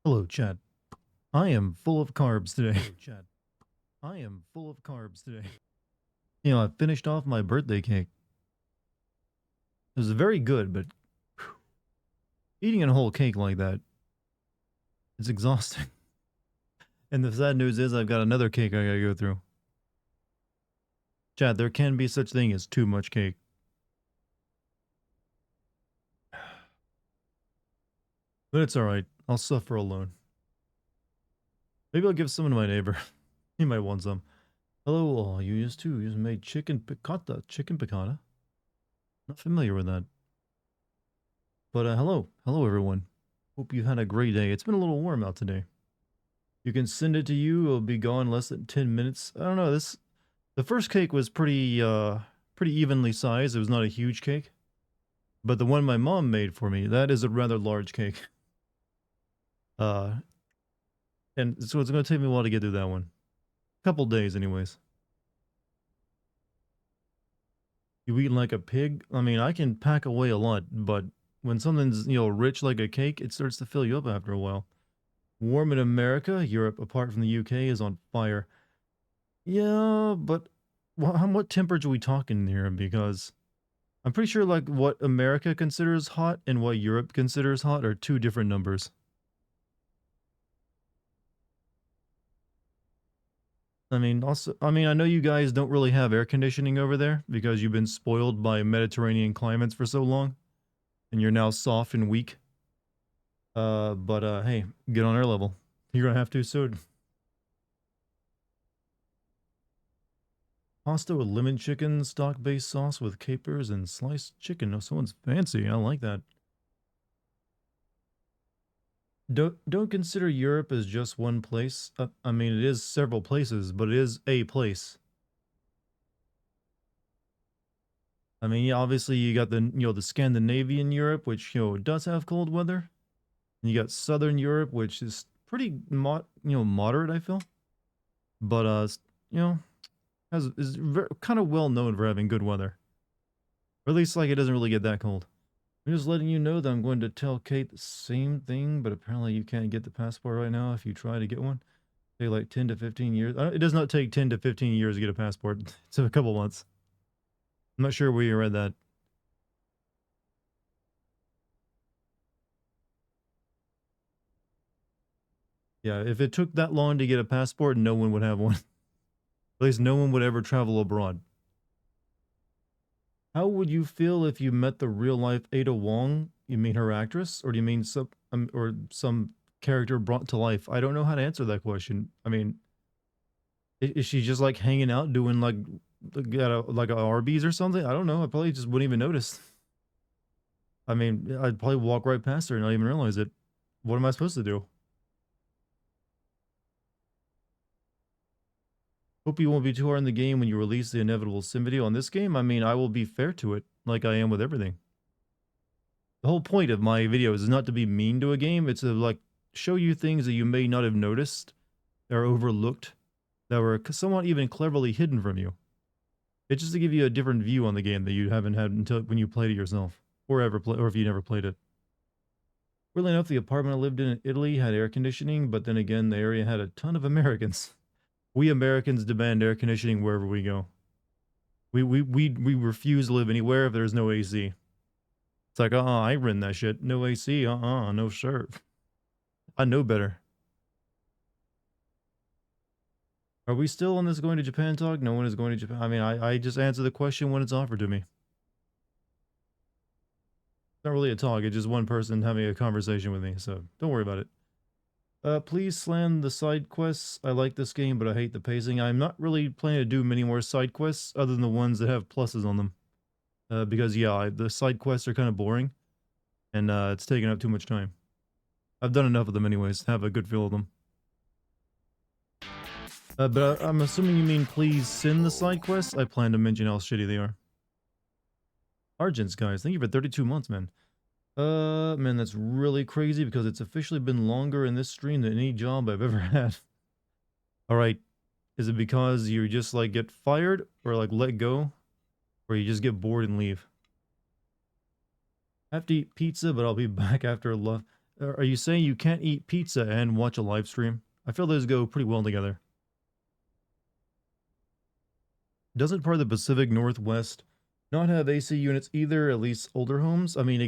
Hello, Chad. I am full of carbs today. Hello, Chad. I am full of carbs today. I finished off my birthday cake. It was very good, but whew, eating a whole cake like that, it's exhausting. And the sad news is I've got another cake I gotta go through. Chad, there can be such thing as too much cake. But it's alright. I'll suffer alone. Maybe I'll give some to my neighbor. He might want some. Hello, all. You just made chicken piccata. Chicken piccata? Not familiar with that. But hello. Hello, everyone. Hope you had a great day. It's been a little warm out today. You can send it to you. It'll be gone less than 10 minutes. I don't know. The first cake was pretty evenly sized. It was not a huge cake. But the one my mom made for me, that is a rather large cake. Uh and so it's going to take me a while to get through that one. A couple days anyways. You eat like a pig? I mean, I can pack away a lot, but when something's, rich like a cake, it starts to fill you up after a while. Warm in America, Europe, apart from the UK, is on fire. Yeah, but what temperature are we talking here? Because I'm pretty sure like what America considers hot and what Europe considers hot are two different numbers. I know you guys don't really have air conditioning over there because you've been spoiled by Mediterranean climates for so long, and you're now soft and weak. But hey, get on our level. You're gonna have to soon. Pasta with lemon chicken, stock-based sauce with capers and sliced chicken. Oh, someone's fancy. I like that. Don't consider Europe as just one place. I mean, it is several places, but it is a place. I mean, yeah, obviously you got the Scandinavian Europe, which does have cold weather. And you got Southern Europe, which is pretty moderate, I feel. But you know, is kind of well known for having good weather. Or at least like it doesn't really get that cold. I'm just letting you know that I'm going to tell Kate the same thing, but apparently you can't get the passport right now if you try to get one. Take like 10 to 15 years. It does not take 10 to 15 years to get a passport. It's a couple months. I'm not sure where you read that. Yeah, if it took that long to get a passport, no one would have one. At least no one would ever travel abroad. How would you feel if you met the real life Ada Wong? You mean her actress, or do you mean some character brought to life? I don't know how to answer that question. I mean, is she just like hanging out doing like a Arby's or something? I don't know. I probably just wouldn't even notice. I mean, I'd probably walk right past her and not even realize it. What am I supposed to do? Hope you won't be too hard in the game when you release the inevitable sim video on this game. I mean, I will be fair to it, like I am with everything. The whole point of my videos is not to be mean to a game. It's to like show you things that you may not have noticed, that are overlooked, that were somewhat even cleverly hidden from you. It's just to give you a different view on the game that you haven't had until when you played it yourself, or or if you never played it. Really enough, the apartment I lived in Italy had air conditioning, but then again, the area had a ton of Americans. We Americans demand air conditioning wherever we go. We refuse to live anywhere if there's no AC. It's like, I rent that shit. No AC, no sir. I know better. Are we still on this going to Japan talk? No one is going to Japan. I mean, I just answer the question when it's offered to me. It's not really a talk, it's just one person having a conversation with me, so don't worry about it. Please slam the side quests. I like this game, but I hate the pacing. I'm not really planning to do many more side quests other than the ones that have pluses on them. Because, yeah, the side quests are kind of boring, and it's taking up too much time. I've done enough of them anyways to have a good feel of them. But I'm assuming you mean please send the side quests? I plan to mention how shitty they are. Argents, guys. Thank you for 32 months, man. Man, that's really crazy because it's officially been longer in this stream than any job I've ever had. Alright. Is it because you just, like, get fired? Or, like, let go? Or you just get bored and leave? I have to eat pizza, but I'll be back after Are you saying you can't eat pizza and watch a live stream? I feel those go pretty well together. Doesn't part of the Pacific Northwest not have AC units either, at least older homes? I mean,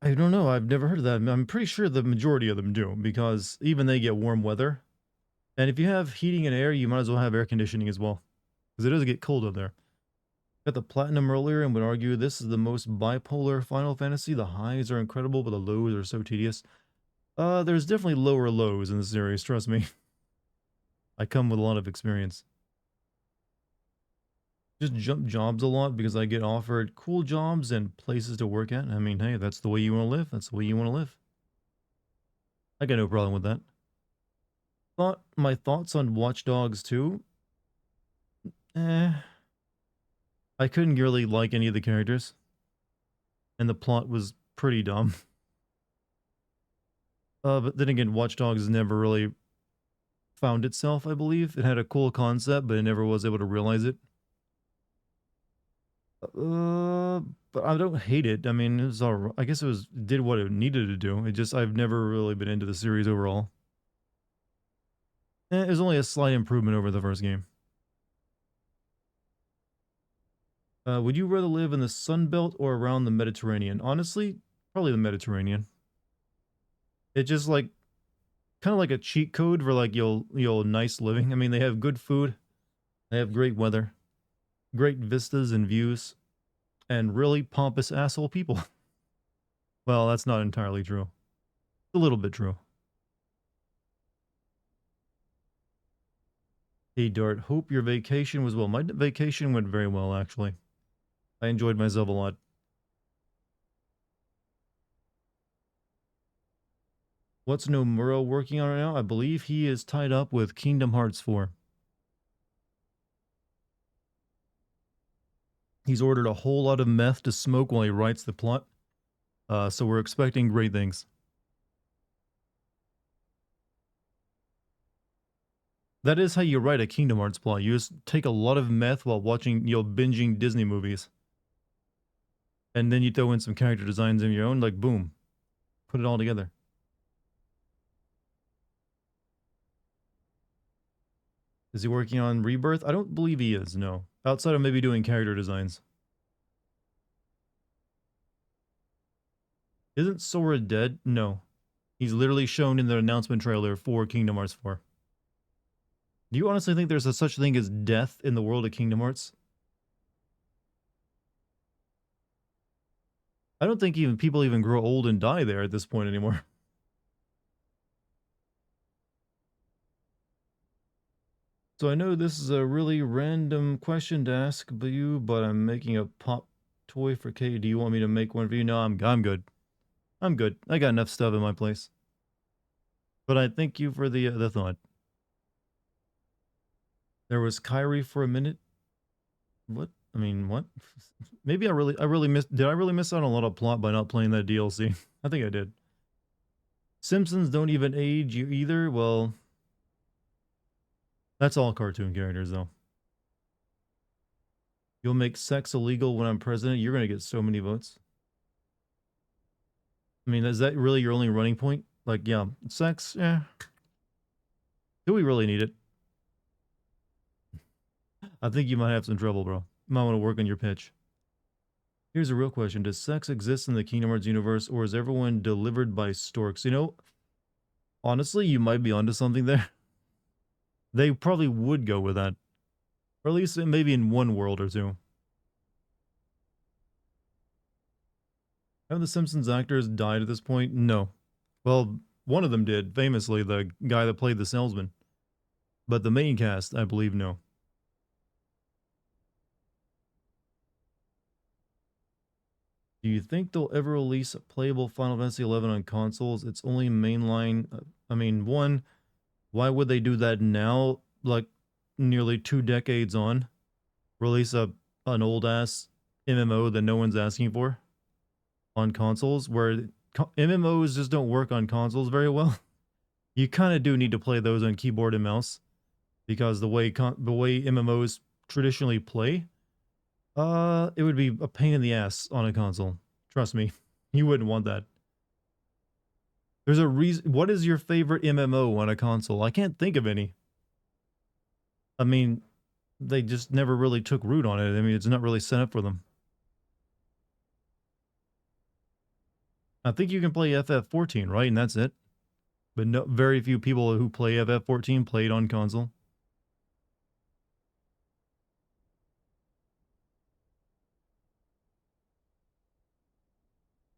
I don't know. I've never heard of that. I'm pretty sure the majority of them do because even they get warm weather. And if you have heating and air, you might as well have air conditioning as well because it does get cold up there. Got the platinum earlier and would argue this is the most bipolar Final Fantasy. The highs are incredible, but the lows are so tedious. There's definitely lower lows in the series, trust me. I come with a lot of experience. Just jump jobs a lot because I get offered cool jobs and places to work at. I mean, hey, that's the way you want to live. That's the way you want to live. I got no problem with that. My thoughts on Watch Dogs 2? I couldn't really like any of the characters. And the plot was pretty dumb. But then again, Watch Dogs never really found itself, I believe. It had a cool concept, but it never was able to realize it. But I don't hate it. I mean, it was all. I guess did what it needed to do. I've never really been into the series overall. It was only a slight improvement over the first game. Would you rather live in the Sun Belt or around the Mediterranean? Honestly, probably the Mediterranean. It's just like kind of like a cheat code for like you'll nice living. I mean, they have good food, they have great weather, great vistas and views, and really pompous asshole people. Well, that's not entirely true. A little bit true. Hey Dart, hope your vacation was well. My vacation went very well, actually. I enjoyed myself a lot. What's Nomura working on right now? I believe he is tied up with Kingdom Hearts 4. He's ordered a whole lot of meth to smoke while he writes the plot. So we're expecting great things. That is how you write a Kingdom Hearts plot. You just take a lot of meth while watching, binging Disney movies. And then you throw in some character designs of your own, like boom. Put it all together. Is he working on Rebirth? I don't believe he is, no. Outside of maybe doing character designs. Isn't Sora dead? No. He's literally shown in the announcement trailer for Kingdom Hearts 4. Do you honestly think there's a such thing as death in the world of Kingdom Hearts? I don't think even people even grow old and die there at this point anymore. So I know this is a really random question to ask you, but I'm making a pop toy for Kay. Do you want me to make one for you? No, I'm good. I'm good. I got enough stuff in my place. But I thank you for the thought. There was Kyrie for a minute. What? I mean, what? Maybe I really missed. Did I really miss out on a lot of plot by not playing that DLC? I think I did. Simpsons don't even age you either. Well, that's all cartoon characters, though. You'll make sex illegal when I'm president. You're gonna get so many votes. I mean, is that really your only running point? Like, yeah, sex. Yeah. Do we really need it? I think you might have some trouble, bro. You might want to work on your pitch. Here's a real question. Does sex exist in the Kingdom Hearts universe, or is everyone delivered by storks? You know, honestly, you might be onto something there. They probably would go with that. Or at least maybe in one world or two. Have the Simpsons actors died at this point? No. Well, one of them did, famously, the guy that played the salesman. But the main cast, I believe, no. Do you think they'll ever release a playable Final Fantasy XI on consoles? It's only mainline. I mean, one, why would they do that now? Like nearly 2 decades on, release an old ass MMO that no one's asking for on consoles, where MMOs just don't work on consoles very well. You kind of do need to play those on keyboard and mouse because the way MMOs traditionally play, it would be a pain in the ass on a console. Trust me, you wouldn't want that. There's a reason. What is your favorite MMO on a console? I can't think of any. I mean, they just never really took root on it. I mean, it's not really set up for them. I think you can play FF14, right? And that's it. But no, very few people who play FF14 played on console.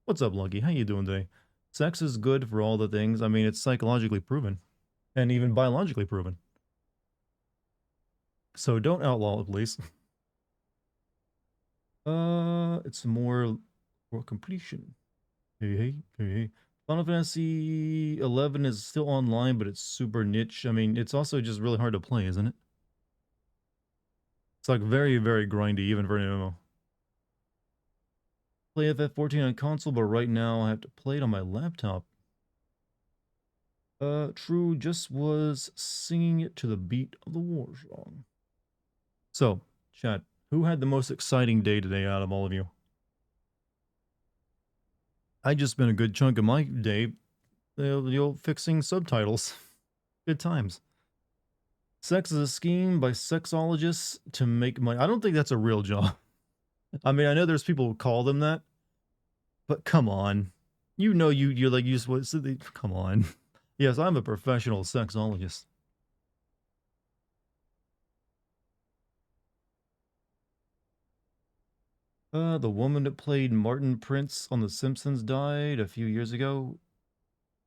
What's up, Lucky? How you doing today? Sex is good for all the things. I mean, it's psychologically proven and even biologically proven. So don't outlaw it, please. It's more for completion. Hey. Final Fantasy 11 is still online, but it's super niche. I mean, it's also just really hard to play, isn't it? It's like very, very grindy, even for an MMO. Play FF14 on console, but right now I have to play it on my laptop. True, just was singing it to the beat of the war song. So, chat, who had the most exciting day today out of all of you? I just spent a good chunk of my day, fixing subtitles. Good times. Sex is a scheme by sexologists to make money. I don't think that's a real job. I mean, I know there's people who call them that, but come on. You know, you're like, you just, what, come on. Yes, I'm a professional sexologist. The woman that played Martin Prince on The Simpsons died a few years ago.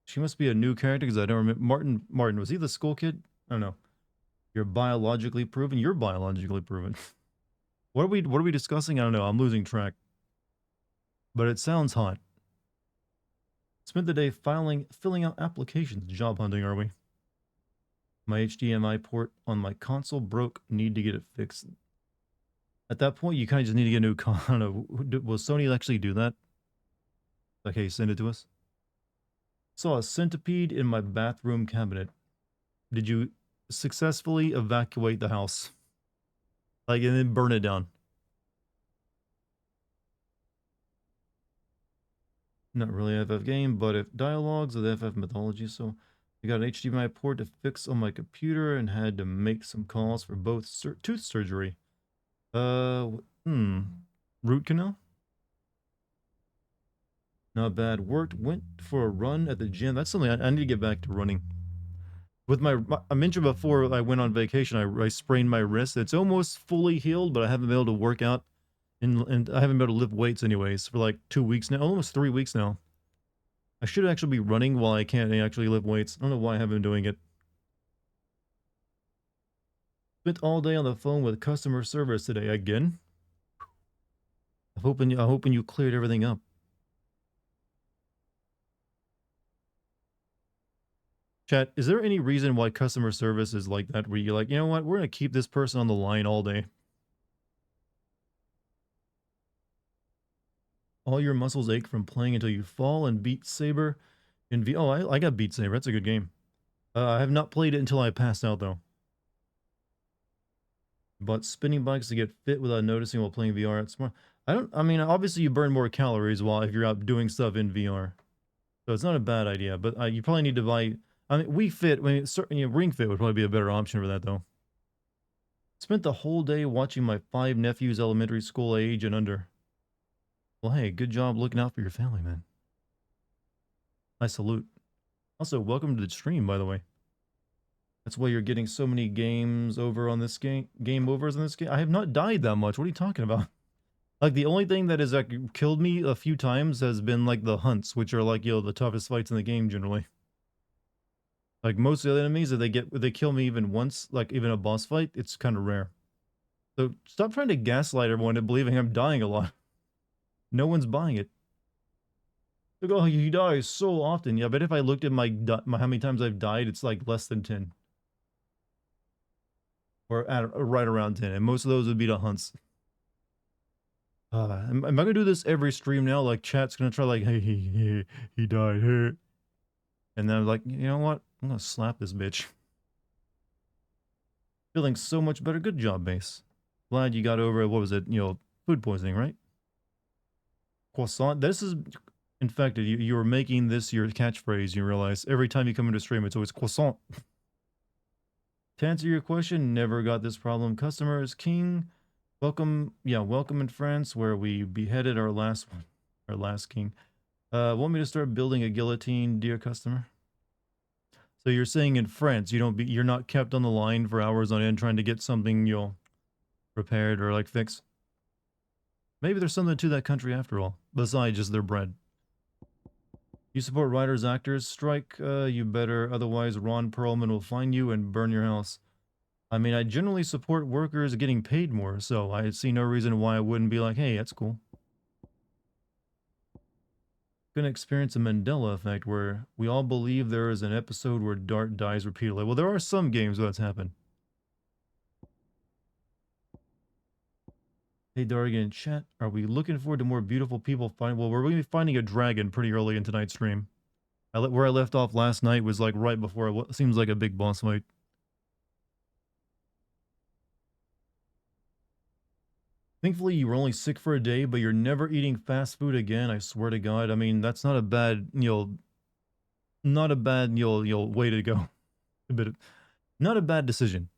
She must be a new character because I don't remember. Martin, was he the school kid? I don't know. You're biologically proven. You're biologically proven. What are we discussing? I don't know. I'm losing track. But it sounds hot. Spent the day filling out applications. Job hunting, are we? My HDMI port on my console broke. Need to get it fixed. At that point, you kind of just need to get a new I don't know. Will Sony actually do that? Like, hey, send it to us. Saw a centipede in my bathroom cabinet. Did you successfully evacuate the house? Like, and then burn it down? Not really an FF game, but if dialogues of the FF mythology, so I got an HDMI port to fix on my computer and had to make some calls for both tooth surgery. Root canal? Not bad. Went for a run at the gym. That's something I need to get back to running. With I mentioned before I went on vacation, I sprained my wrist. It's almost fully healed, but I haven't been able to work out. And I haven't been able to lift weights anyways for like 2 weeks now, almost 3 weeks now. I should actually be running while I can't actually lift weights. I don't know why I haven't been doing it. Spent all day on the phone with customer service today again. I'm hoping you cleared everything up. Chat, is there any reason why customer service is like that, where you're like, you know what, we're gonna keep this person on the line all day? All your muscles ache from playing until you fall and Beat Saber in V. Oh, I got Beat Saber. That's a good game. I have not played it until I passed out though. Bought spinning bikes to get fit without noticing while playing VR. It's smart. I mean, obviously you burn more calories while if you're out doing stuff in VR. So it's not a bad idea, but you probably need to buy. I mean, Wii Fit. I mean, certainly Ring Fit would probably be a better option for that, though. Spent the whole day watching my 5 nephews, elementary school age and under. Well, hey, good job looking out for your family, man. I salute. Also, welcome to the stream, by the way. That's why you're getting so many games over on this game overs on this game. I have not died that much. What are you talking about? Like, the only thing that has killed me a few times has been, like, the hunts, which are, like, the toughest fights in the game, generally. Like, most of the enemies, if they kill me even once, like, even a boss fight, it's kind of rare. So, stop trying to gaslight everyone into believing I'm dying a lot. No one's buying it. Like, oh, he dies so often. Yeah, but if I looked at my how many times I've died, it's, like, less than 10. Or right around 10. And most of those would be the hunts. Am I gonna do this every stream now? Like, chat's gonna try, like, hey, he died, hey. And then I'm like, you know what? I'm gonna slap this bitch. Feeling so much better. Good job, Base. Glad you got over, what was it? Food poisoning, right? Croissant. infected. You were making this your catchphrase. You realize every time you come into stream, it's always croissant. To answer your question, never got this problem. Customer is king. Welcome, yeah, welcome in France, where we beheaded our last one, our last king. Want me to start building a guillotine, dear customer? So you're saying in France, you're not kept on the line for hours on end trying to get something you'll repaired or like fix. Maybe there's something to that country after all, besides just their bread. You support writers, actors, strike, you better, otherwise Ron Perlman will find you and burn your house. I mean, I generally support workers getting paid more, so I see no reason why I wouldn't be like, hey, that's cool. Gonna experience a Mandela effect where we all believe there is an episode where Dart dies repeatedly. Well, there are some games where that's happened. Hey, Dartigan, chat, are we looking forward to more beautiful people find? Well, we're going to be finding a dragon pretty early in tonight's stream. Where I left off last night was like right before what seems like a big boss fight. Thankfully, you were only sick for a day, but you're never eating fast food again. I swear to God. I mean, that's not a bad, not a bad, way to go. A bit, not a bad decision.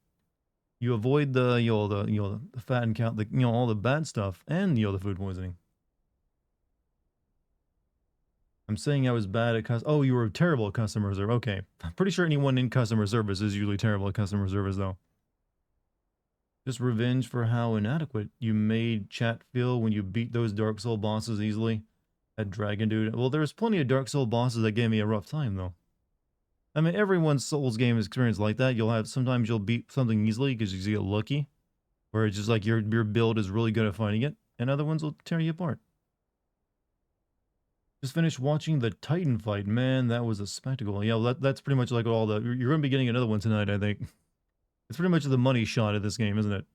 You avoid the, the fat and count, all the bad stuff, and the food poisoning. I'm saying I was bad at oh, you were terrible at customer service. Okay, I'm pretty sure anyone in customer service is usually terrible at customer service, though. Just revenge for how inadequate you made chat feel when you beat those Dark Soul bosses easily. That dragon dude. Well, there's plenty of Dark Soul bosses that gave me a rough time, though. I mean, everyone's Souls game experience like that. Sometimes you'll beat something easily because you get lucky, where it's just like your build is really good at fighting it, and other ones will tear you apart. Just finished watching the Titan fight. Man, that was a spectacle. Yeah, that's pretty much like all the... You're going to be getting another one tonight, I think. It's pretty much the money shot of this game, isn't it?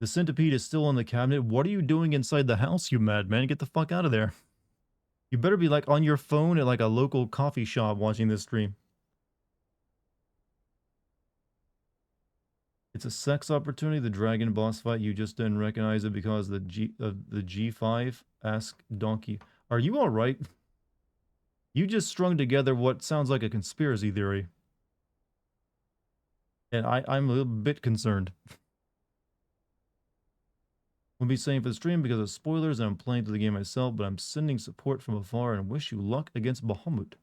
The centipede is still on the cabinet. What are you doing inside the house, you madman? Get the fuck out of there. You better be like on your phone at like a local coffee shop watching this stream. It's a sex opportunity. The dragon boss fight. You just didn't recognize it because the G5. Ask Donkey. Are you all right? You just strung together what sounds like a conspiracy theory. And I'm a little bit concerned. We'll be saying for the stream because of spoilers and I'm playing through the game myself, but I'm sending support from afar and wish you luck against Bahamut.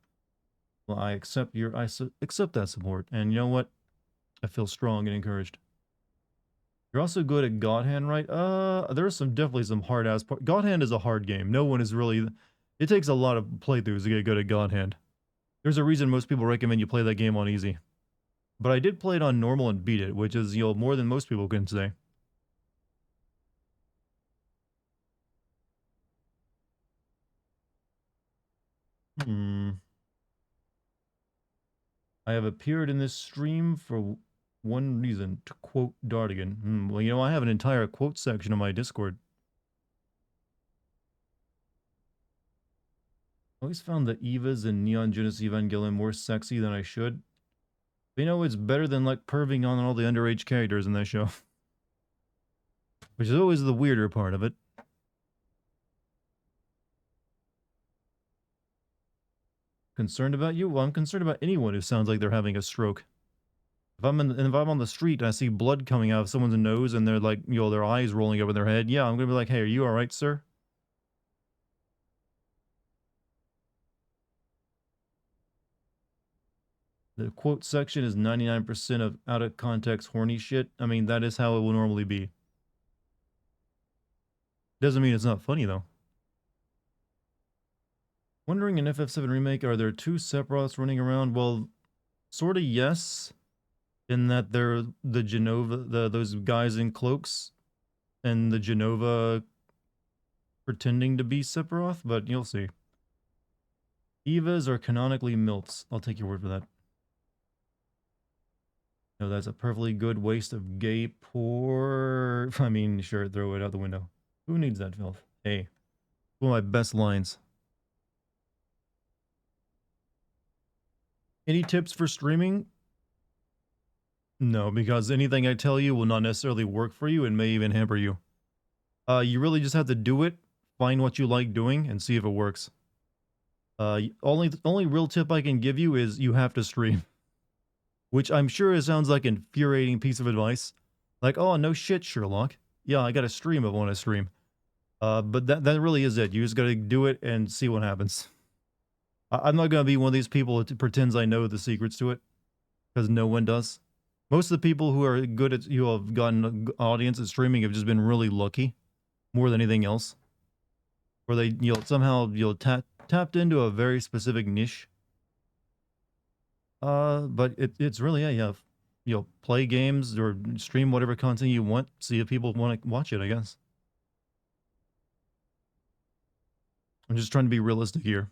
Well, I accept that support, and you know what? I feel strong and encouraged. You're also good at God Hand, right? There's definitely some hard ass part. God Hand is a hard game. No one is really. It takes a lot of playthroughs to get good at God Hand. There's a reason most people recommend you play that game on easy. But I did play it on normal and beat it, which is, more than most people can say. I have appeared in this stream for one reason, to quote Dartigan. Well, I have an entire quote section on my Discord. I always found the Evas in Neon Genesis Evangelion more sexy than I should. But, it's better than, like, perving on all the underage characters in that show. Which is always the weirder part of it. Concerned about you? Well, I'm concerned about anyone who sounds like they're having a stroke. If I'm on the street and I see blood coming out of someone's nose and they're like, their eyes rolling over their head, yeah, I'm gonna be like, hey, are you all right, sir? The quote section is 99% of out of context horny shit. I mean, that is how it will normally be. Doesn't mean it's not funny though. Wondering in FF7 Remake, are there two Sephiroths running around? Well, sort of yes. In that they're the Genova, those guys in cloaks, and the Genova pretending to be Sephiroth, but you'll see. Evas are canonically Milts. I'll take your word for that. No, that's a perfectly good waste of gay poor... I mean, sure, throw it out the window. Who needs that filth? Hey, one of my best lines. Any tips for streaming? No, because anything I tell you will not necessarily work for you and may even hamper you. You really just have to do it, find what you like doing, and see if it works. Only real tip I can give you is you have to stream, which I'm sure it sounds like an infuriating piece of advice. Like, oh no shit, Sherlock. Yeah, I got to stream if I want to stream. But that really is it. You just got to do it and see what happens. I'm not gonna be one of these people that pretends I know the secrets to it, because no one does. Most of the people who are good at have gotten an audience at streaming have just been really lucky, more than anything else. Where they somehow tapped into a very specific niche. But it's really play games or stream whatever content you want. See if people want to watch it. I guess. I'm just trying to be realistic here.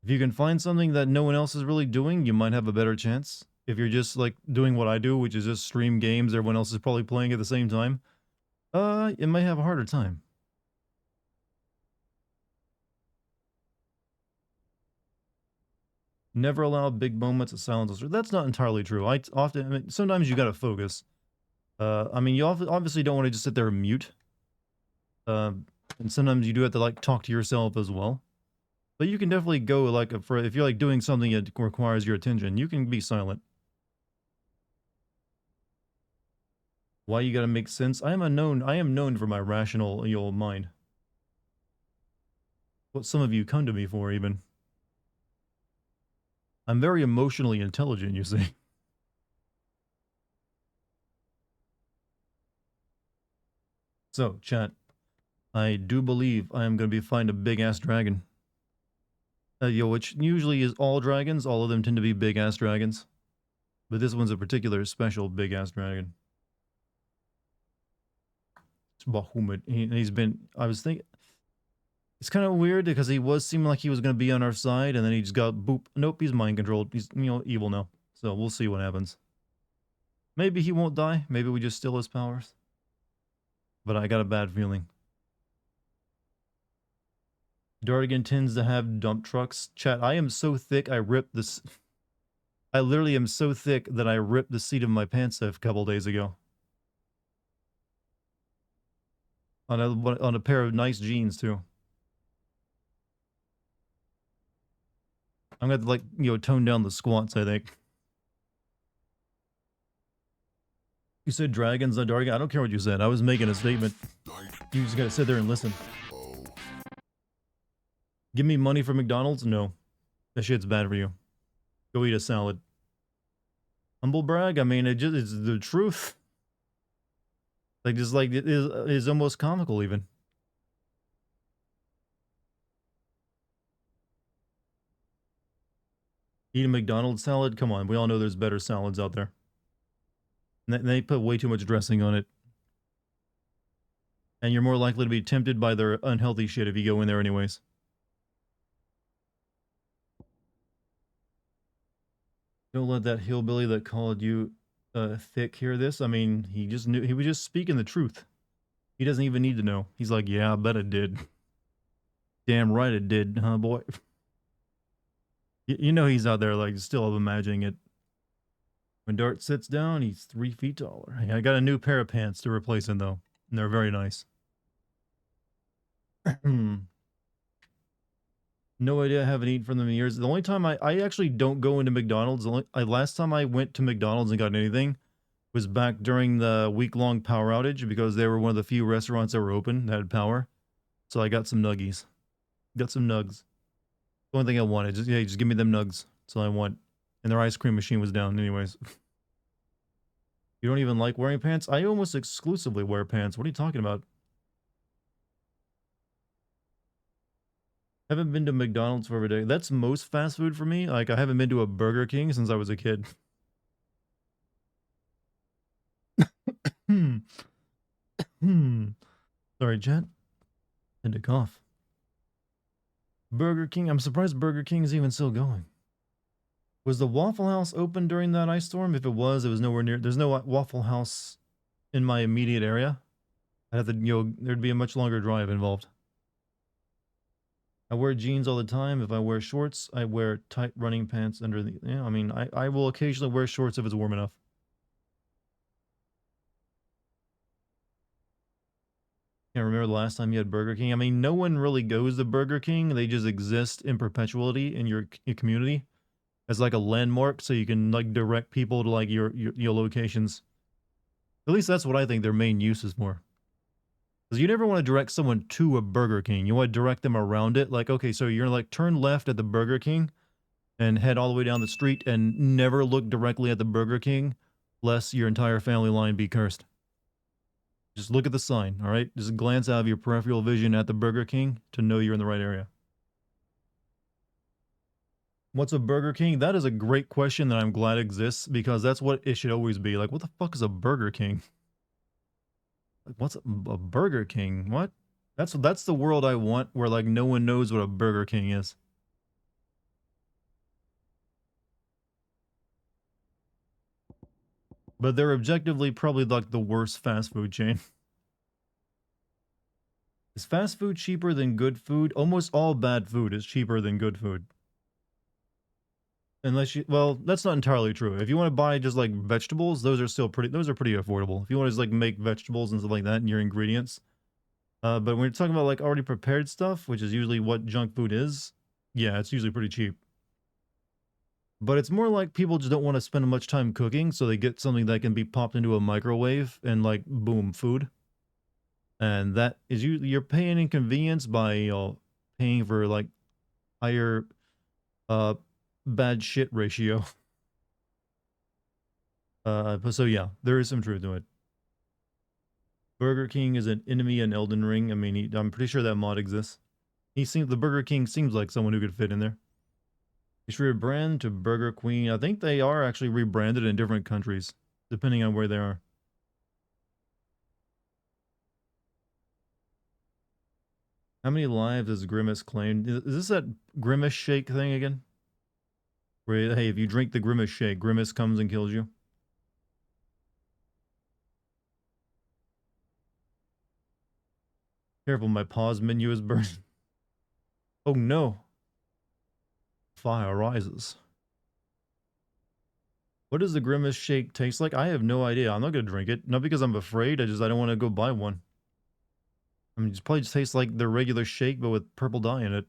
If you can find something that no one else is really doing, you might have a better chance. If you're just like doing what I do, which is just stream games everyone else is probably playing at the same time, it might have a harder time. Never allow big moments of silence. That's not entirely true. Sometimes you gotta focus. I mean, you obviously don't want to just sit there and mute. And sometimes you do have to like talk to yourself as well. But you can definitely go like if you're like doing something that requires your attention, you can be silent. Why you gotta make sense? I am known for my rational mind. What some of you come to me for, even. I'm very emotionally intelligent, you see. So, chat, I do believe I am going to be find a big-ass dragon. Which usually is all dragons. All of them tend to be big-ass dragons. But this one's a particular special big-ass dragon. It's Bahamut. He's been... I was thinking... It's kind of weird because he was seeming like he was going to be on our side, and then he just got boop. Nope, he's mind-controlled. He's, evil now. So we'll see what happens. Maybe he won't die. Maybe we just steal his powers. But I got a bad feeling. Dartigan tends to have dump trucks. Chat, I am so thick I ripped this... I literally am so thick that I ripped the seat of my pants off a couple days ago. On a pair of nice jeans, too. I'm gonna have to, like, tone down the squats, I think. You said dragons on Dartigan? I don't care what you said. I was making a statement. You just gotta sit there and listen. Give me money for McDonald's? No. That shit's bad for you. Go eat a salad. Humble brag? I mean, it's the truth. Like, just like, it is almost comical, even. Eat a McDonald's salad? Come on, we all know there's better salads out there. And they put way too much dressing on it. And you're more likely to be tempted by their unhealthy shit if you go in there anyways. Don't let that hillbilly that called you thick hear this. I mean, he just knew, he was just speaking the truth. He doesn't even need to know. He's like, yeah, I bet it did. Damn right it did, huh, boy? You know he's out there, like, still imagining it. When Dart sits down, he's 3 feet taller. Hey, I got a new pair of pants to replace him, though. And they're very nice. No idea. I haven't eaten from them in years. The only time I actually don't go into McDonald's. Last time I went to McDonald's and got anything was back during the week-long power outage, because they were one of the few restaurants that were open that had power. So I got some nuggies. Got some nugs. The only thing I wanted. Just give me them nugs. That's all I want. And their ice cream machine was down anyways. You don't even like wearing pants? I almost exclusively wear pants. What are you talking about? Haven't been to McDonald's for a day. That's most fast food for me. Like, I haven't been to a Burger King since I was a kid. Sorry, Jet. Had to cough. Burger King. I'm surprised Burger King is even still going. Was the Waffle House open during that ice storm? If it was nowhere near. There's no Waffle House in my immediate area. I'd have to, there'd be a much longer drive involved. I wear jeans all the time. If I wear shorts, I wear tight running pants under the... Yeah, I mean, I will occasionally wear shorts if it's warm enough. Can't remember the last time you had Burger King. I mean, no one really goes to Burger King. They just exist in perpetuity in your community as like a landmark, so you can like direct people to like your locations. At least that's what I think their main use is for. Because you never want to direct someone to a Burger King. You want to direct them around it. Like, okay, so you're like turn left at the Burger King and head all the way down the street and never look directly at the Burger King, lest your entire family line be cursed. Just look at the sign, all right? Just glance out of your peripheral vision at the Burger King to know you're in the right area. What's a Burger King? That is a great question that I'm glad exists, because that's what it should always be. Like, what the fuck is a Burger King? Like, what's a Burger King? What? That's the world I want, where like no one knows what a Burger King is. But they're objectively probably like the worst fast food chain. Is fast food cheaper than good food? Almost all bad food is cheaper than good food. Unless you, well, that's not entirely true. If you want to buy just like vegetables, those are pretty affordable. If you want to just like make vegetables and stuff like that and your ingredients. But when you're talking about like already prepared stuff, which is usually what junk food is, yeah, it's usually pretty cheap. But it's more like people just don't want to spend much time cooking, so they get something that can be popped into a microwave and like boom, food. And that is you're paying inconvenience by paying for like higher bad shit ratio. But so yeah, there is some truth to it. Burger King is an enemy in Elden Ring. I mean, I'm pretty sure that mod exists. The Burger King seems like someone who could fit in there. You should rebrand to Burger Queen. I think they are actually rebranded in different countries, depending on where they are. How many lives has Grimace claimed? Is this that Grimace shake thing again? Where, hey, if you drink the Grimace shake, Grimace comes and kills you? Careful, my pause menu is burning. Oh no. Fire rises. What does the Grimace shake taste like? I have no idea. I'm not going to drink it. Not because I'm afraid. I don't want to go buy one. I mean, it probably just tastes like the regular shake, but with purple dye in it.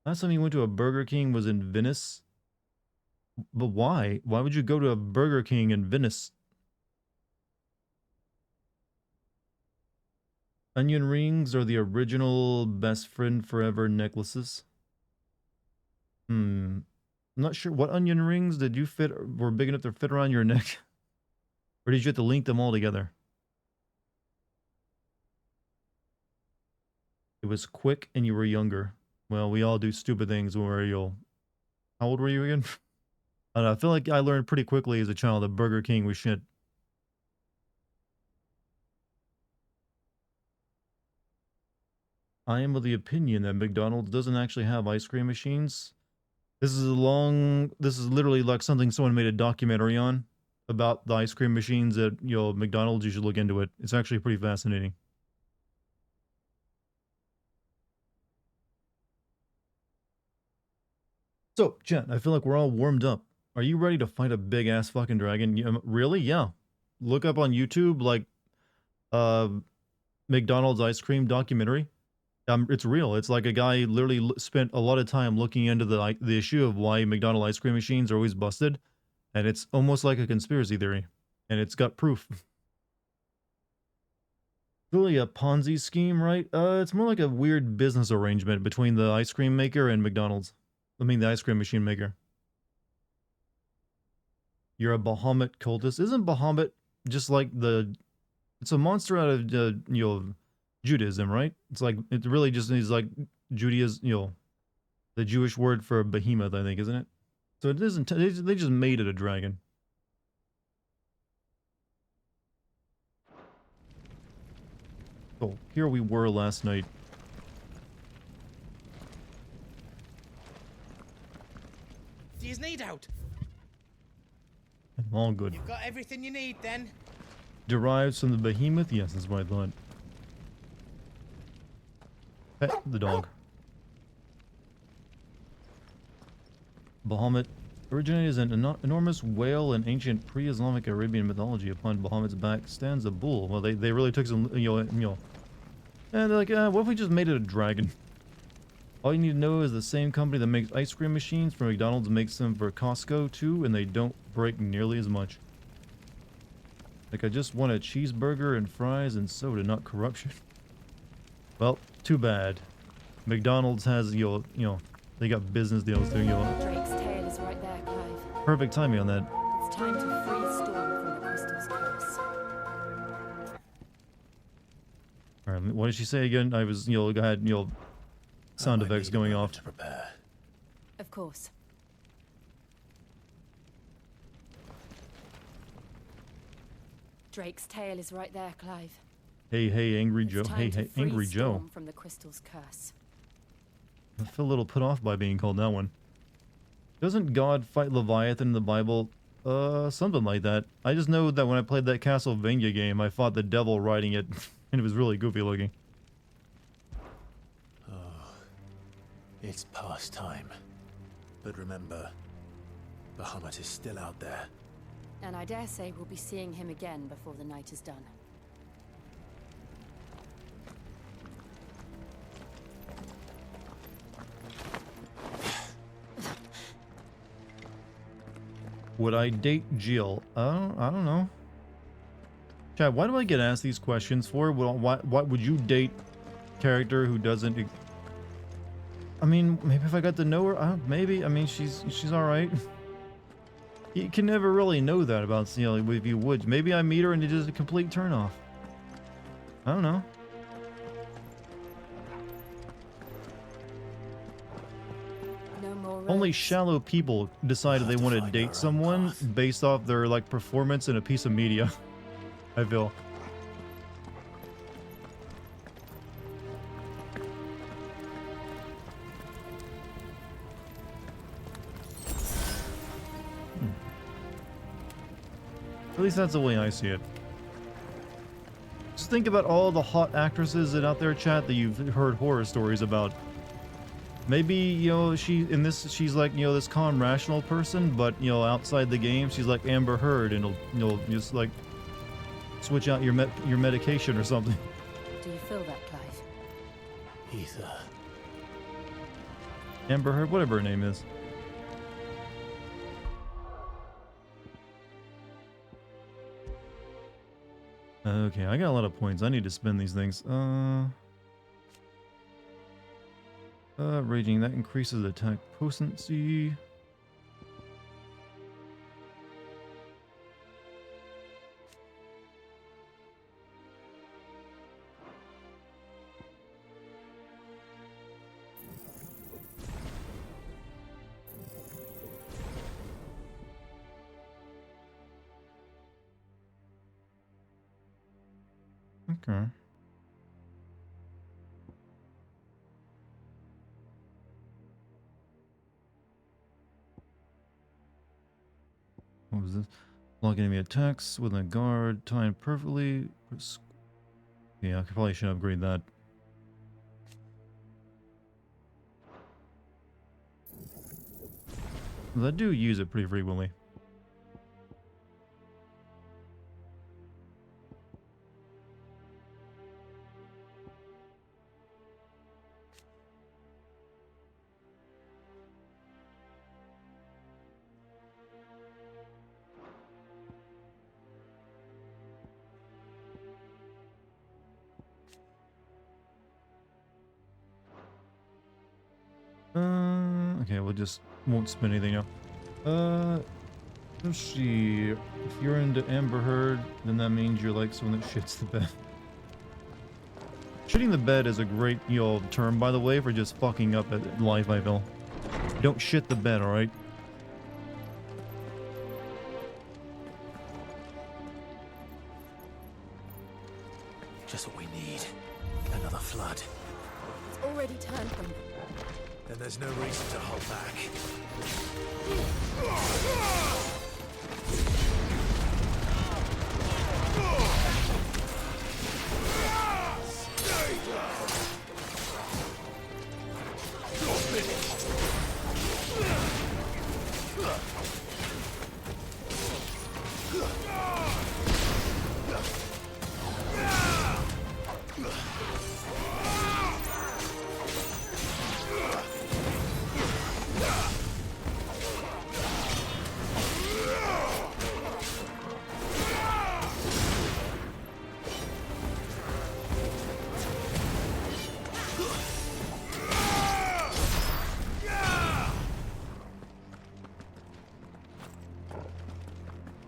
Last time you went to a Burger King was in Venice. But why? Why would you go to a Burger King in Venice? Onion rings are the original best friend forever necklaces. I'm not sure what onion rings did you were big enough to fit around your neck? Or did you have to link them all together? It was quick and you were younger. Well, we all do stupid things when we're you'll. How old were you again? I don't know, I feel like I learned pretty quickly as a child that Burger King was shit. I am of the opinion that McDonald's doesn't actually have ice cream machines. This is literally like something someone made a documentary on about the ice cream machines at, McDonald's. You should look into it. It's actually pretty fascinating. So, chat, I feel like we're all warmed up. Are you ready to fight a big ass fucking dragon? Really? Yeah. Look up on YouTube, like, McDonald's ice cream documentary. It's real. It's like a guy literally spent a lot of time looking into the issue of why McDonald's ice cream machines are always busted, and it's almost like a conspiracy theory, and it's got proof. Really a Ponzi scheme, right? It's more like a weird business arrangement between the ice cream maker and McDonald's. I mean, the ice cream machine maker. You're a Bahamut cultist. Isn't Bahamut just like it's a monster out of, Judaism, right? It's like, it really just is like Judaism, the Jewish word for behemoth, I think, isn't it? So it isn't, they just made it a dragon. Oh, here we were last night. Do you need out? All good. You've got everything you need then? Derives from the behemoth? Yes, that's what I thought. Pet the dog. Bahamut originated as an enormous whale in ancient pre-Islamic Arabian mythology. Upon Bahamut's back stands a bull. Well, they really took some, And they're like, what if we just made it a dragon? All you need to know is the same company that makes ice cream machines for McDonald's makes them for Costco too, and they don't break nearly as much. Like, I just want a cheeseburger and fries and soda, not corruption. Well, too bad. McDonald's has, you know, they got business deals too, Drake's tail is right there, Clive. Perfect timing on that. It's time to free Storm from the crystal's curse. Alright, what did she say again? I was, go ahead, sound effects going off. To prepare. Of course. Drake's tail is right there, Clive. Hey, Angry It's Joe. time Hey, to free Angry Joe. Storm from the crystal's curse. I feel a little put off by being called that one. Doesn't God fight Leviathan in the Bible? Something like that. I just know that when I played that Castlevania game, I fought the devil riding it, and it was really goofy looking. It's past time. But remember, Bahamut is still out there. And I dare say we'll be seeing him again before the night is done. Would I date Jill? I don't know. Chad, why do I get asked these questions for? Why would you date a character who doesn't... I mean, maybe if I got to know her, maybe. I mean, she's all right. You can never really know that about Celia if you would. Maybe I meet her and it's just a complete turnoff. I don't know. No more Only roads. shallow people decided they want to find our date own someone path. based off their like performance in a piece of media. I feel. At least that's the way I see it. Just think about all the hot actresses that out there, chat, that you've heard horror stories about. Maybe, she's like, this calm, rational person, but, outside the game, she's like Amber Heard, and you'll just, like, switch out your medication or something. Do you feel that, Clive? Ether. Amber Heard, whatever her name is. Okay, I got a lot of points. I need to spend these things. Raging, that increases attack potency. Okay. What was this? Block enemy attacks with a guard, timed perfectly. Yeah, I probably should upgrade that. I do use it pretty frequently. Okay, we'll just won't spend anything now. Let's see. If you're into Amber Heard, then that means you're like someone that shits the bed. Shitting the bed is a great, term, by the way, for just fucking up at life, I feel. Don't shit the bed, alright? Just what we need. Another flood. It's already turned them. Then there's no reason to hold back.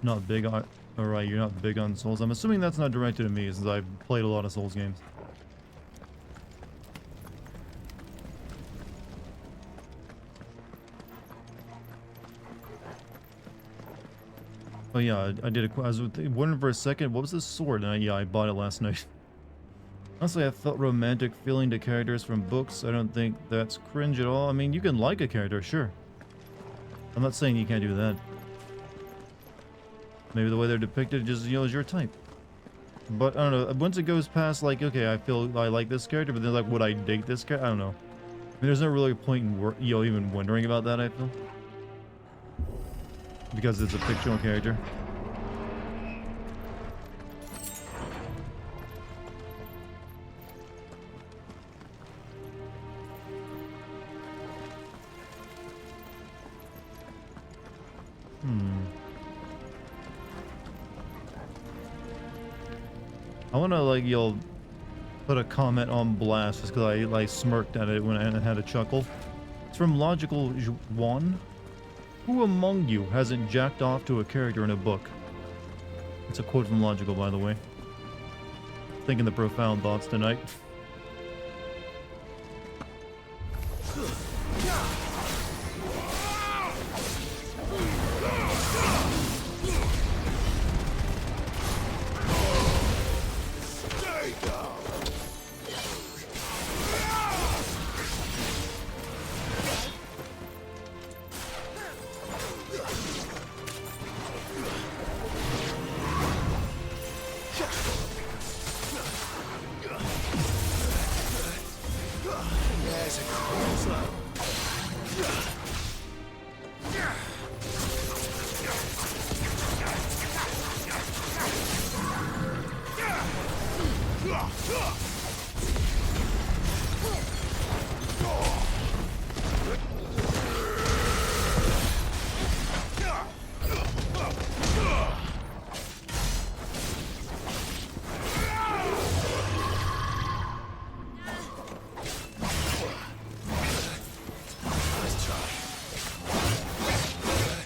Not big on... Alright, you're not big on Souls. I'm assuming that's not directed at me since I've played a lot of Souls games. Oh yeah, I did I was wondering for a second, what was this sword? And yeah, I bought it last night. Honestly, I felt romantic feeling to characters from books. I don't think that's cringe at all. I mean, you can like a character, sure. I'm not saying you can't do that. Maybe the way they're depicted just, you know, is your type. But, I don't know, once it goes past, like, okay, I feel I like this character, but then, like, would I date this character? I don't know. I mean, there's no really point in, you know, even wondering about that, I feel. Because it's a fictional character. I want to, like, you'll put a comment on blast just because I, like, smirked at it when I had a chuckle. It's from Logical One. Who among you hasn't jacked off to a character in a book? It's a quote from Logical, by the way. Thinking the profound thoughts tonight.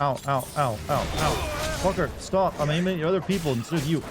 Ow, ow, ow, ow, ow. Fucker, stop. I'm aiming at other people instead of you.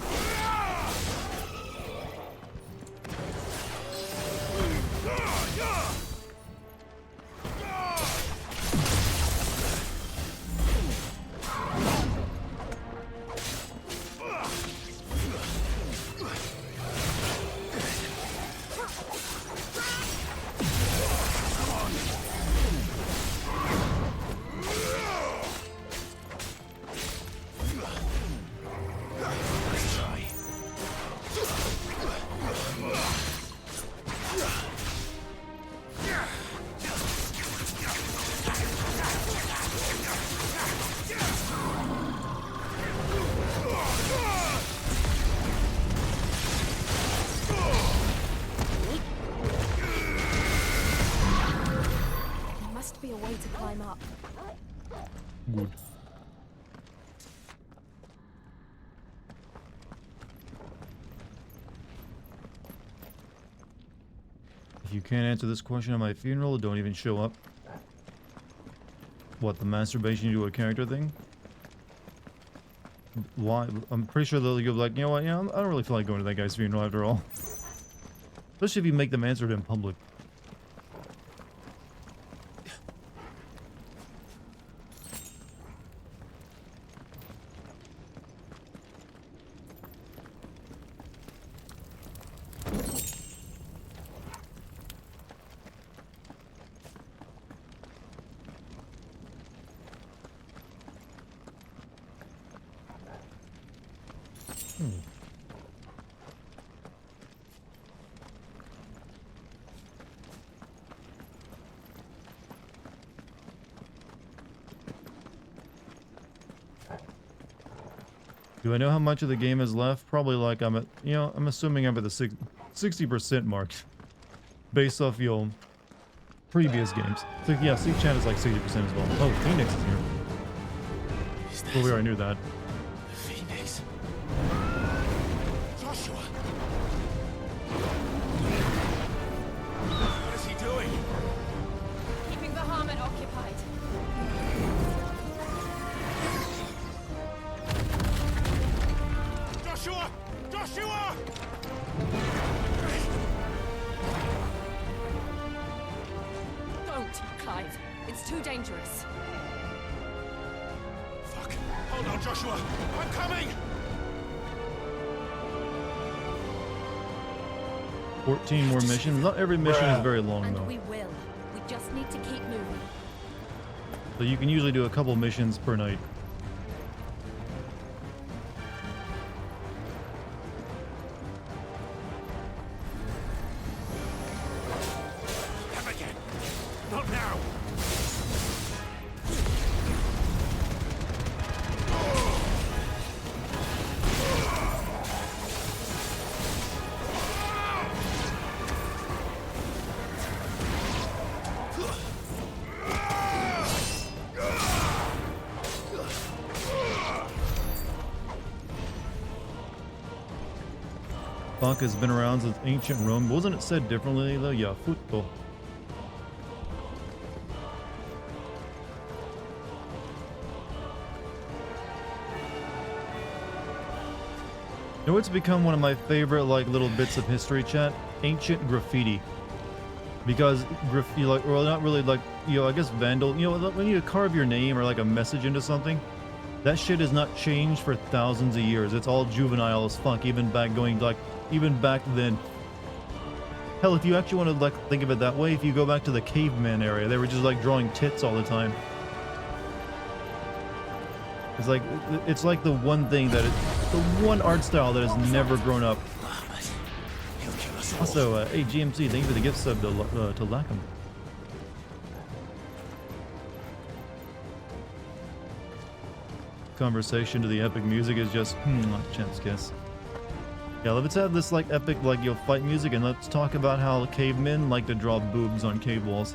Good. If you can't answer this question at my funeral, don't even show up. What, the masturbation to a character thing? Why? I'm pretty sure they'll go like, you know what, yeah, I don't really feel like going to that guy's funeral after all. Especially if you make them answer it in public. Do I know how much of the game is left? Probably like I'm at, you know, I'm assuming I'm at the 60% mark. Based off your previous games. So yeah, Seek Chan is like 60% as well. Oh, Phoenix is here. Well, we already knew that. Phoenix. Joshua. What is he doing? Keeping the Harmon occupied. dangerous. Fuck. Hold on, Joshua. I'm coming! 14 more missions. Not every mission is very long, And though. we will. We just need to keep moving. So you can usually do a couple missions per night. Come again. Not now. Funk has been around since ancient Rome. Wasn't it said differently though? Yeah, futto. You know what's become one of my favorite like little bits of history, chat? Ancient graffiti. Because graffiti, like, or not really like, you know, I guess vandal. You know, when you carve your name or like a message into something, that shit has not changed for thousands of years. It's all juvenile as fuck, even back then. Hell, if you actually want to like think of it that way, if you go back to the caveman area, they were just like drawing tits all the time. It's like the one thing that the one art style that has never grown up. He'll kill us all. Also, hey GMC, thank you for the gift sub to Lackham. Conversation to the epic music is just chance kiss. Yeah, let's have this like epic like fight music, and let's talk about how cavemen like to draw boobs on cave walls.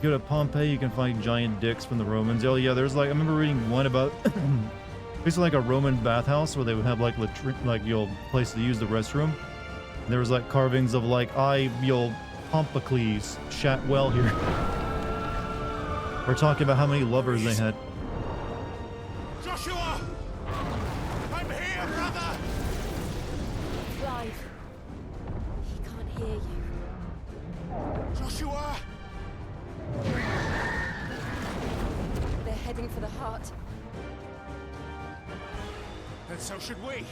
Go to Pompeii, you can find giant dicks from the Romans. Oh yeah, there's like I remember reading one about basically like a Roman bathhouse where they would have like place to use the restroom. And there was like carvings of like Pompocles shat well here. We're talking about how many lovers they had. Joshua! I'm here, brother! Clive. He can't hear you. Joshua! They're heading for the heart. And so should we.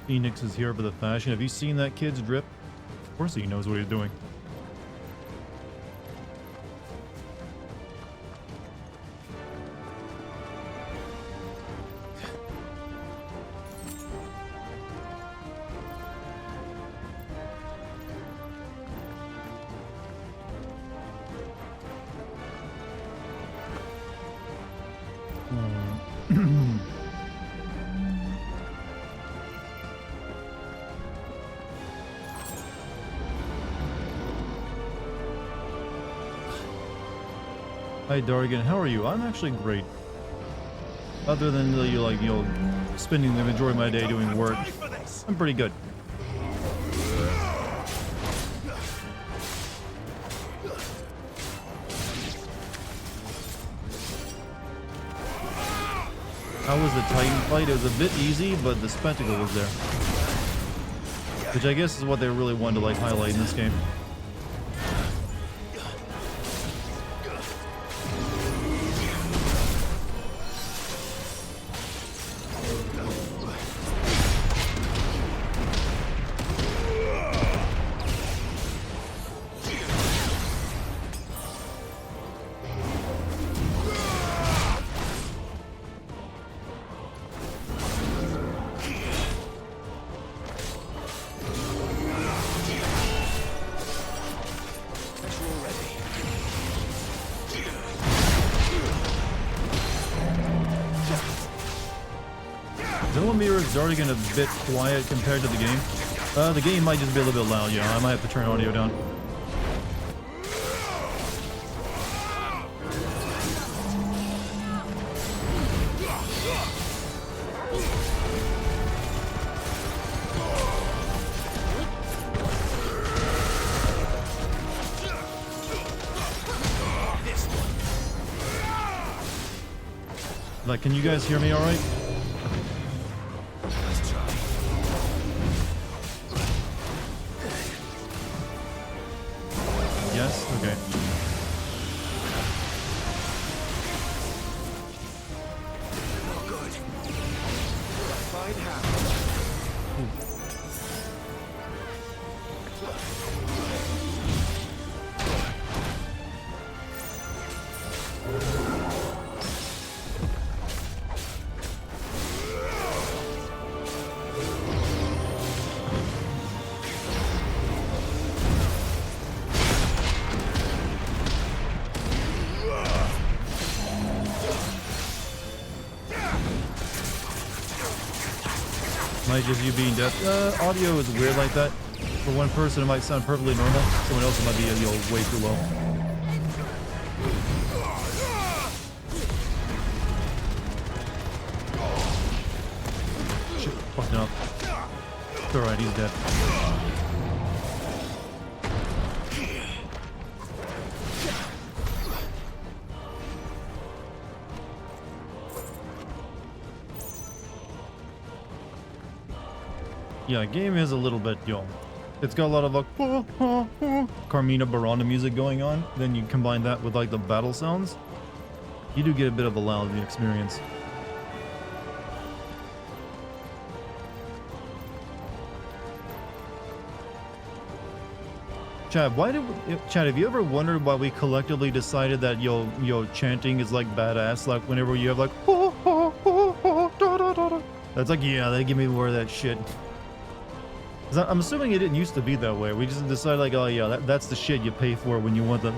Phoenix is here for the fashion. Have you seen that kid's drip? Of course he knows what he's doing. Hi Dartigan, how are you? I'm actually great. Other than spending the majority of my day doing work, I'm pretty good. How was the Titan fight? It was a bit easy, but the spectacle was there. Which I guess is what they really wanted to like highlight in this game. me, or is Dartigan a bit quiet compared to the game? The game might just be a little bit loud, yeah. I might have to turn audio down. Like, can you guys hear me all right? Yes? Okay. Might just you being deaf. Audio is weird like that. For one person, it might sound perfectly normal. Someone else, it might be way too low. Shit, fucked up. It's alright, he's dead. Yeah, game is a little bit, it's got a lot of like Carmina Burana music going on. Then you combine that with like the battle sounds, you do get a bit of a loud experience. Chad, Chad, have you ever wondered why we collectively decided that chanting is like badass? Like whenever you have like that's like, yeah, they give me more of that shit. I'm assuming it didn't used to be that way. We just decided like, oh yeah, that's the shit you pay for when you want the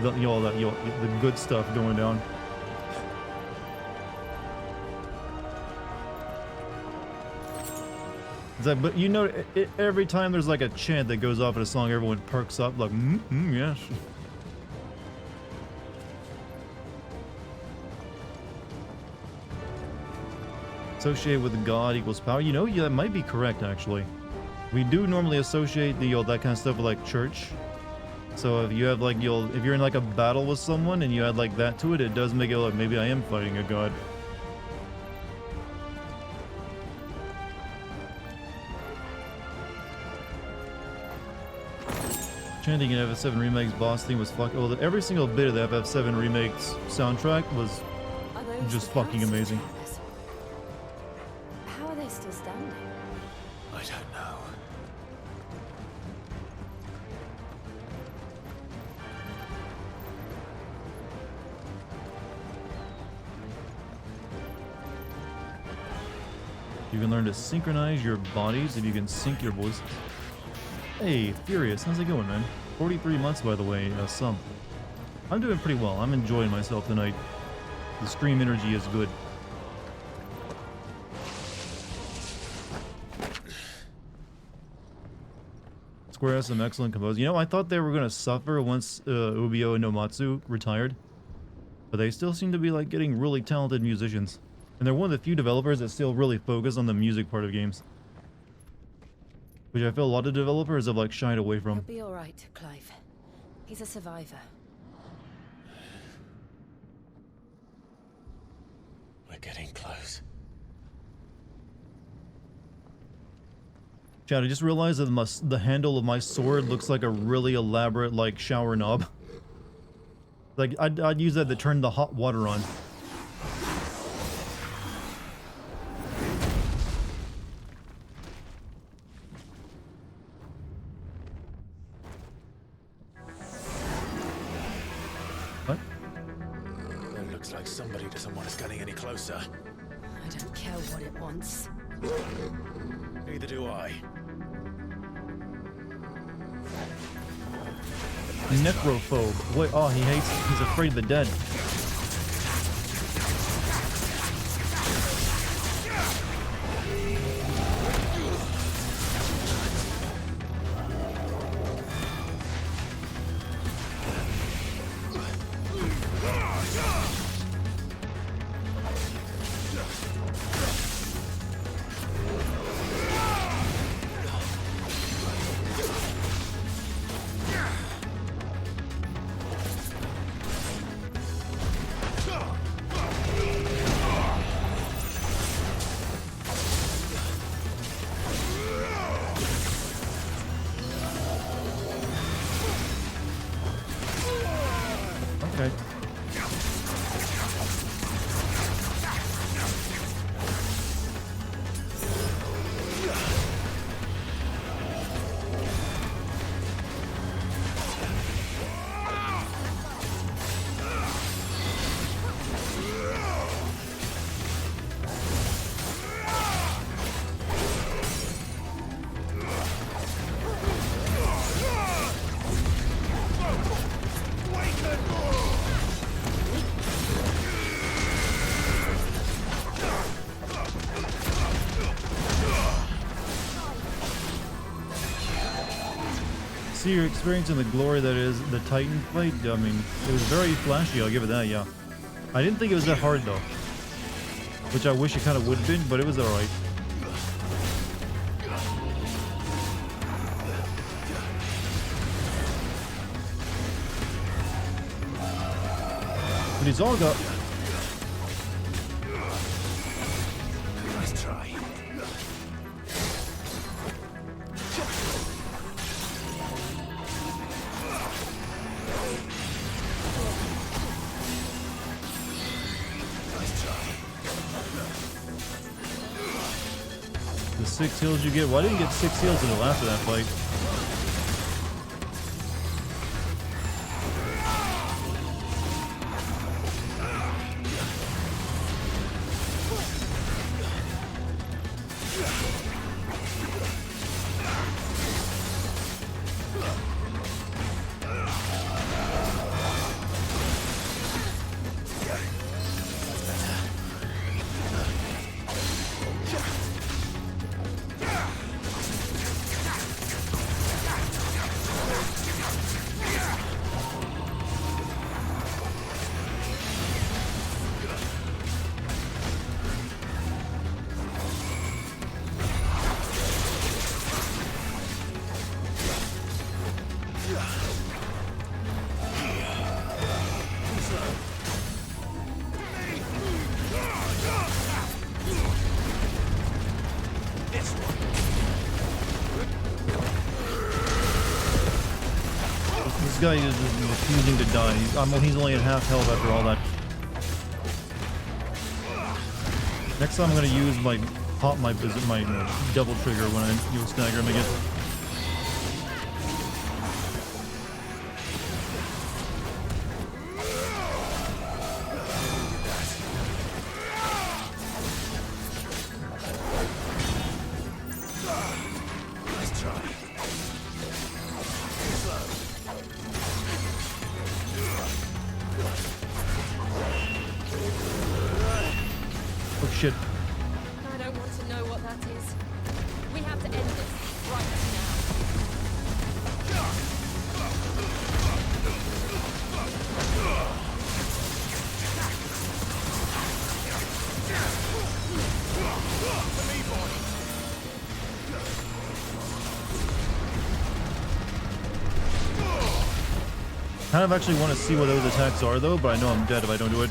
good stuff going down. It's like, but you know, every time there's like a chant that goes off in a song, everyone perks up like, yes. Associate with God equals power. You know, yeah, that might be correct actually. We do normally associate that kind of stuff with like church. So if you have like if you're in like a battle with someone and you add like that to it, it does make it like maybe I am fighting a god. Chanting in FF7 Remake's boss theme was well, every single bit of the FF7 Remake's soundtrack was just fucking amazing. How are they still standing? I don't know. You can learn to synchronize your bodies if you can sync your voices. Hey, Furious, how's it going, man? 43 months, by the way, some. I'm doing pretty well. I'm enjoying myself tonight. The stream energy is good. Square has some excellent composers. You know, I thought they were going to suffer once Ubio and Nomatsu retired. But they still seem to be, like, getting really talented musicians. And they're one of the few developers that still really focus on the music part of games. Which I feel a lot of developers have like shied away from. He'll be alright, Clive. He's a survivor. We're getting close. Chad, I just realized that the handle of my sword looks like a really elaborate like shower knob. Like I'd use that to turn the hot water on. Somebody doesn't want us getting any closer. I don't care what it wants. Neither do I. Necrophobe. Wait, oh, he's afraid of the dead. see you're experiencing the glory that is the Titan fight. I mean, it was very flashy, I'll give it that, yeah. I didn't think it was that hard, though. Which I wish it kind of would have been, but it was alright. But he's all got... Nice try. The 6 heals you get. Well, I didn't get 6 heals until after that fight. This guy is just refusing to die. He's only at half health after all that. Next time I'm gonna use my double trigger when I use stagger him again. Oh shit. I don't want to know what that is. We have to end this right Kind of actually want to see what those attacks are though, but I know I'm dead if I don't do it.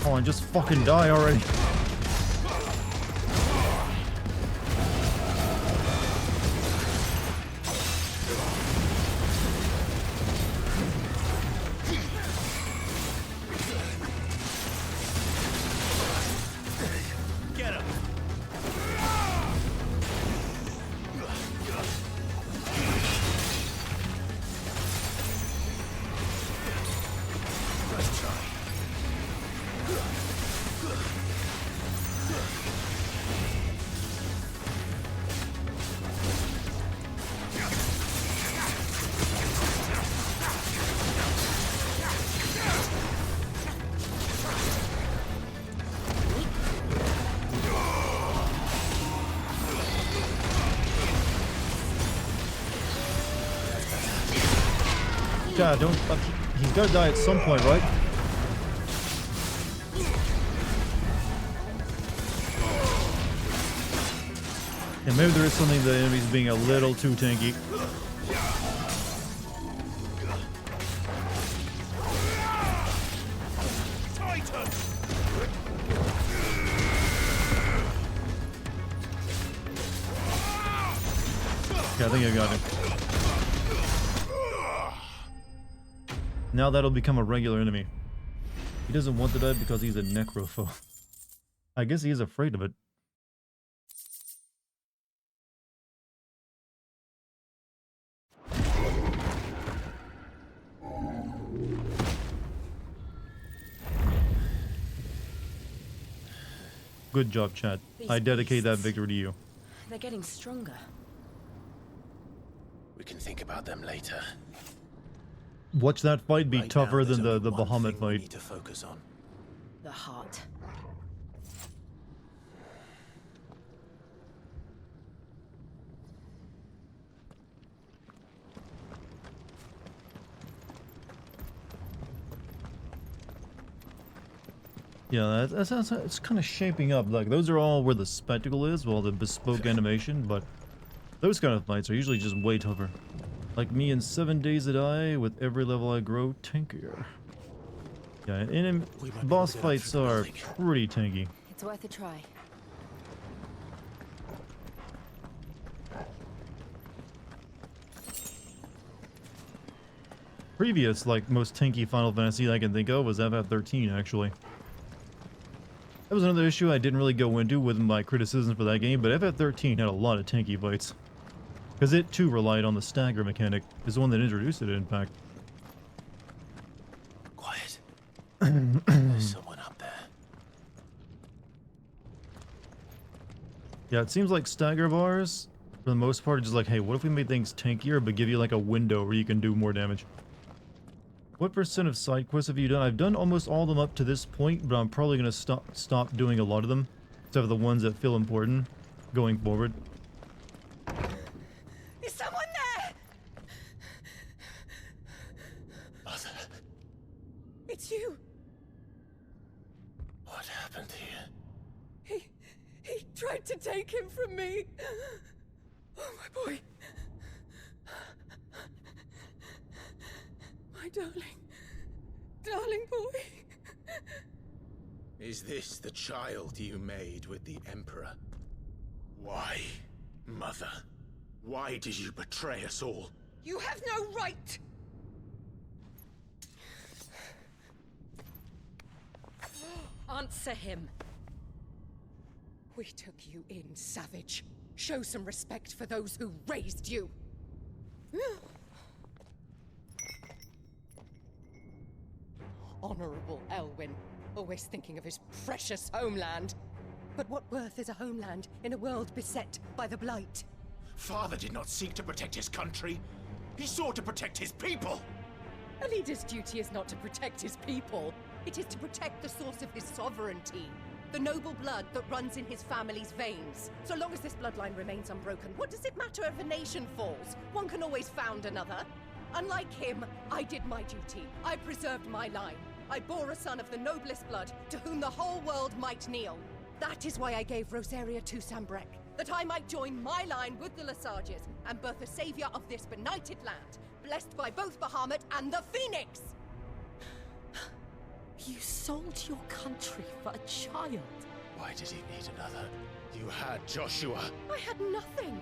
Come on, just fucking die already. Get him. Nice try. God, don't. He's gotta die at some point, right? And maybe there is something the enemy's being a little too tanky. I think I got it. Now that'll become a regular enemy. He doesn't want to die because he's a necrophobe. I guess he is afraid of it. Good job, chat. I dedicate that victory to you. They're getting stronger. We can think about them later. Watch that fight be Right tougher now, than there's the only one Bahamut thing we fight. need to focus on. The heart. Yeah, it's kind of shaping up. Like, those are all where the spectacle is, well, the bespoke animation, but those kind of fights are usually just way tougher. Like me in 7 Days to Die, with every level I grow, tankier. Yeah, and We might be boss able to get up fights through the are building. pretty tanky. It's worth a try. Previous, like, most tanky Final Fantasy I can think of was FF13, actually. That was another issue I didn't really go into with my criticisms for that game, but FF13 had a lot of tanky fights. Because it, too, relied on the stagger mechanic. It's the one that introduced it, in fact. Quiet. There's someone up there. Yeah, it seems like stagger bars, for the most part, are just like, hey, what if we made things tankier, but give you, like, a window where you can do more damage? What % of side quests have you done? I've done almost all of them up to this point, but I'm probably going to stop doing a lot of them, except for the ones that feel important, going forward. Is someone there? Mother, It's you. what happened here? He tried to take him from me. Oh, my boy. My darling boy. Is this the child you made with the Emperor? Why, Mother? Why did you betray us all? You have no right. Answer him. We took you in, savage. Show some respect for those who raised you. Honorable Elwyn, always thinking of his precious homeland. But what worth is a homeland in a world beset by the Blight? Father did not seek to protect his country. He sought to protect his people. A leader's duty is not to protect his people. It is to protect the source of his sovereignty. The noble blood that runs in his family's veins. So long as this bloodline remains unbroken, what does it matter if a nation falls? One can always found another. Unlike him, I did my duty. I preserved my line. I bore a son of the noblest blood, to whom the whole world might kneel. That is why I gave Rosaria to Sambrek, that I might join my line with the Lesages and birth a savior of this benighted land, blessed by both Bahamut and the Phoenix! You sold your country for a child. Why did he need another? You had Joshua. I had nothing.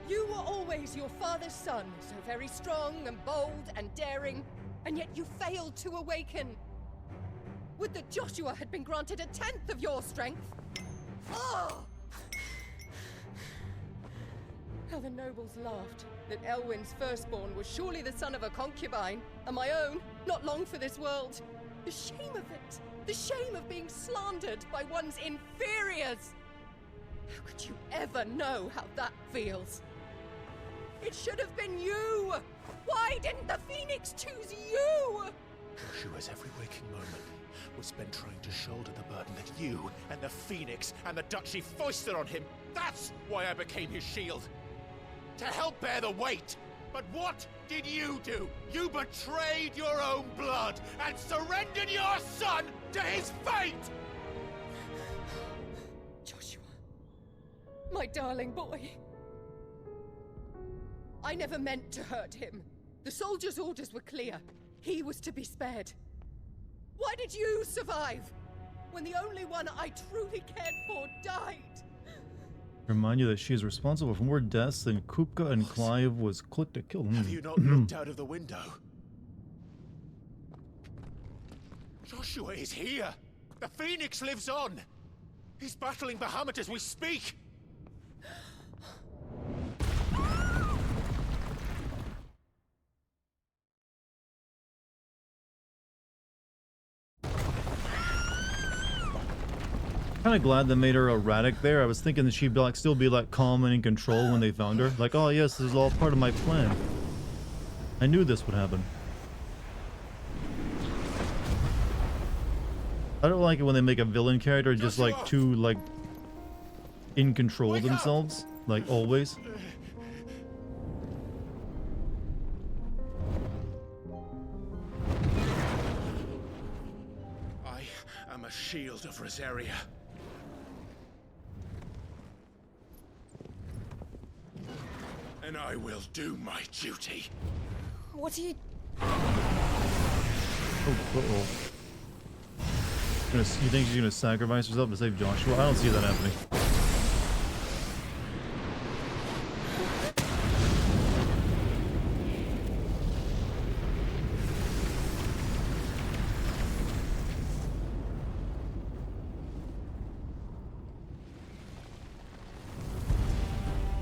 You were always your father's son, so very strong and bold and daring, and yet you failed to awaken. Would that Joshua had been granted 1/10 of your strength? Oh! How the nobles laughed that Elwyn's firstborn was surely the son of a concubine, and my own, not long for this world. The shame of it! The shame of being slandered by one's inferiors! How could you ever know how that feels? It should have been you! Why didn't the Phoenix choose you? Joshua's every waking moment was spent trying to shoulder the burden that you and the Phoenix and the Duchy foisted on him. That's why I became his shield. To help bear the weight. But what did you do? You betrayed your own blood and surrendered your son to his fate! Joshua, my darling boy. I never meant to hurt him. The soldiers' orders were clear. He was to be spared. Why did you survive when the only one I truly cared for died? Remind you that she is responsible for more deaths than Kupka and Clive was quick to kill. Have you not looked out of the window? Joshua is here! The Phoenix lives on! He's battling Bahamut as we speak! Kind of glad they made her erratic there. I was thinking that she'd be like, still be like calm and in control when they found her. Like, oh yes, this is all part of my plan. I knew this would happen. I don't like it when they make a villain character just like too like in control of themselves, like always. I am a shield of Rosaria. And I will do my duty. What are you... Oh, uh-oh. You think she's gonna sacrifice herself to save Joshua? I don't see that happening.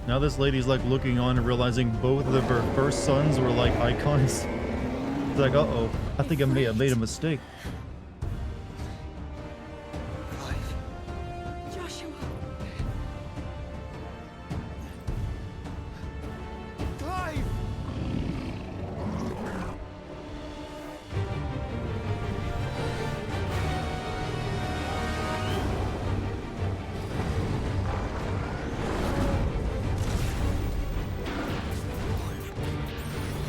Now this lady's like looking on and realizing both of her first sons were like icons. It's like, uh-oh, I think I may have made a mistake. Joshua! Clive!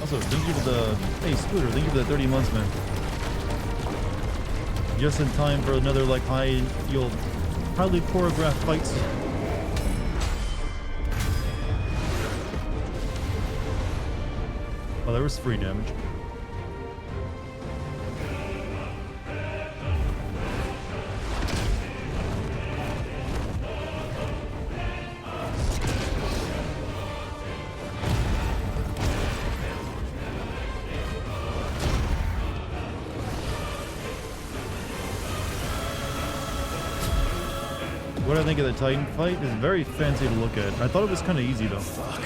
Also, thank you for the... Hey, Scooter, thank you for the 30 months, man. Just in time for another, like, highly choreographed fights. Oh, there was free damage. What I think of the Titan fight is very fancy to look at. I thought it was kind of easy though. Fuck.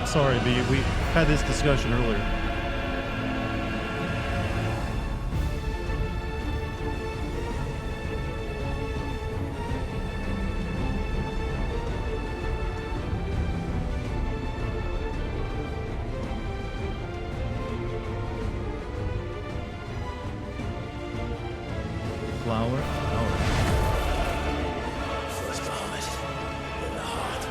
Sorry, B. We had this discussion earlier. Flower. First Bahamut, then the heart.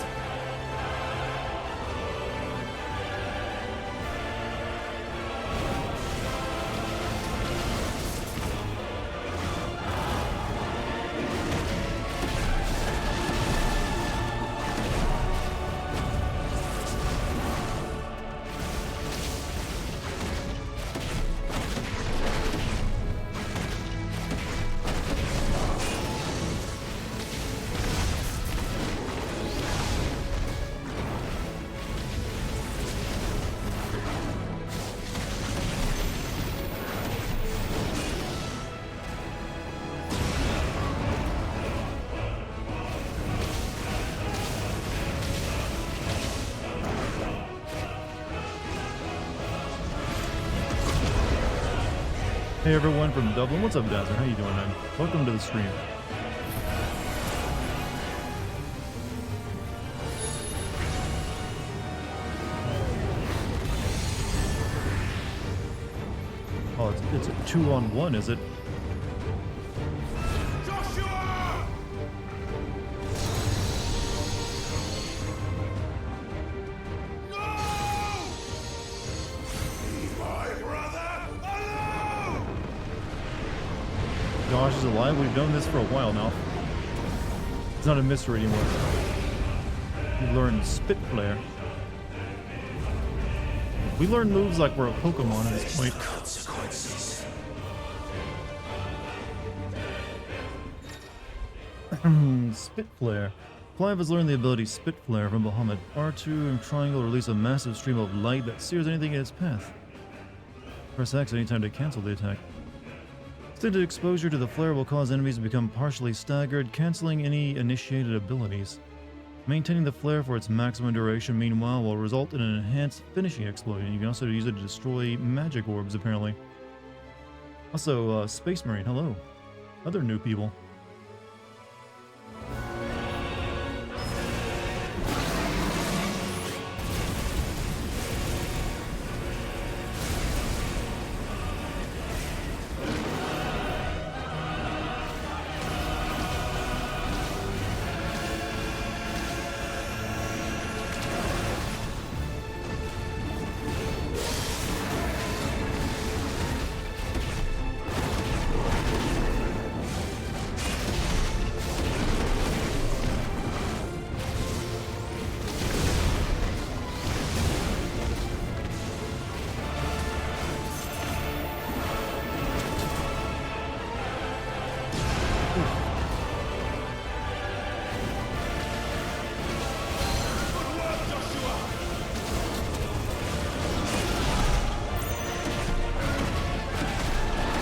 Hey everyone from Dublin, what's up Dazzler? How you doing, man? Welcome to the stream. Oh, it's a 2-on-1, is it? Joshua! Josh is alive. We've known this for a while now. It's not a mystery anymore. We've learned Spit Flare. We learn moves like we're a Pokemon at this point. Consequences. Spit Flare. Clive has learned the ability Spit Flare from Bahamut. R2 and triangle release a massive stream of light that sears anything in its path. Press X anytime to cancel the attack. Extended exposure to the flare will cause enemies to become partially staggered, cancelling any initiated abilities. Maintaining the flare for its maximum duration, meanwhile, will result in an enhanced finishing explosion. You can also use it to destroy magic orbs, apparently. Also, Space Marine, hello. Other new people.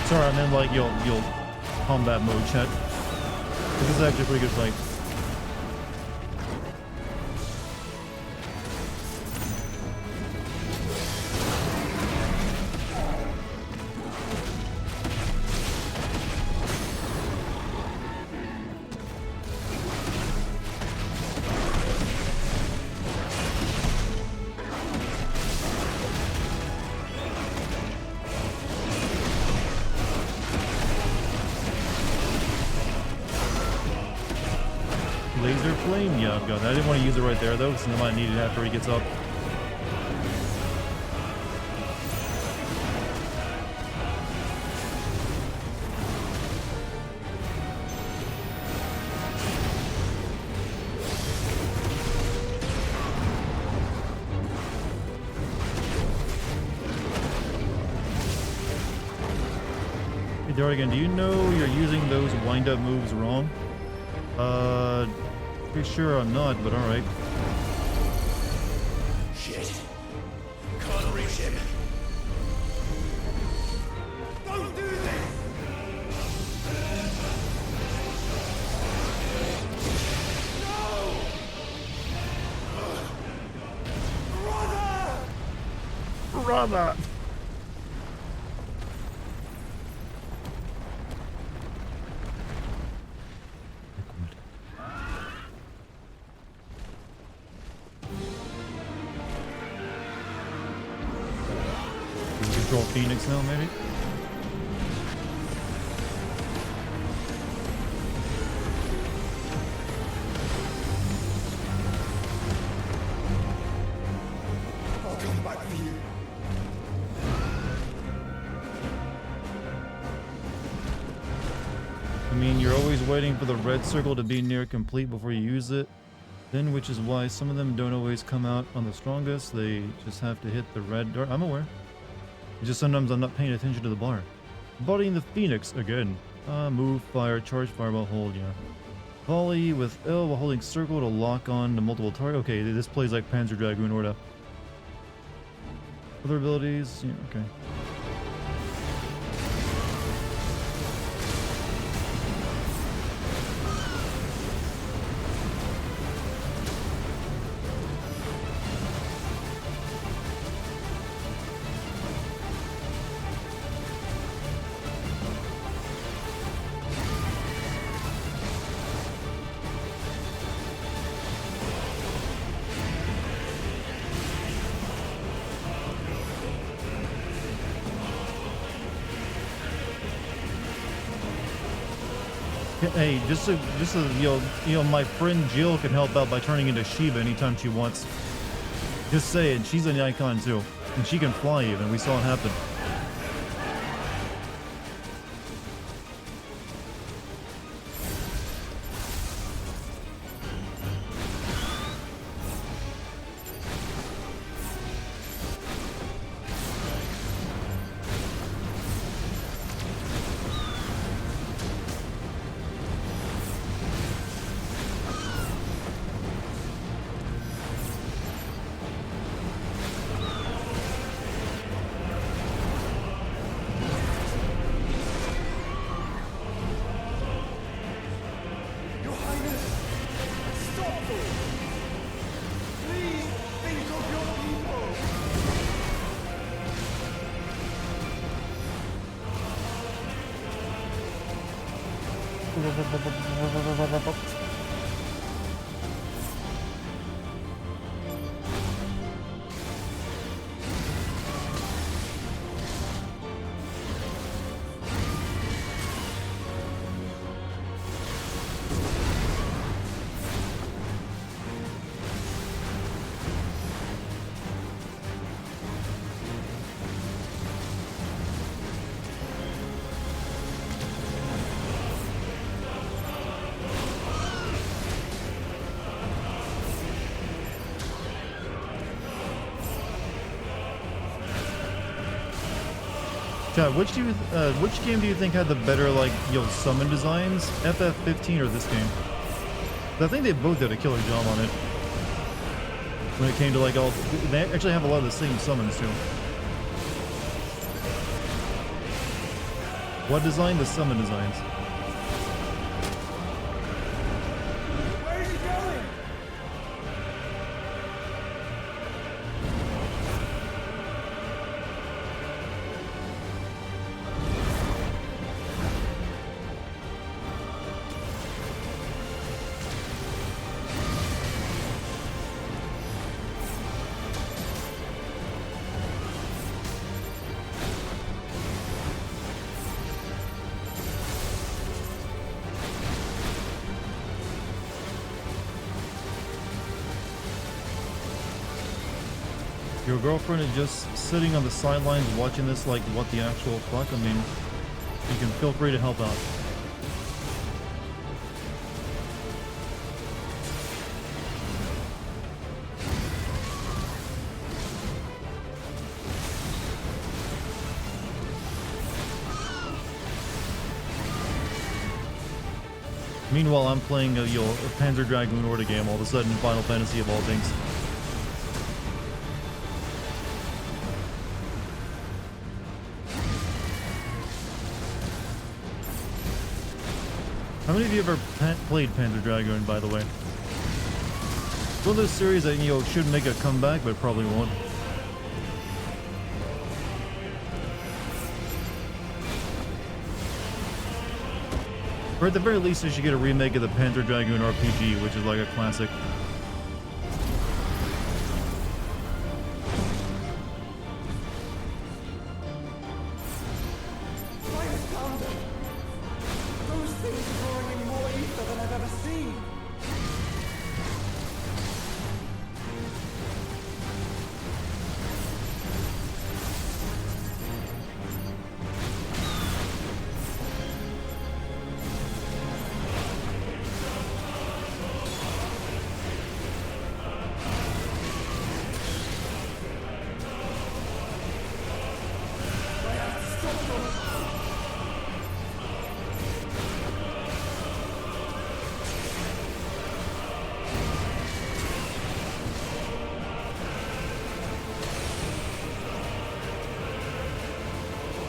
Sorry, I'm in like your combat mode, chat. This is actually a pretty good fight. Laser flame? Yeah, I've got that. I didn't want to use it right there though, since I might need it after he gets up. Hey Dartigan, do you know you're using those wind-up moves wrong? Pretty sure I'm not, but alright. Shit. Can't reach him. Don't do this! No! Brother! Control Phoenix now, maybe? I'll come back for you. I mean, you're always waiting for the red circle to be near complete before you use it. Then, which is why some of them don't always come out on the strongest. They just have to hit the red dart. I'm aware. It's just sometimes I'm not paying attention to the bar. Bodying the Phoenix again. Move, fire, charge, fireball, hold, yeah. Volley with L while holding circle to lock on to multiple targets. Okay, this plays like Panzer Dragoon Orda. Other abilities, yeah, okay. Hey, just so you know, my friend Jill can help out by turning into Shiva anytime she wants. Just saying, she's an icon too, and she can fly even. We saw it happen. Chat, which game do you think had the better, like, summon designs? FF15 or this game? I think they both did a killer job on it. When it came to, like, they actually have a lot of the same summons, too. What design? The summon designs. Your girlfriend is just sitting on the sidelines watching this like, what the actual fuck? I mean, you can feel free to help out. Meanwhile, I'm playing a Panzer Dragoon Orta game, all of a sudden Final Fantasy of all things. How many of you ever played Panzer Dragoon, by the way? One of those series that, should make a comeback, but probably won't. Or at the very least, they should get a remake of the Panzer Dragoon RPG, which is like a classic.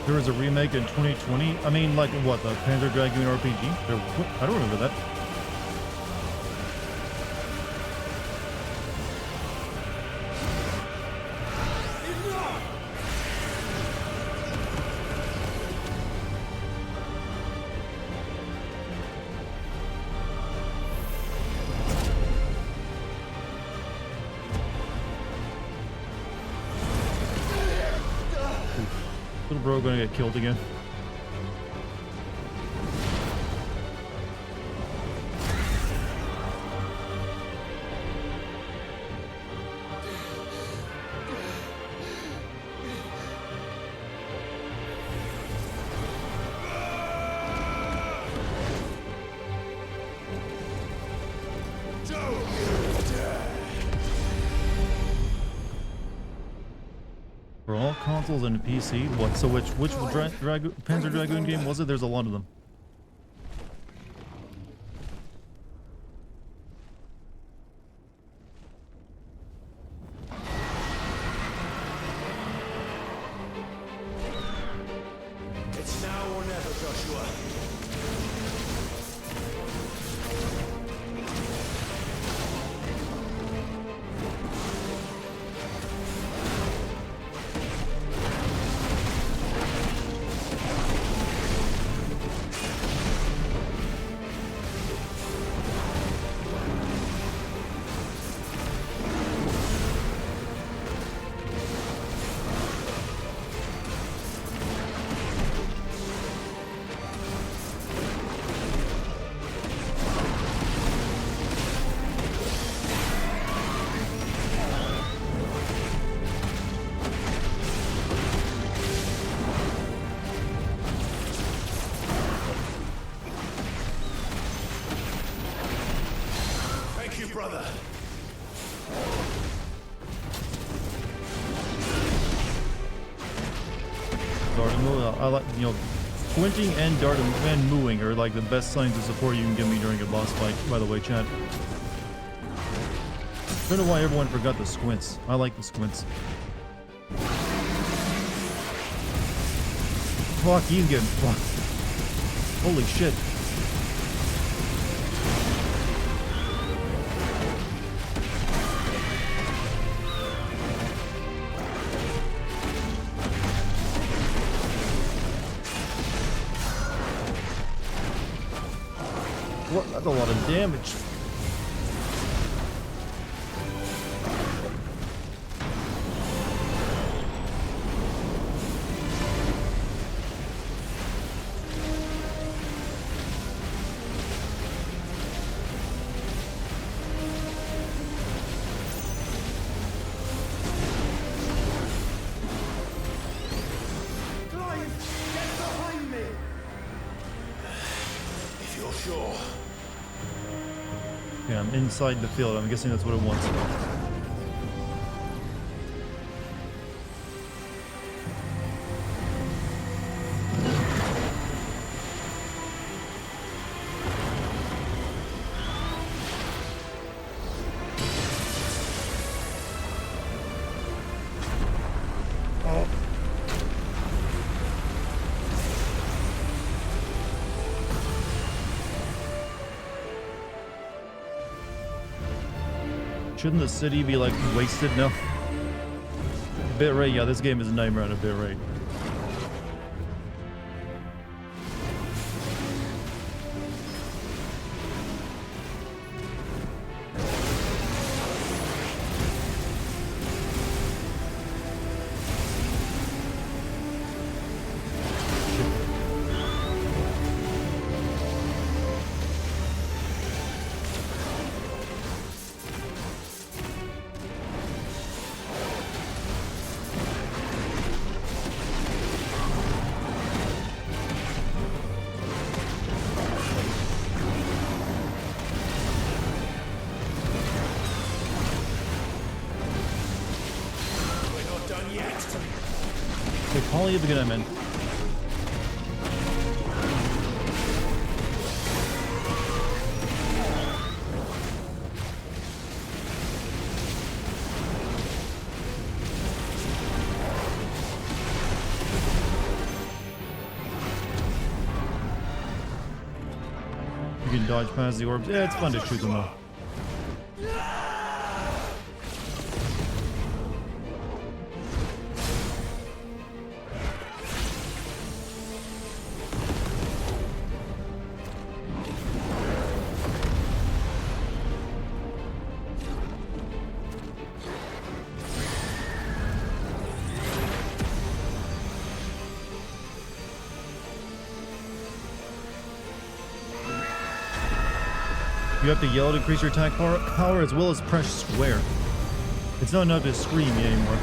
There was a remake in 2020. I mean, like, what, the Panzer Dragoon RPG? I don't remember that. Little bro gonna get killed again. For all consoles and PC? What? So which Panzer Dragoon game was it? There's a lot of them. It's now or never, Joshua. Dartigan. I like, you know, squinting and darting and mooing are like the best signs of support you can give me during a boss fight, by the way, chat. I don't know why everyone forgot the squints. I like the squints. Fuck, he's getting fucked. Holy shit. What? That's a lot of damage. Yeah, I'm inside the field. I'm guessing that's what it wants. Shouldn't the city be like wasted now? Bitrate, yeah, this game is a nightmare on a bitrate. Polly of the good, man. You can dodge past the orbs. Yeah, it's fun to shoot them though. You have to yell to increase your attack power as well as press square. It's not enough to scream anymore.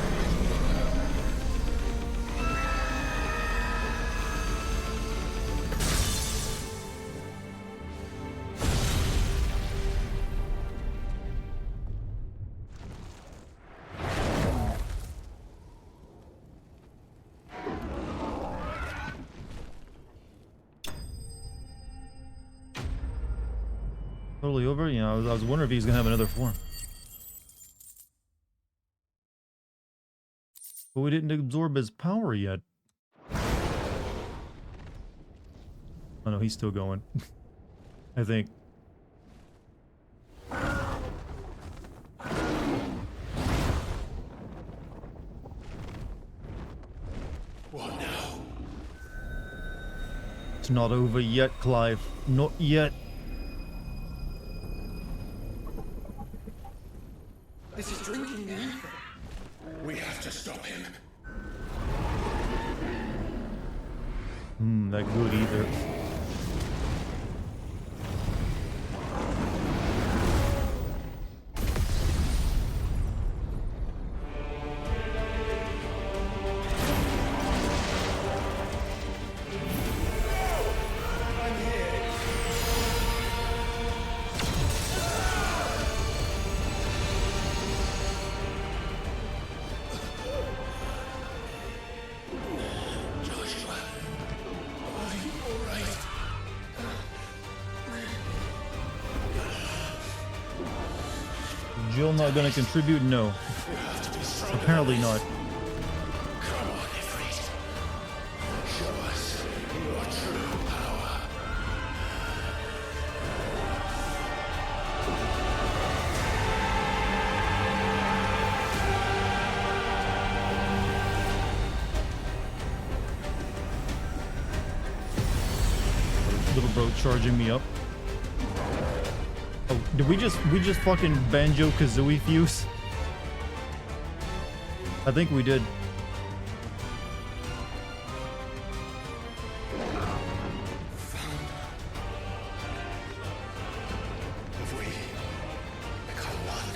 Totally over? You know, I was wondering if he's gonna have another form. But we didn't absorb his power yet. Oh no, he's still going. I think. What now? It's not over yet, Clive. Not yet. This is drinking me. We have to stop him. That good either. Josh. Jill not gonna contribute? No. Apparently not. Come on, Ifrit. Show us your true power. Little bro charging me up. Oh, did we just fucking Banjo-Kazooie fuse? I think we did. Have we become one?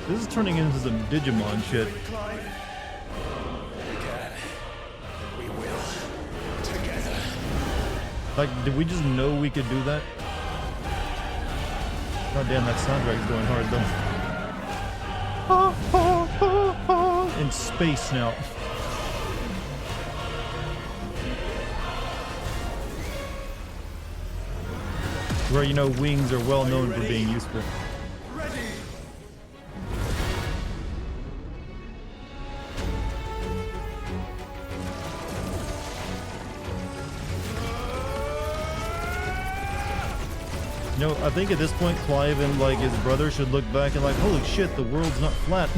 This is turning into some Digimon shit. We will. Together. Like, did we just know we could do that? God damn, that soundtrack's going hard though. In space now. Where, you know, wings are well known for being useful. You know, I think at this point, Clive and like his brother should look back and like, holy shit, the world's not flat.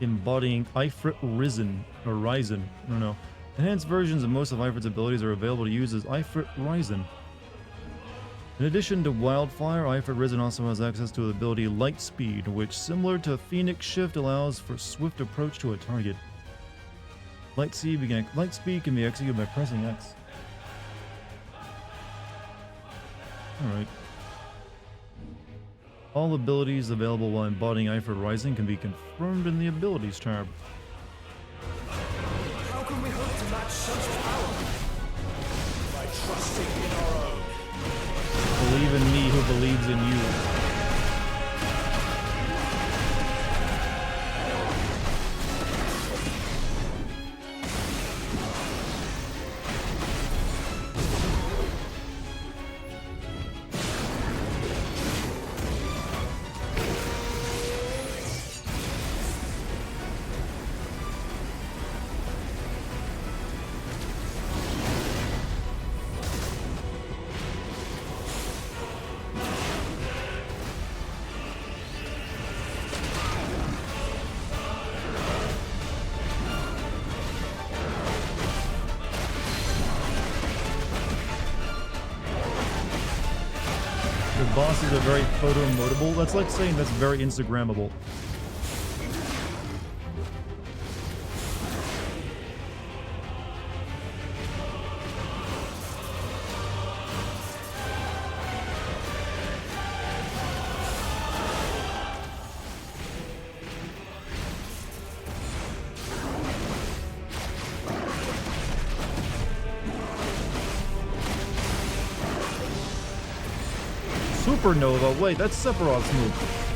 Embodying Ifrit Risen, or Ryzen, I don't know. Enhanced versions of most of Ifrit's abilities are available to use as Ifrit Ryzen. In addition to Wildfire, Ifrit Risen also has access to the ability Light Speed, which, similar to Phoenix Shift, allows for swift approach to a target. Light Speed can be executed by pressing X. Alright. All abilities available while embodying Ifrit Rising can be confirmed in the abilities tab. How can we hope to match such power? By trusting in our own. Believe in me who believes in you. The bosses are very photo-modable. That's like saying that's very Instagrammable. Supernova. Wait, that's Sephiroth's move.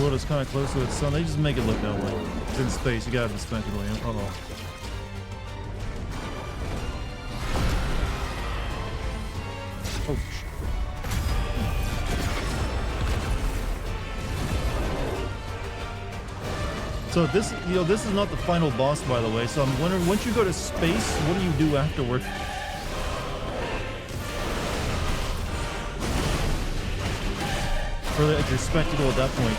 World is kind of close to its sun. They just make it look that way. It's in space. You gotta have a spectacle. Uh-oh. Oh, so this, this is not the final boss, by the way. So I'm wondering, once you go to space, what do you do afterward? Or like your spectacle at that point.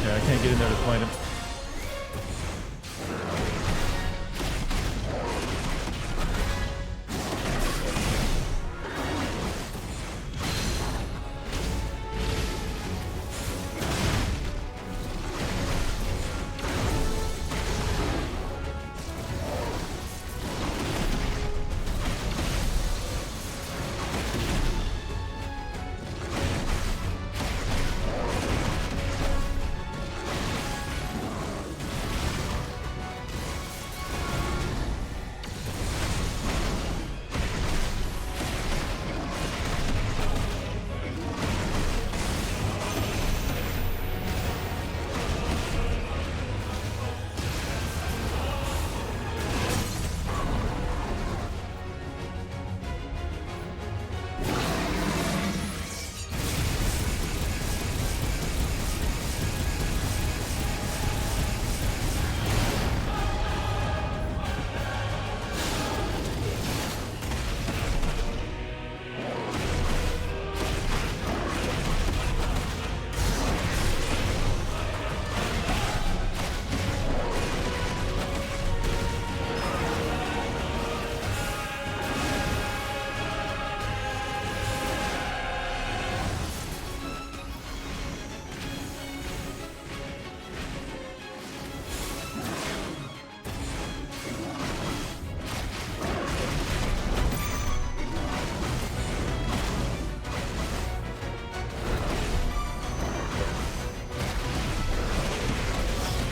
Yeah, I can't get in there to fight him.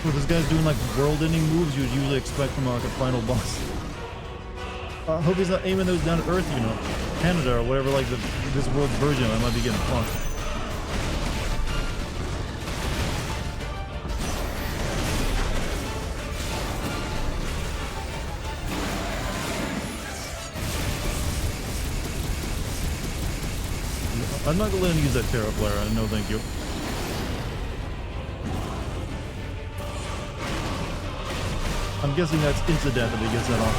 Well, this guy's doing like world-ending moves you would usually expect from like a final boss. I hope he's not aiming those down at Earth, you know, Canada or whatever, like this world's version. I might be getting punked. I'm not gonna let him use that Terra Flare. No, thank you. I'm guessing that's insta-death if he gets that off.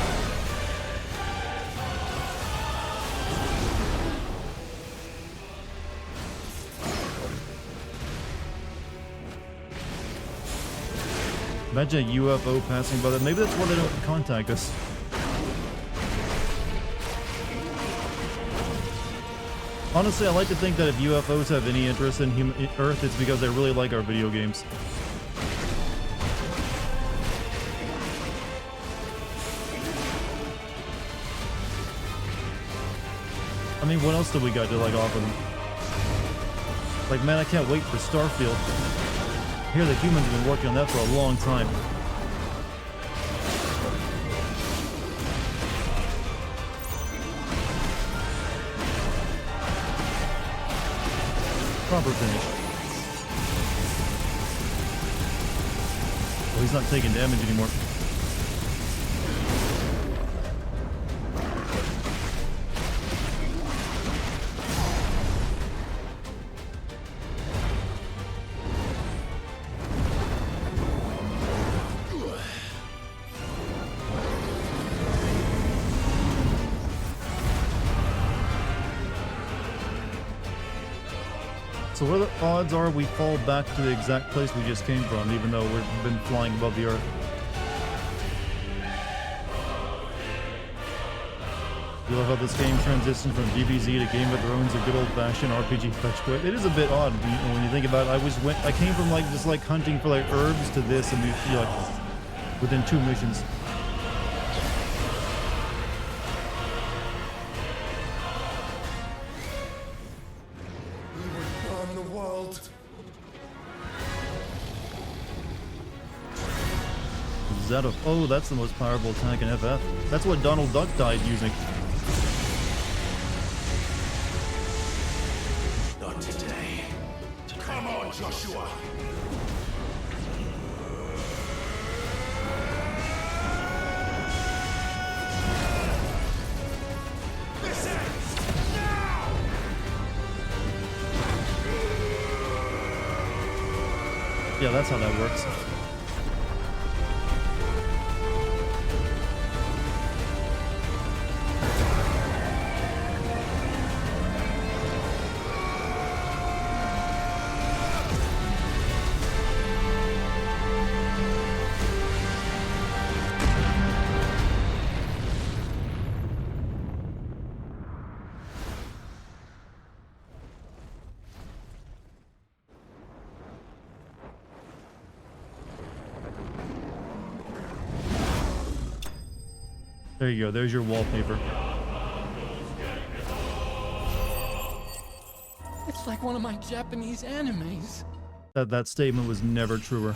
Imagine a UFO passing by that. Maybe that's why they don't contact us. Honestly, I like to think that if UFOs have any interest in Earth, it's because they really like our video games. I mean, what else do we got to like offer them? Like, man, I can't wait for Starfield. I hear the humans have been working on that for a long time. Proper finish. Oh, he's not taking damage anymore. So what are the odds are we fall back to the exact place we just came from, even though we've been flying above the Earth? You love how this game transitioned from DBZ to Game of Thrones, a good old-fashioned RPG fetch quest. It is a bit odd when you think about it. I came from like just like hunting for like herbs to this, and we like within 2 missions. Oh, that's the most powerful tank in FF. That's what Donald Duck died using. Not today. Come on, Joshua. This ends now. Yeah, that's how that works. There you go. There's your wallpaper. It's like one of my Japanese animes. That statement was never truer.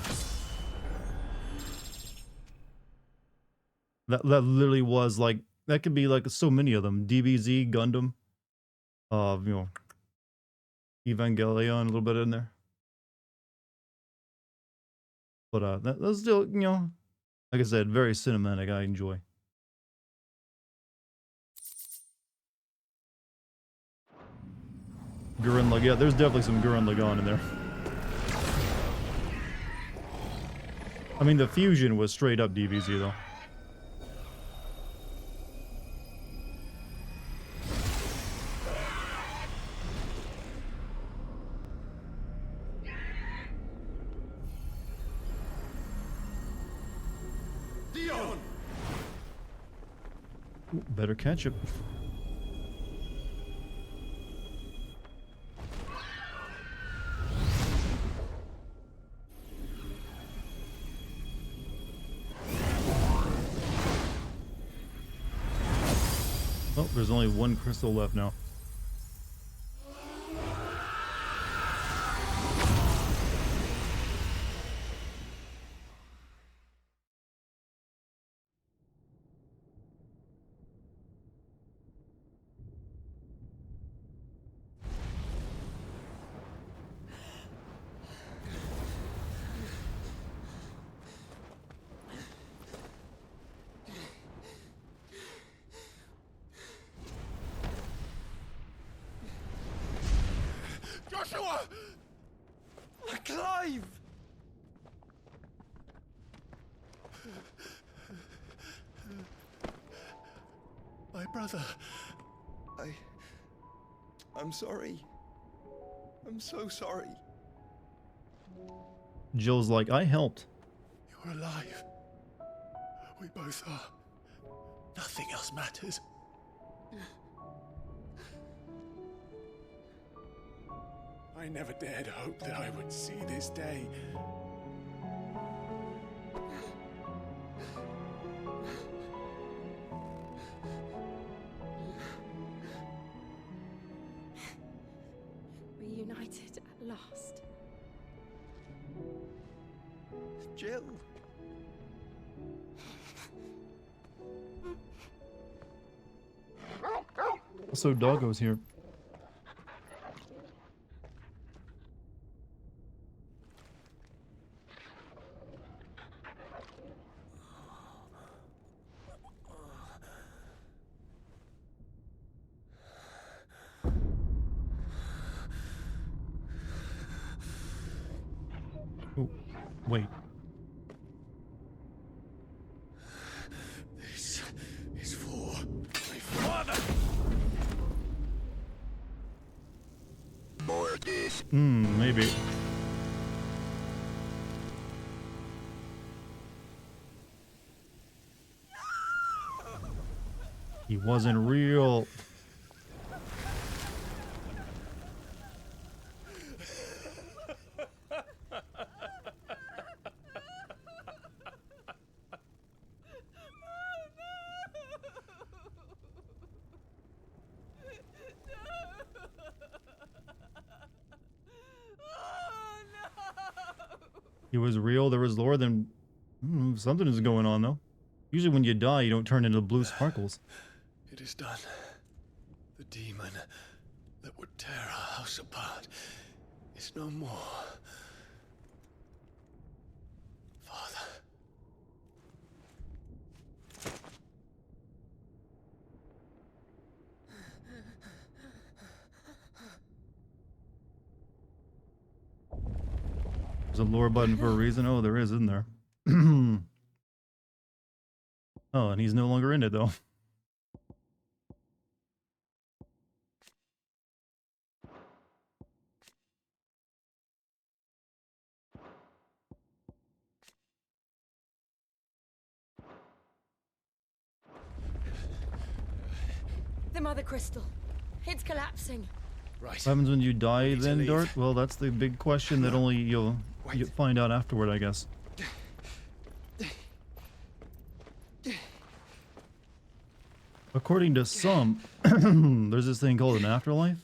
That literally was like, that could be like so many of them. DBZ, Gundam, you know, Evangelion, a little bit in there. But that's still, you know, like I said, very cinematic. I enjoy. Gurren Lagann, yeah, there's definitely some Gurren Lagann in there. I mean, the fusion was straight up DBZ though. Dion! Ooh, better catch it. Oh, there's only one crystal left now. Joshua! Clive! My brother. I'm sorry. I'm so sorry. Jill's like, I helped. You're alive. We both are. Nothing else matters. I never dared hope that I would see this day. Reunited at last. Jill. Also, Doggo's here. Oh, wait. This is for my father! Maybe. He wasn't real. He was real, there was lore, then something is going on though. Usually when you die, you don't turn into blue sparkles. It is done. The demon that would tear our house apart is no more. Father. There's a lore button for a reason. Oh, there is, isn't there? Oh, and he's no longer in it though. The Mother Crystal. It's collapsing. Right. What happens when you die need to then, leave. Dart? Well, that's the big question that only you'll find out afterward, I guess. According to some, there's this thing called an afterlife.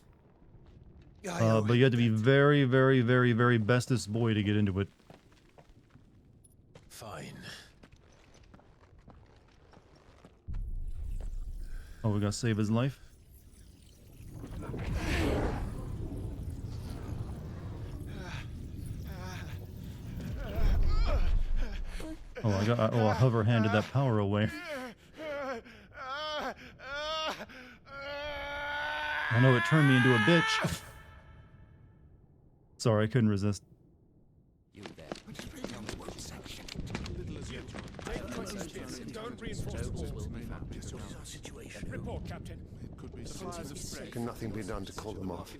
But you have to be very, very, very, very bestest boy to get into it. Fine. Oh, we gotta save his life. Oh, I hover handed that power away. I know it turned me into a bitch. Sorry, I couldn't resist. You there. Report, Captain. Can nothing be done to call them off?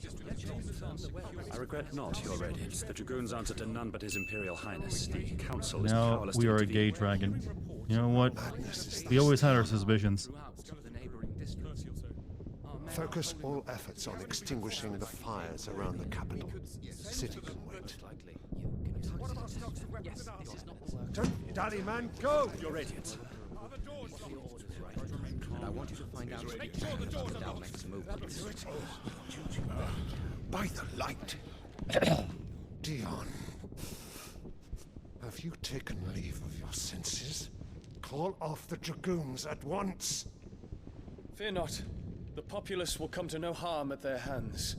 I regret not, Your Radiance. The Dragoons answer to none but His Imperial Highness. The Council is Now powerless we to are a intervene. gay dragon. You know what? We always had our suspicions. Focus all efforts on extinguishing the fires around the capital. The city can wait. Daddy man, go! Your Radiance. And I want you to find out Dalmec's movements. By the light! Dion, have you taken leave of your senses? Call off the Dragoons at once! Fear not. The populace will come to no harm at their hands.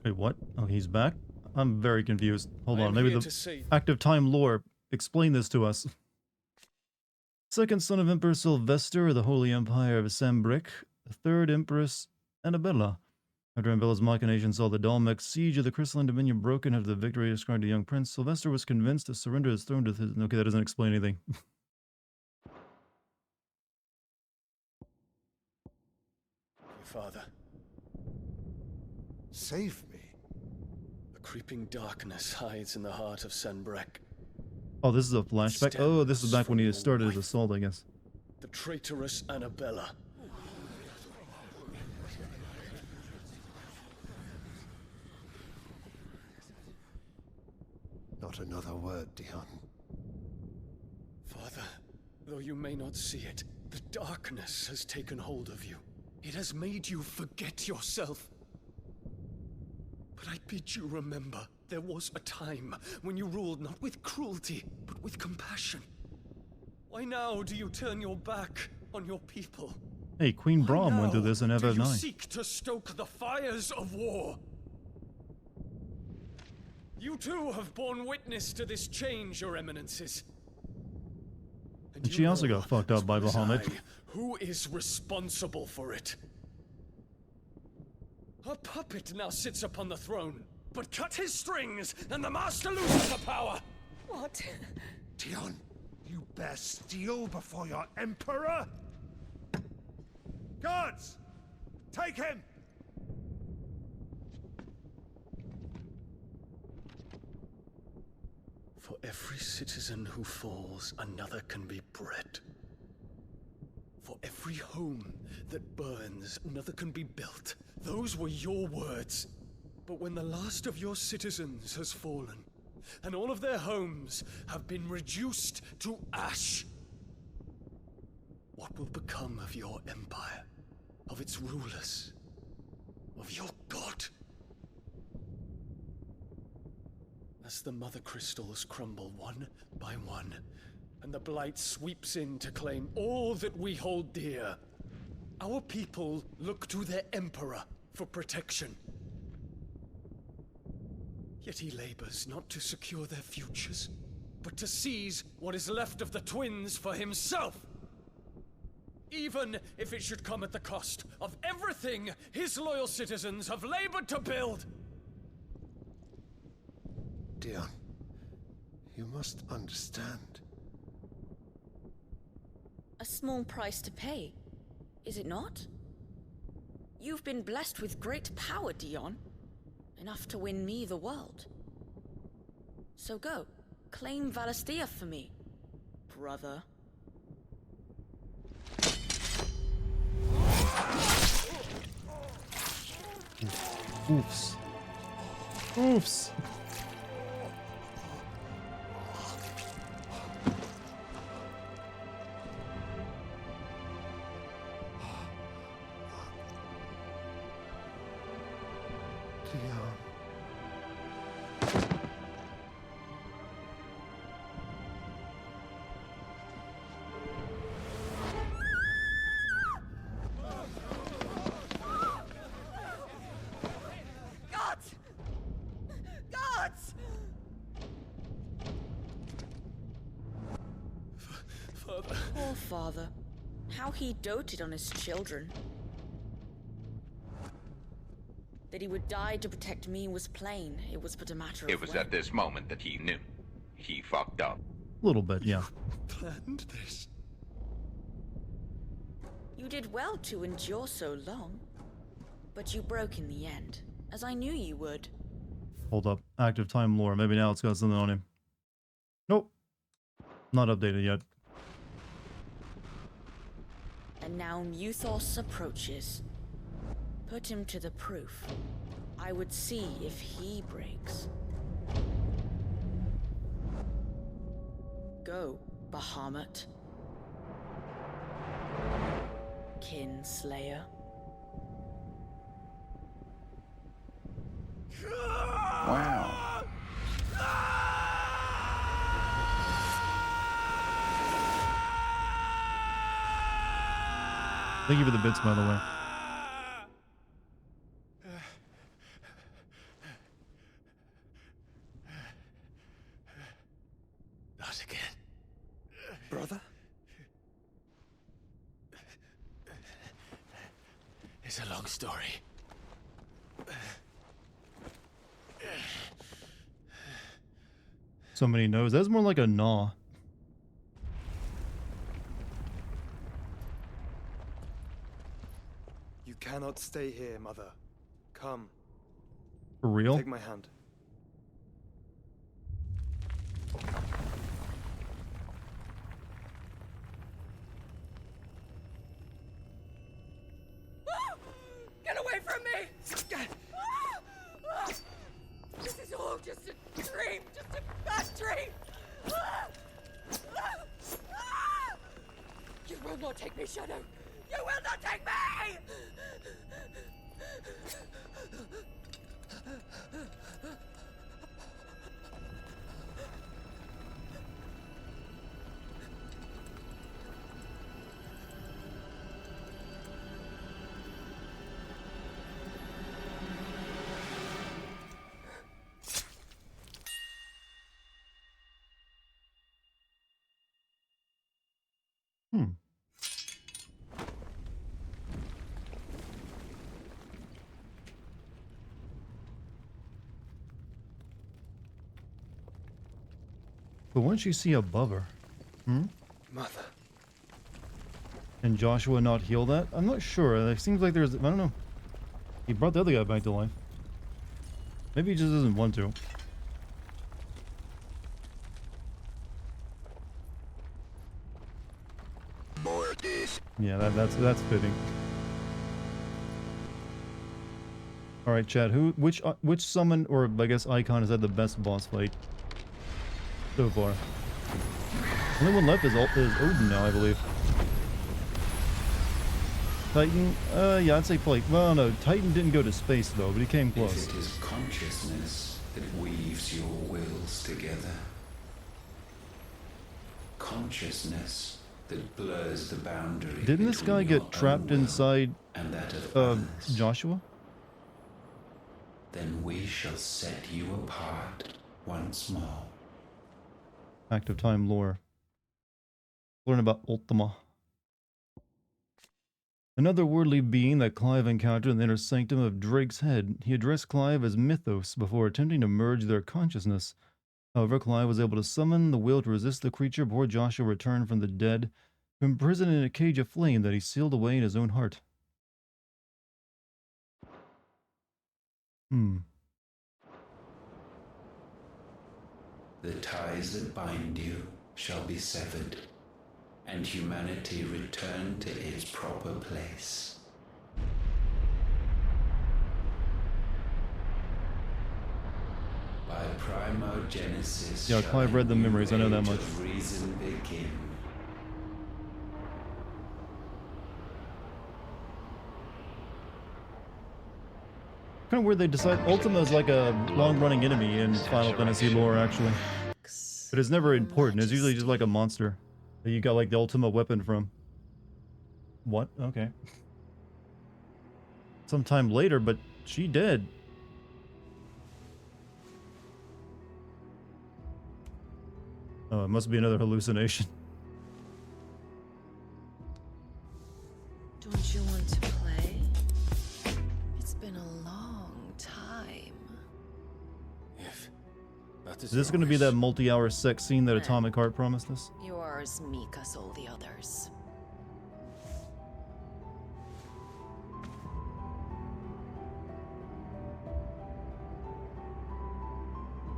Wait, what? Oh, he's back? I'm very confused. Hold I on, am maybe here the to see. active time lore. Explain this to us. Second son of Emperor Sylvester of the Holy Empire of Sambrick, the third Empress Annabella. After Annabella's machinations saw the Dalmec siege of the Crystalline Dominion broken after the victory described the young prince, Sylvester was convinced to surrender his throne to his... Okay, that doesn't explain anything. Your father. Save me. The creeping darkness hides in the heart of Sanbreque. Oh, this is a flashback? Oh, this is back when he started his assault, I guess. The traitorous Annabella. Not another word, Dion. Father, though you may not see it, the darkness has taken hold of you. It has made you forget yourself. But I bid you remember, there was a time when you ruled not with cruelty, but with compassion. Why now do you turn your back on your people? Hey, Queen Brahm went through this in Do you FF9. seek to stoke the fires of war? You too have borne witness to this change, Your Eminences. And she also got fucked up by as well as Bahamut. I, who is responsible for it? A puppet now sits upon the throne, but cut his strings, and the master loses the power! What? Dion, you bear steel before your emperor? Guards! Take him! For every citizen who falls, another can be bred. For every home that burns, another can be built. Those were your words. But when the last of your citizens has fallen, and all of their homes have been reduced to ash, what will become of your empire, of its rulers, of your god? As the mother crystals crumble one by one, and the blight sweeps in to claim all that we hold dear, our people look to their emperor for protection. Yet he labors not to secure their futures, but to seize what is left of the twins for himself. Even if it should come at the cost of everything his loyal citizens have labored to build. Dion, you must understand. A small price to pay, is it not? You've been blessed with great power, Dion. Enough to win me the world. So go, claim Valisthea for me, brother. Oofs. Oofs. gods! Father. Poor father. How he doted on his children. That he would die to protect me was plain. It was but a matter of It was when. at this moment that he knew. He fucked up. A little bit, yeah. Planned this. You did well to endure so long. But you broke in the end, as I knew you would. Hold up. Active time lore. Maybe now it's got something on him. Nope. Not updated yet. And now Muthos approaches. Put him to the proof. I would see if he breaks. Go, Bahamut. Kinslayer. Wow. Thank you for the bits, by the way. Dartigan. Brother? It's a long story. So many no's. That's more like a gnaw. You cannot stay here, Mother. Come. For real? Take my hand. Get away from me! This is all just a dream, just a bad dream! You will not take me, Shadow! You will not take me! Hmm. But once you see above her, Mother. can Joshua not heal that? I'm not sure. It seems like there's, I don't know. He brought the other guy back to life. Maybe he just doesn't want to. Yeah, that's fitting. All right, Chad. Which summon or I guess icon has had the best boss fight so far? Only one left is Odin now, I believe. Titan? Yeah, I'd say probably. Well, no, Titan didn't go to space though, but he came close. It is consciousness that weaves your wills together. Consciousness that blurs the boundary. Didn't this guy get trapped inside and that of Joshua? Then we shall set you apart once more. Active time lore. Learn about Ultima. Another worldly being that Clive encountered in the inner sanctum of Drake's head. He addressed Clive as Mythos before attempting to merge their consciousness. However, Clive was able to summon the will to resist the creature before Joshua returned from the dead, imprisoned in a cage of flame that he sealed away in his own heart. The ties that bind you shall be severed, and humanity return to its proper place. By primogenesis, Yeah, Clive read the memories, I know that much. Reason begin. Kind of weird they decide Ultima is like a long-running enemy in Final Fantasy lore, actually. But it's never important. It's usually just like a monster that you got like the Ultima weapon from. What? Okay. Sometime later, but she dead. Oh, it must be another hallucination. Don't you want to play? It's been a long time. If that Is this going to be that multi-hour sex scene that Atomic Heart promised us? You are as meek as all the others.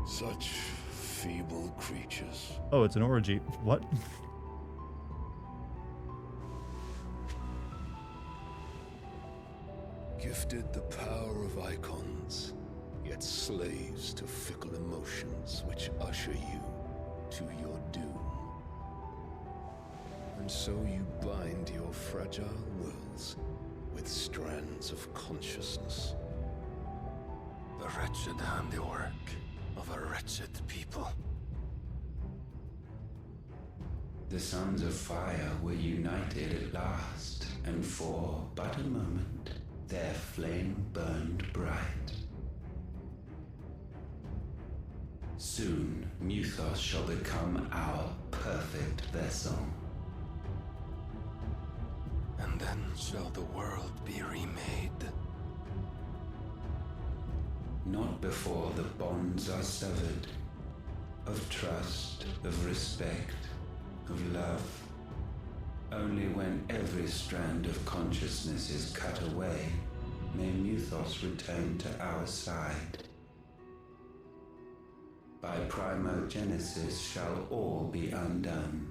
Such feeble creatures. Oh, it's an orgy. What? Gifted the power of icons, yet slaves to fickle emotions which usher you to your doom. And so you bind your fragile wills with strands of consciousness. The wretched handiwork of a wretched people. The sons of fire were united at last, and for but a moment their flame burned bright. Soon Muthos shall become our perfect vessel. And then shall the world be remade. Not before the bonds are severed, of trust, of respect, of love. Only when every strand of consciousness is cut away, may Muthos return to our side. By primogenesis shall all be undone.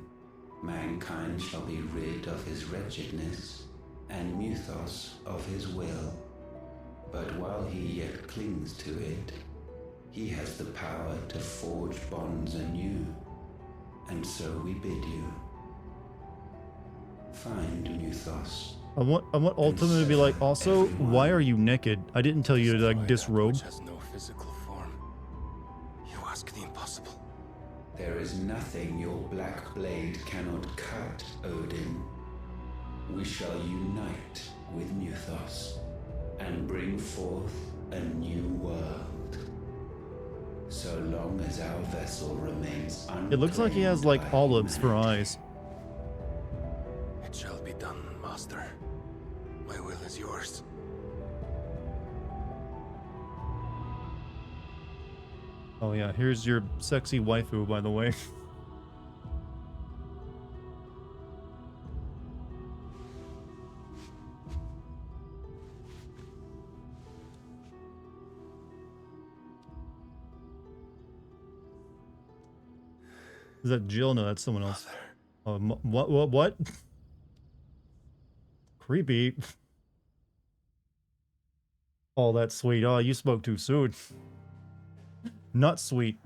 Mankind shall be rid of his wretchedness, and Muthos of his will. But while he yet clings to it, he has the power to forge bonds anew. And so we bid you, find Muthos. I want Ultima to be like, also, why are you naked? I didn't tell you to like disrobe. Has no physical form. You ask the impossible. There is nothing your black blade cannot cut, Odin. We shall unite with Muthos and bring forth a new world. So long as our vessel remains unclaimed. It looks like he has like olives for eyes. It shall be done, Master. My will is yours. Oh yeah, here's your sexy waifu, by the way. Is that Jill? No, that's someone else. What? Creepy. Oh, that's sweet. Oh, you spoke too soon. Not sweet.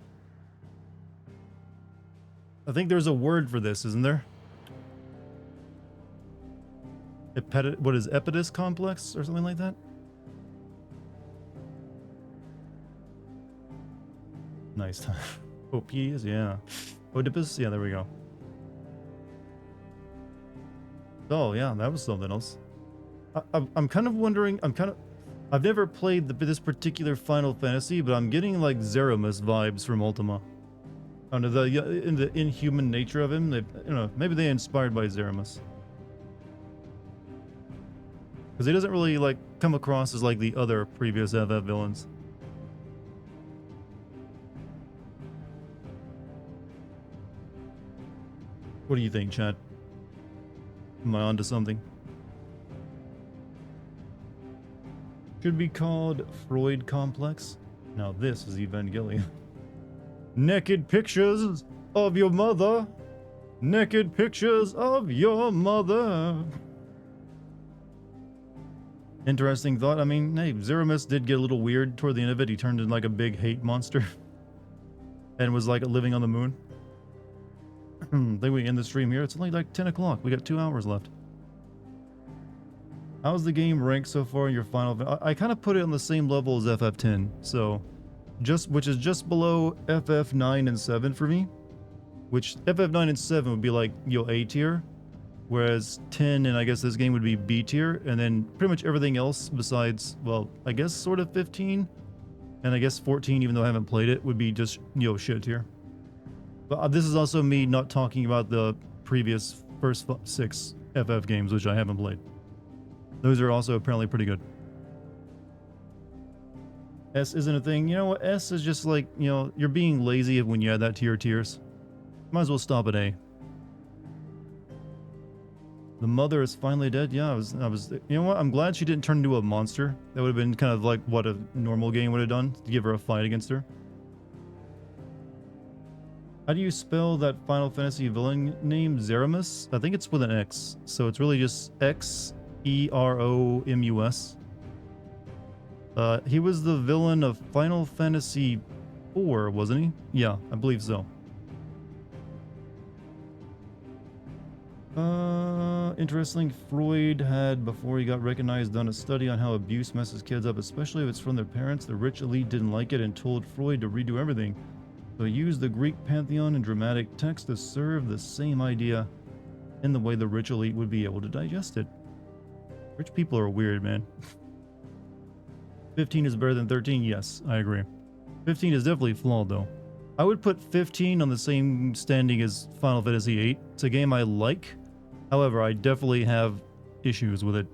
I think there's a word for this, isn't there? What is Epidus complex or something like that? Nice. Opies, yeah. Oedipus? Yeah, there we go. Oh, yeah, that was something else. I'm kind of wondering, I've never played this particular Final Fantasy, but I'm getting like Zeramus vibes from Ultima. I don't know, in the inhuman nature of him, maybe they inspired by Zeramus. Because he doesn't really like come across as like the other previous FF villains. What do you think, Chad? Am I onto something? Should be called Freud Complex. Now this is Evangelion. Naked pictures of your mother. Naked pictures of your mother. Interesting thought. I mean, hey, Zeramus did get a little weird toward the end of it. He turned into like a big hate monster. And was like living on the moon. I think we end the stream here. It's only like 10 o'clock. We got 2 hours left. How's the game ranked so far in your final? I kind of put it on the same level as FF10, so which is just below FF9 and 7 for me. Which FF9 and 7 would be like A tier, whereas 10 and I guess this game would be B tier, and then pretty much everything else besides, well, I guess sort of 15, and I guess 14, even though I haven't played it, would be just shit tier. But this is also me not talking about the previous first 6 FF games, which I haven't played. Those are also apparently pretty good. S isn't a thing. You know what? S is just like, you know, you're being lazy when you add that to your tiers. Might as well stop at A. The mother is finally dead. Yeah, I was, you know what? I'm glad she didn't turn into a monster. That would have been kind of like what a normal game would have done, to give her a fight against her. How do you spell that Final Fantasy villain name? Zeramus? I think it's with an X. So it's really just Xeromus. He was the villain of Final Fantasy IV, wasn't he? Yeah, I believe so. Interesting. Freud had, before he got recognized, done a study on how abuse messes kids up, especially if it's from their parents. The rich elite didn't like it and told Freud to redo everything. So he used the Greek pantheon and dramatic text to serve the same idea in the way the rich elite would be able to digest it. Rich people are weird, man. 15 is better than 13? Yes, I agree. 15 is definitely flawed, though. I would put 15 on the same standing as Final Fantasy VIII. It's a game I like. However, I definitely have issues with it.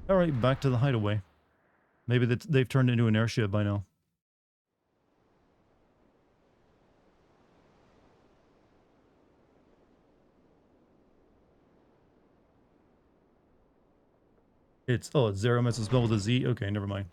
Alright, back to the hideaway. Maybe they've turned into an airship by now. It's Zeramus is spelled with a Z? Okay, never mind.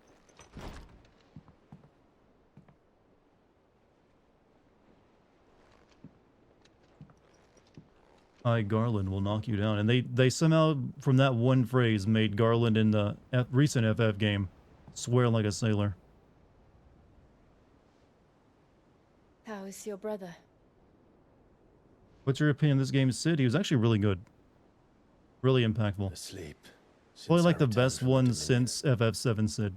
Garland will knock you down. And they somehow, from that one phrase, made Garland in the recent FF game swear like a sailor. How is your brother? What's your opinion of this game, Sid? He was actually really good. Really impactful. Asleep. Probably like the best one since FF7 Sid.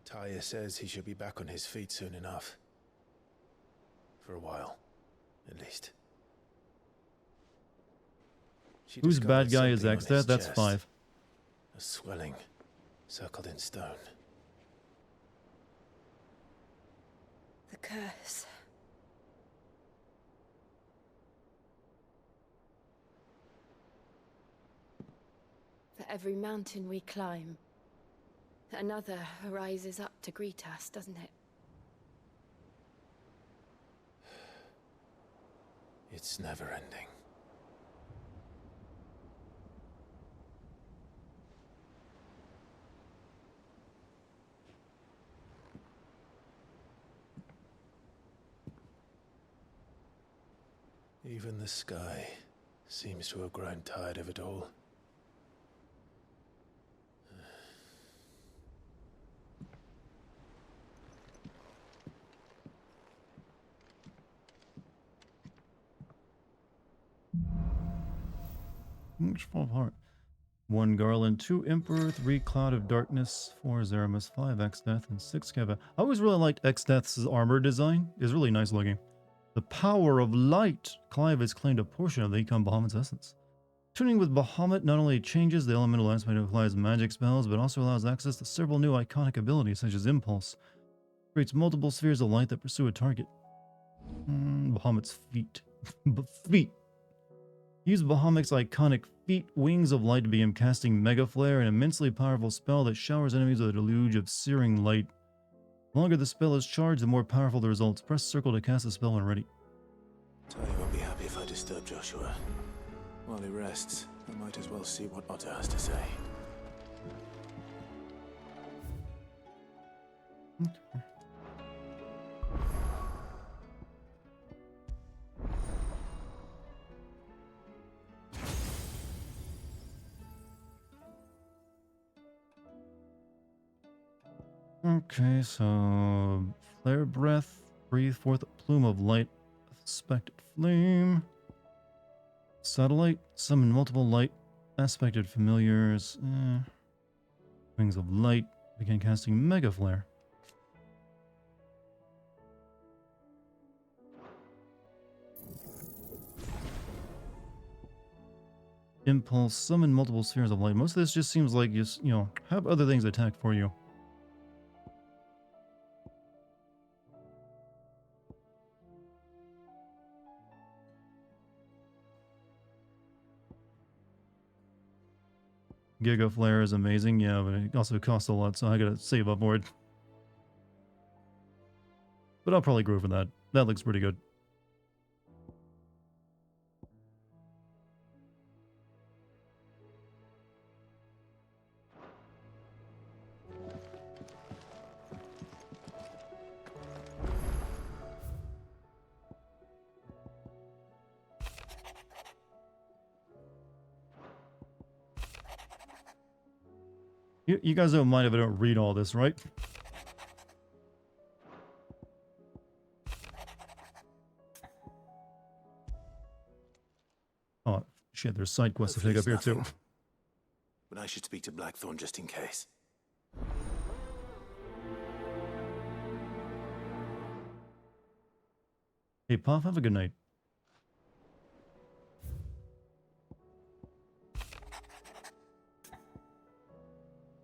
Taya says he should be back on his feet soon enough. For a while, at least. Whose bad guy is Exdeath? That's 5. A swelling, circled in stone. The curse. For every mountain we climb, another rises up to greet us, doesn't it? It's never ending. Even the sky seems to have grown tired of it all. Which fall apart? 1 Garland, 2 Emperor, 3 Cloud of Darkness, 4 Zeramus, 5 Exdeath, and 6 Keva. I always really liked Exdeath's armor design. It's really nice looking. The power of light. Clive has claimed a portion of the Econ Bahamut's essence. Tuning with Bahamut not only changes the elemental aspect of Clive's magic spells, but also allows access to several new iconic abilities such as Impulse. Creates multiple spheres of light that pursue a target. Bahamut's feet. Feet. Use Bahamut's iconic feet, Wings of Light, to begin casting Mega Flare, an immensely powerful spell that showers enemies with a deluge of searing light. The longer the spell is charged, the more powerful the results. Press circle to cast the spell when ready. Taya won't be happy if I disturb Joshua. While he rests, I might as well see what Otto has to say. Okay. Okay, so flare breath, breathe forth a plume of light, aspected flame, satellite, summon multiple light, aspected familiars, wings of light, begin casting mega flare. Impulse, summon multiple spheres of light. Most of this just seems like just, you know, have other things attack for you. Giga Flare is amazing, yeah, but it also costs a lot, so I gotta save up for it. But I'll probably grow for that. That looks pretty good. You guys don't mind if I don't read all this, right? Oh, shit, there's side quests to pick up here, too. But I should speak to Blackthorn just in case. Hey, Puff, have a good night.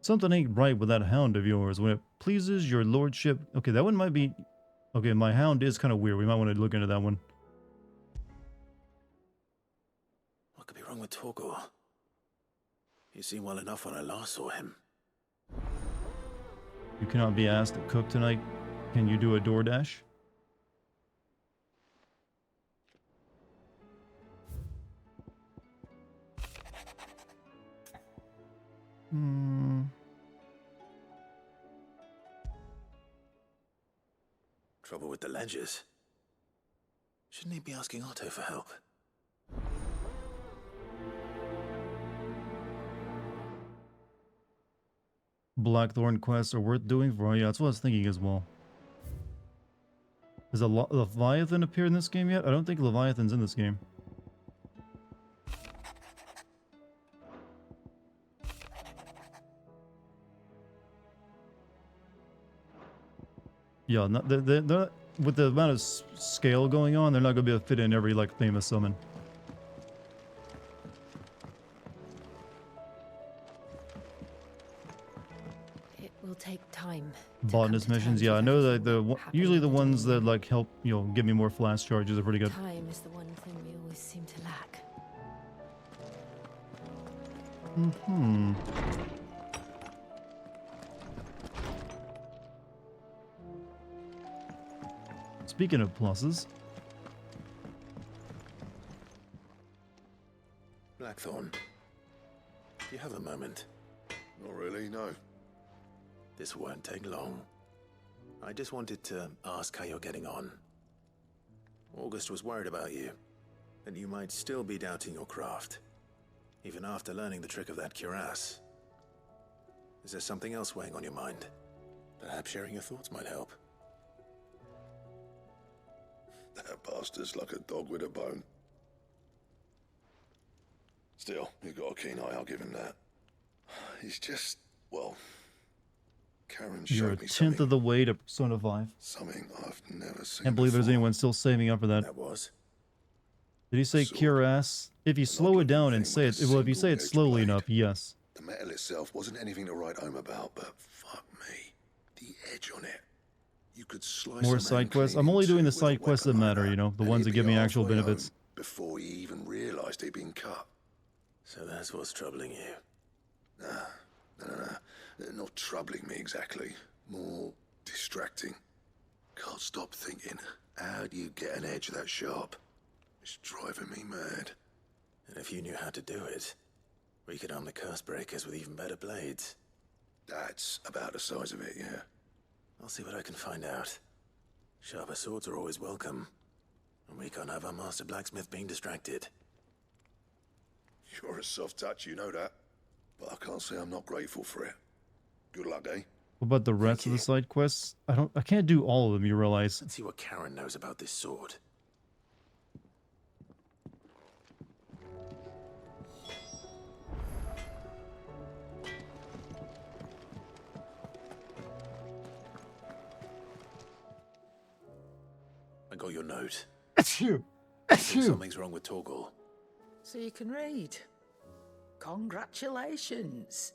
Something ain't right with that hound of yours. When it pleases your lordship... Okay, that one might be... Okay, my hound is kind of weird. We might want to look into that one. What could be wrong with Torgor? He seemed well enough when I last saw him. You cannot be asked to cook tonight. Can you do a DoorDash? Trouble with the ledgers. Shouldn't he be asking Otto for help? Blackthorn quests are worth doing for you. Yeah, that's what I was thinking as well. Has a Leviathan appeared in this game yet? I don't think Leviathan's in this game. Yeah, not, they're, with the amount of scale going on, they're not going to be able to fit in every, like, famous summon. It will take time. Botanist missions, yeah, I know that usually the ones that, like, help, you know, give me more flash charges are pretty good. Time is the one thing we always seem to lack. Mm-hmm. Speaking of pluses... Blackthorn, do you have a moment? Not really, no. This won't take long. I just wanted to ask how you're getting on. August was worried about you, that you might still be doubting your craft, even after learning the trick of that cuirass. Is there something else weighing on your mind? Perhaps sharing your thoughts might help. That bastard's like a dog with a bone. Still, he's got a keen eye, I'll give him that. He's just, well... Karen showed You're a me tenth of the way to Persona 5. Something I've never seen. Can't believe there's anyone still saving up for that. That was? Did he say cuirass? If you slow it down and say it, well, if you say it slowly enough, yes. The metal itself wasn't anything to write home about, but fuck me, the edge on it. You could slice More a man side quests. clean I'm only in two doing the with a side quests that weapon like matter, you know, the and ones he'd that give be me actual halfway benefits. home before he even realized he'd been cut. So that's what's troubling you? Nah. Not troubling me exactly. More distracting. Can't stop thinking, how do you get an edge that sharp? It's driving me mad. And if you knew how to do it, we could arm the curse breakers with even better blades. That's about the size of it, yeah. I'll see what I can find out. Sharper swords are always welcome. And we can't have our master blacksmith being distracted. You're a soft touch, you know that. But I can't say I'm not grateful for it. Good luck, eh? What about the rest of the side quests? I can't do all of them, you realize. Let's see what Karen knows about this sword. I got your note. Achoo! Something's wrong with Torgor. So you can read. Congratulations.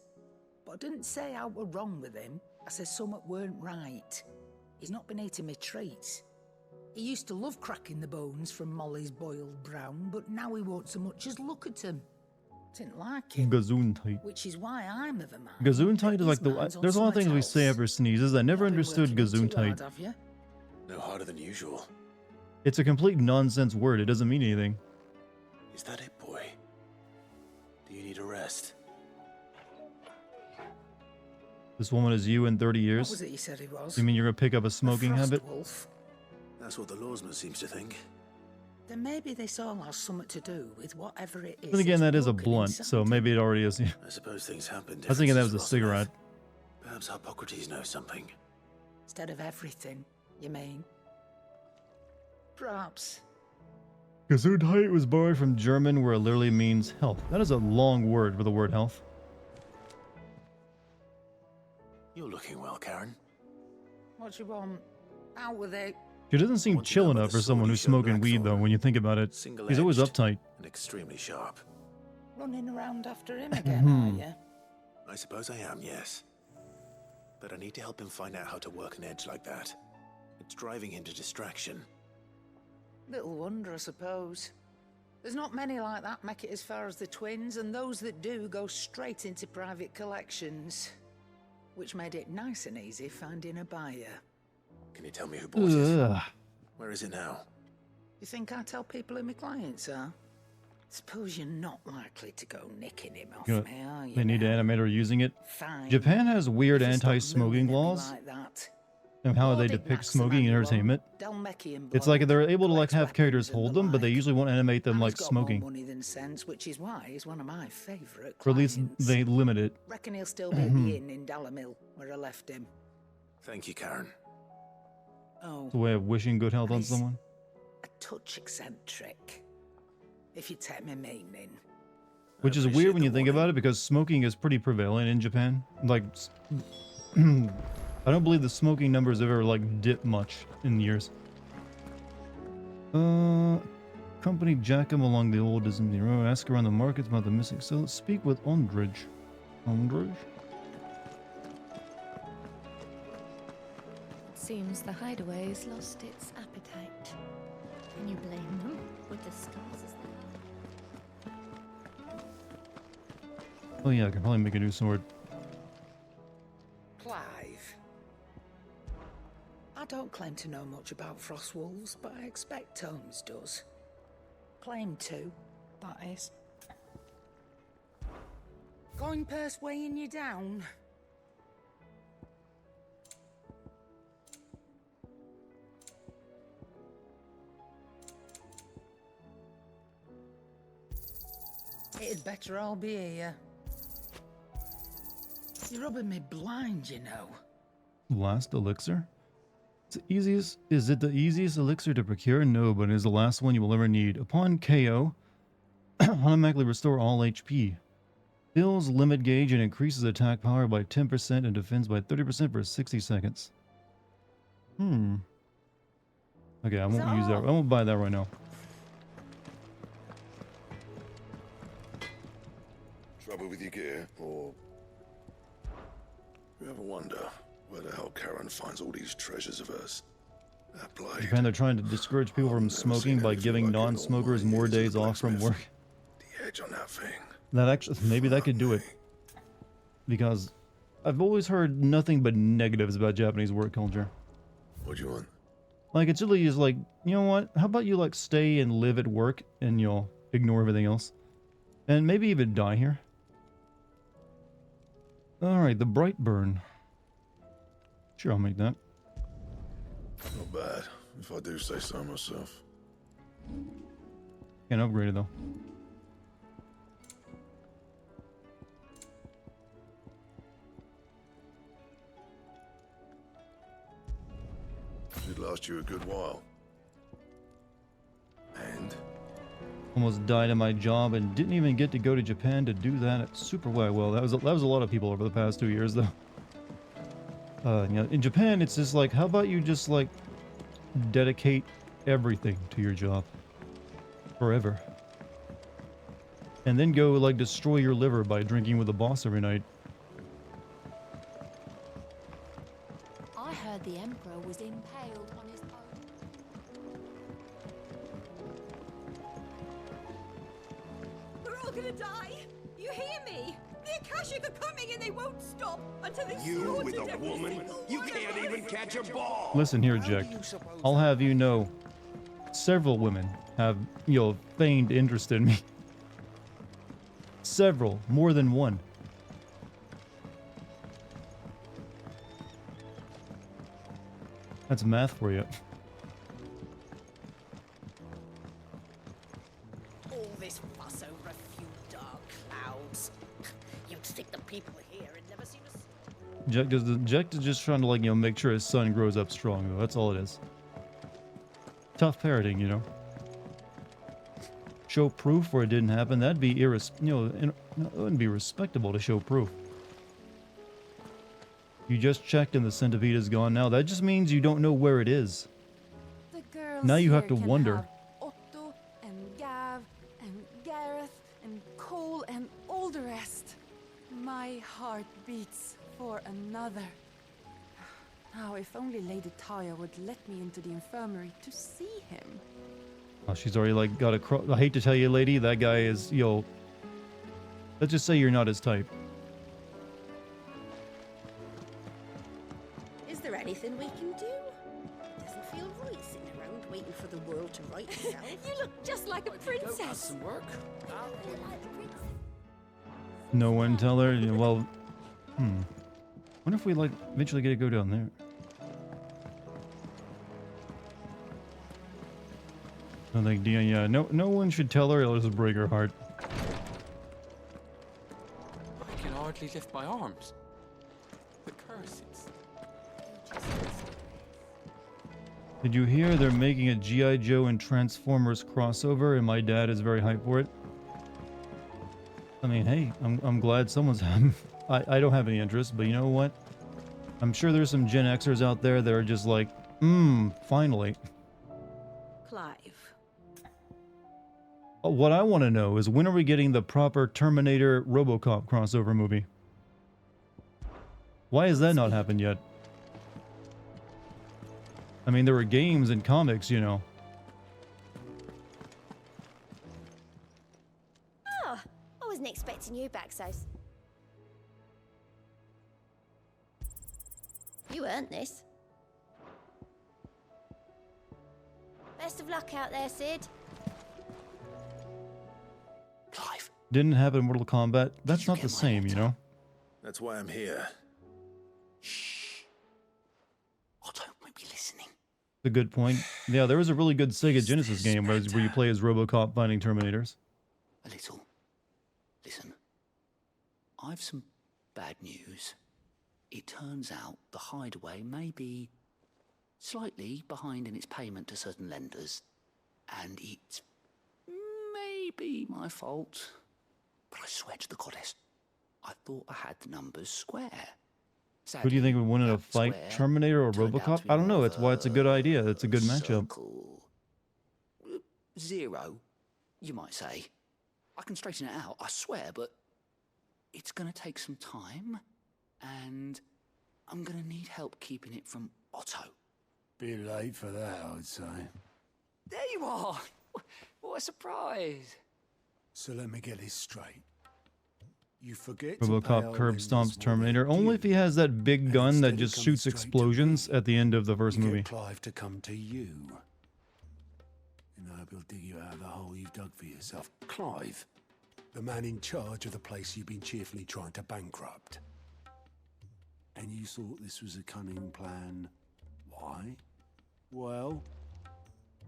But I didn't say I were wrong with him. I said something weren't right. He's not been eating me treats. He used to love cracking the bones from Molly's boiled brown, but now he won't so much as look at them. Didn't like him. Gesundheit. Which is why I'm of a mind. Gesundheit is like the. There's a lot of things we say after sneezes. I never understood Gesundheit. No harder than usual. It's a complete nonsense word. It doesn't mean anything. Is that it, boy? Do you need a rest? This woman is you in 30 years? What was it you said he was? You mean you're gonna pick up a smoking habit? Wolf. That's what the lawsman seems to think. Then maybe this all has something to do with whatever it is. Then again, that is a blunt, so maybe it already is. I suppose things happen. I was thinking that was a cigarette. Perhaps Hippocrates knows something. Instead of everything, you mean? Perhaps. Gesundheit was borrowed from German, where it literally means health. That is a long word for the word health. You're looking well, Karen. What you want? Out with it. She doesn't seem chill enough for someone who's smoking weed, though, when you think about it. He's always uptight. And extremely sharp. Running around after him again, are you? I suppose I am, yes. But I need to help him find out how to work an edge like that. It's driving him to distraction. Little wonder, I suppose. There's not many like that make it as far as the twins, and those that do go straight into private collections. Which made it nice and easy finding a buyer. Can you tell me who bought it? Where is it now? You think I tell people who my clients are? Suppose you're not likely to go nicking him off me, are you? They need an animator using it. Fine. Japan has weird anti-smoking laws. Like that. And how they depict smoking in entertainment. It's like they're able to like have characters hold them, but they usually won't animate them like smoking. More money than sense, which is why he's one of my favorite clients. Or at least they limit it. Reckon he'll still be at the inn in Dalamil, where I left him. Thank you, Karen. Oh. It's a way of wishing good health on someone. A touch eccentric, if you take my meaning. Which is weird when you think about it, because smoking is pretty prevalent in Japan. Like, I don't believe the smoking numbers have ever like dipped much in years. Company jack him along the old Disney road. Ask around the markets about the missing. So let's speak with Ondrej. Ondrej? Seems the hideaway has lost its appetite. Can you blame them with the stars as they are? Oh yeah, I can probably make a new sword. Clive. I don't claim to know much about Frostwolves, but I expect Holmes does. Claim to, that is. Going purse weighing you down? It'd better all be here. You're rubbing me blind, you know. Last elixir? It's the easiest. Is it the easiest elixir to procure? No, but it is the last one you will ever need. Upon KO, automatically restore all HP. Fills limit gauge and increases attack power by 10% and defense by 30% for 60 seconds. Okay, I won't use that. I won't buy that right now. Trouble with your gear, or you ever wonder where the hell Karen finds all these treasures of hers? That blade. Japan, they're trying to discourage people from smoking by giving non-smokers more days off from work. The edge on that thing. That actually, maybe that could do it. Because I've always heard nothing but negatives about Japanese work culture. What do you want? Like, it's really just like, you know what? How about you, like, stay and live at work and you'll ignore everything else? And maybe even die here. Alright, the Brightburn. Sure, I'll make that. Not bad, if I do say so myself. Can't upgrade it, though. Should last you a good while. And? Almost died at my job and didn't even get to go to Japan to do that super well. That was a lot of people over the past 2 years, though. You know, in Japan, it's just like, how about you just like dedicate everything to your job forever? and then go like destroy your liver by drinking with the boss every night. I heard the Emperor was impaled on his own. We're all gonna die! You hear me? The Akashic are coming and they won't stop until they've You slaughtered with a every woman? single You one of can't us. even catch a ball! Listen here, Jack. I'll have you know, several women have, feigned interest in me. Several, more than one. That's math for you. All this fuss over a few dark clouds. You'd think the people here had never seen us. Jack is just trying to, like, make sure his son grows up strong, though. That's all it is. Tough parenting, you know. Show proof where it didn't happen. That'd be it wouldn't be respectable to show proof. You just checked and the centipede is gone now. That just means you don't know where it is. The girls Now you have here to can wonder. have Otto and Gav and Gareth and Cole and all the rest. My heart beats for another. Now, if only Lady Taya would let me into the infirmary to see him. Oh, she's already like got a I hate to tell you, lady, that guy is, let's just say you're not his type. Is there anything we can do? It doesn't feel right sitting around waiting for the world to right itself. You look just like a princess. Some work. No one tell her. Well, wonder if we like eventually get to go down there. I think Dion, yeah, no one should tell her. It'll just break her heart. I can hardly lift my arms. The curses. Did you hear they're making a G.I. Joe and Transformers crossover, and my dad is very hyped for it? I mean, hey, I'm glad someone's having. I don't have any interest, but you know what? I'm sure there's some Gen Xers out there that are just like, finally. Clive. What I want to know is, when are we getting the proper Terminator RoboCop crossover movie? Why has that not happened yet? I mean, there were games and comics, you know. Oh, I wasn't expecting you back, Sos. You earned this. Best of luck out there, Sid. Clive. Didn't happen in Mortal Kombat. That's not the same, you know? That's why I'm here. Otto might be listening. A good point. Yeah, there was a really good Sega Genesis game where you play as RoboCop fighting Terminators. A little. Listen. I've some bad news. It turns out the Hideaway may be slightly behind in its payment to certain lenders, and it's maybe my fault. But I swear to the goddess, I thought I had the numbers square. Who do you think would win in a fight, square Terminator or turned out RoboCop? to be I don't know. more It's why it's a good idea. It's a good matchup. circle. Zero, you might say. I can straighten it out, I swear, but it's gonna take some time, and I'm gonna need help keeping it from Otto. Bit late for that, I'd say. There you are! What a surprise! So let me get this straight. You forget to pay RoboCop our curb lenders stomps what Terminator they're only if due, he has that big gun that instead just it shoots comes straight to explosions me. at the end of the first You movie. get Clive to come to you. And I hope he'll dig you out of the hole you've dug for yourself. Clive, the man in charge of the place you've been cheerfully trying to bankrupt. And you thought this was a cunning plan. Why? Well,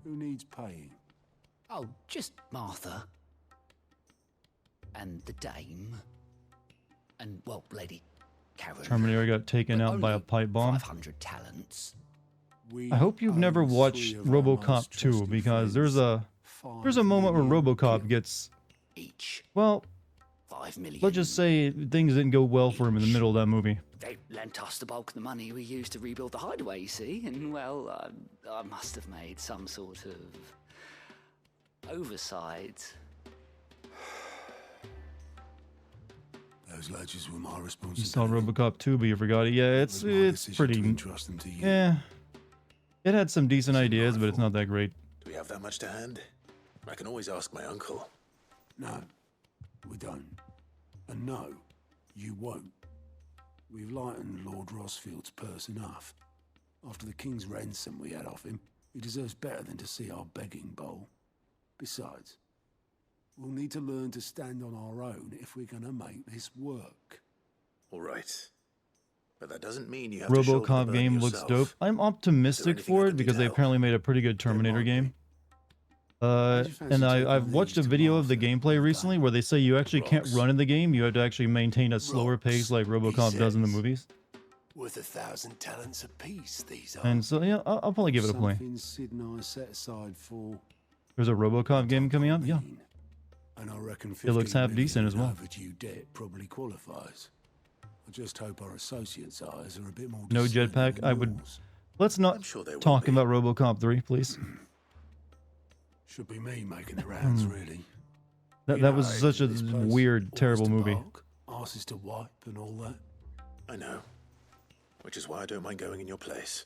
who needs paying? Oh, just Martha. And the Dame. And, well, Lady Karen. Terminator got taken out by a pipe bomb. 500 talents. I hope you've never watched RoboCop 2, because there's a moment where RoboCop gets, well, 5 million. let's just say things didn't go well for him in the middle of that movie. They lent us the bulk of the money we used to rebuild the Hideaway, you see, and, well, I must have made some sort of oversight. Those ledges were my You responsibility. saw RoboCop 2, but you forgot it. Yeah, it's pretty. Entrust them to you. Yeah, it had some decent ideas, but it's not that great. Do we have that much to hand? I can always ask my uncle. No, we don't. And no, you won't. We've lightened Lord Rosfield's purse enough. After the king's ransom we had off him, he deserves better than to see our begging bowl. Besides, we'll need to learn to stand on our own if we're gonna make this work. All right. But that doesn't mean you have to shoulder the RoboCop burden game looks yourself. dope. I'm optimistic for it because they apparently made a pretty good Terminator game. And I've watched a video of the gameplay recently where they say you actually can't run in the game. You have to actually maintain a slower pace like RoboCop does in the movies. Worth 1,000 talents apiece, these are. And so, yeah, I'll probably give it a play. Something Sid and I set aside for. There's a RoboCop game coming up? Yeah. And I reckon It looks half decent as well. overdue debt probably qualifies. I just hope our associates' eyes are a bit more. No discerning jetpack. than I would. yours. Let's not talk about RoboCop 3, please. Should be me making the rounds, really. That was such a weird, terrible movie. Arses to wipe and all that. I know. Which is why I don't mind going in your place.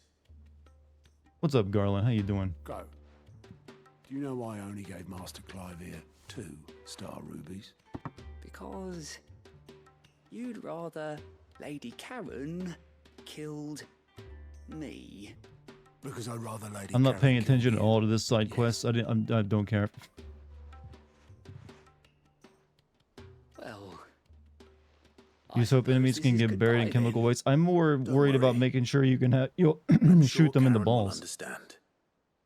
What's up, Garland? How you doing? Go. Do you know why I only gave Master Clive here 2 star rubies? Because you'd rather Lady Karen killed me. Because I'd rather Lady I'm not Karen paying kill attention you. at all to this side quest. I don't care. Well, You just hope enemies can get buried in chemical waste. I'm more worried about making sure you can shoot them in the balls. Understand.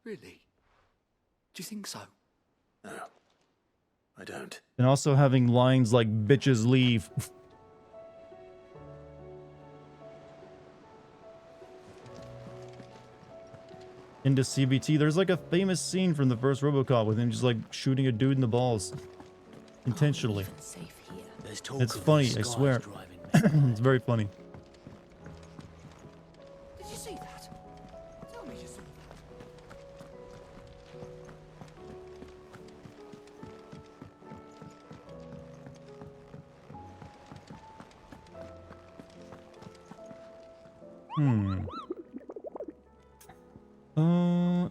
really? Do you think so? No. I don't. And also having lines like "bitches leave." Into CBT, there's like a famous scene from the first RoboCop with him just like shooting a dude in the balls intentionally. It's funny, I swear. It's very funny. Did you see that? Tell me you saw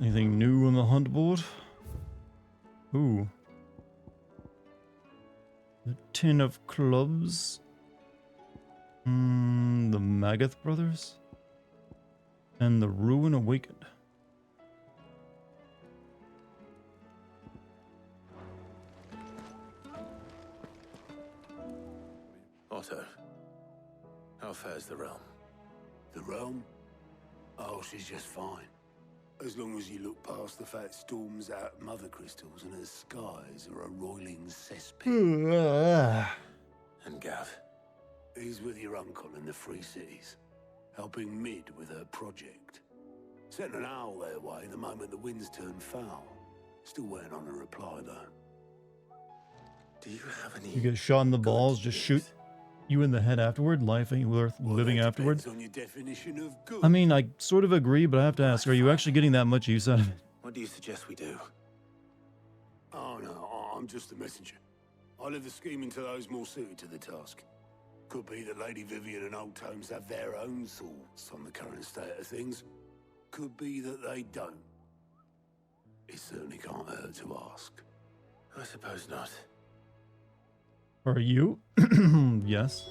Anything new on the hunt board? Ooh. The Tin of Clubs. The Magath Brothers. And the Ruin Awakened. Otto, how fares the realm? The realm? Oh, she's just fine. As long as you look past the fat storms out mother crystals and her skies are a roiling cesspit. And Gav? He's with your uncle in the Free Cities, helping Mid with her project. Sent an owl their way the moment the winds turned foul. Still waiting on a reply, though. Do you have any... You get shot in the balls, just shoot you in the head afterward? Life ain't worth living afterward? Depends on your definition of good. I mean, I sort of agree, but I have to ask, are you actually getting that much use out of it? What do you suggest we do? Oh, no, I'm just a messenger. I leave the scheming to those more suited to the task. Could be that Lady Vivian and Old Tomes have their own thoughts on the current state of things. Could be that they don't. It certainly can't hurt to ask. I suppose not. Are you? Yes.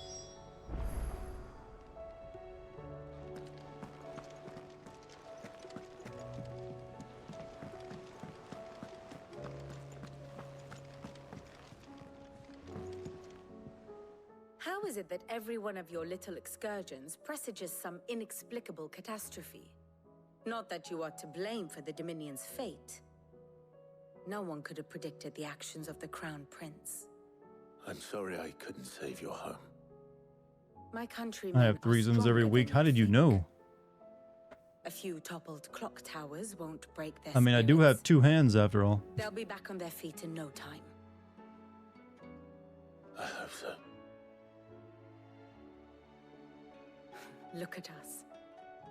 How is it that every one of your little excursions presages some inexplicable catastrophe? Not that you are to blame for the Dominion's fate. No one could have predicted the actions of the Crown Prince. I'm sorry I couldn't save your home. My countrymen I have threesomes every week. How did you know? A few toppled clock towers won't break their I mean, I do have 2 hands after all. They'll be back on their feet in no time. I hope so. Look at us.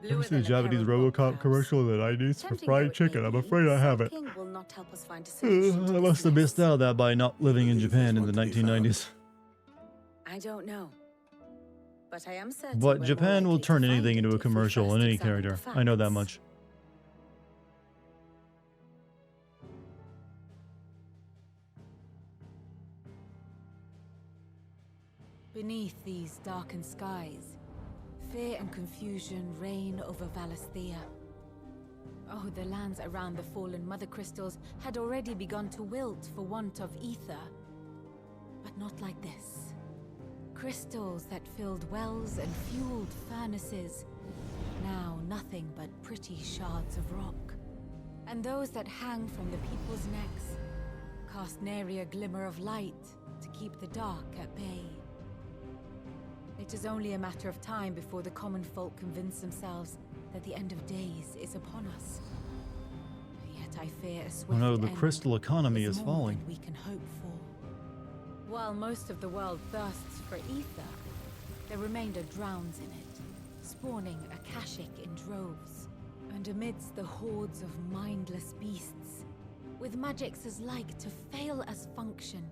Ever seen a Japanese RoboCop commercial in the 90s for fried chicken? I'm afraid I haven't. King will not help us find a solution to I this must have mess. missed out on that by not living in Japan in the 1990s. I don't know. But I am certain But we're Japan more will likely to turn find anything it into a if we commercial first in any examine the character. I know that facts. much. Beneath these darkened skies, fear and confusion reign over Valisthea. Oh, the lands around the fallen Mother Crystals had already begun to wilt for want of ether. But not like this. Crystals that filled wells and fueled furnaces. Now nothing but pretty shards of rock. And those that hang from the people's necks cast nary a glimmer of light to keep the dark at bay. It is only a matter of time before the common folk convince themselves that the end of days is upon us. Yet I fear a swift Oh no, the end crystal economy is more falling. than we can hope for. While most of the world thirsts for ether, the remainder drowns in it, spawning Akashic in droves. And amidst the hordes of mindless beasts, with magics as like to fail as function,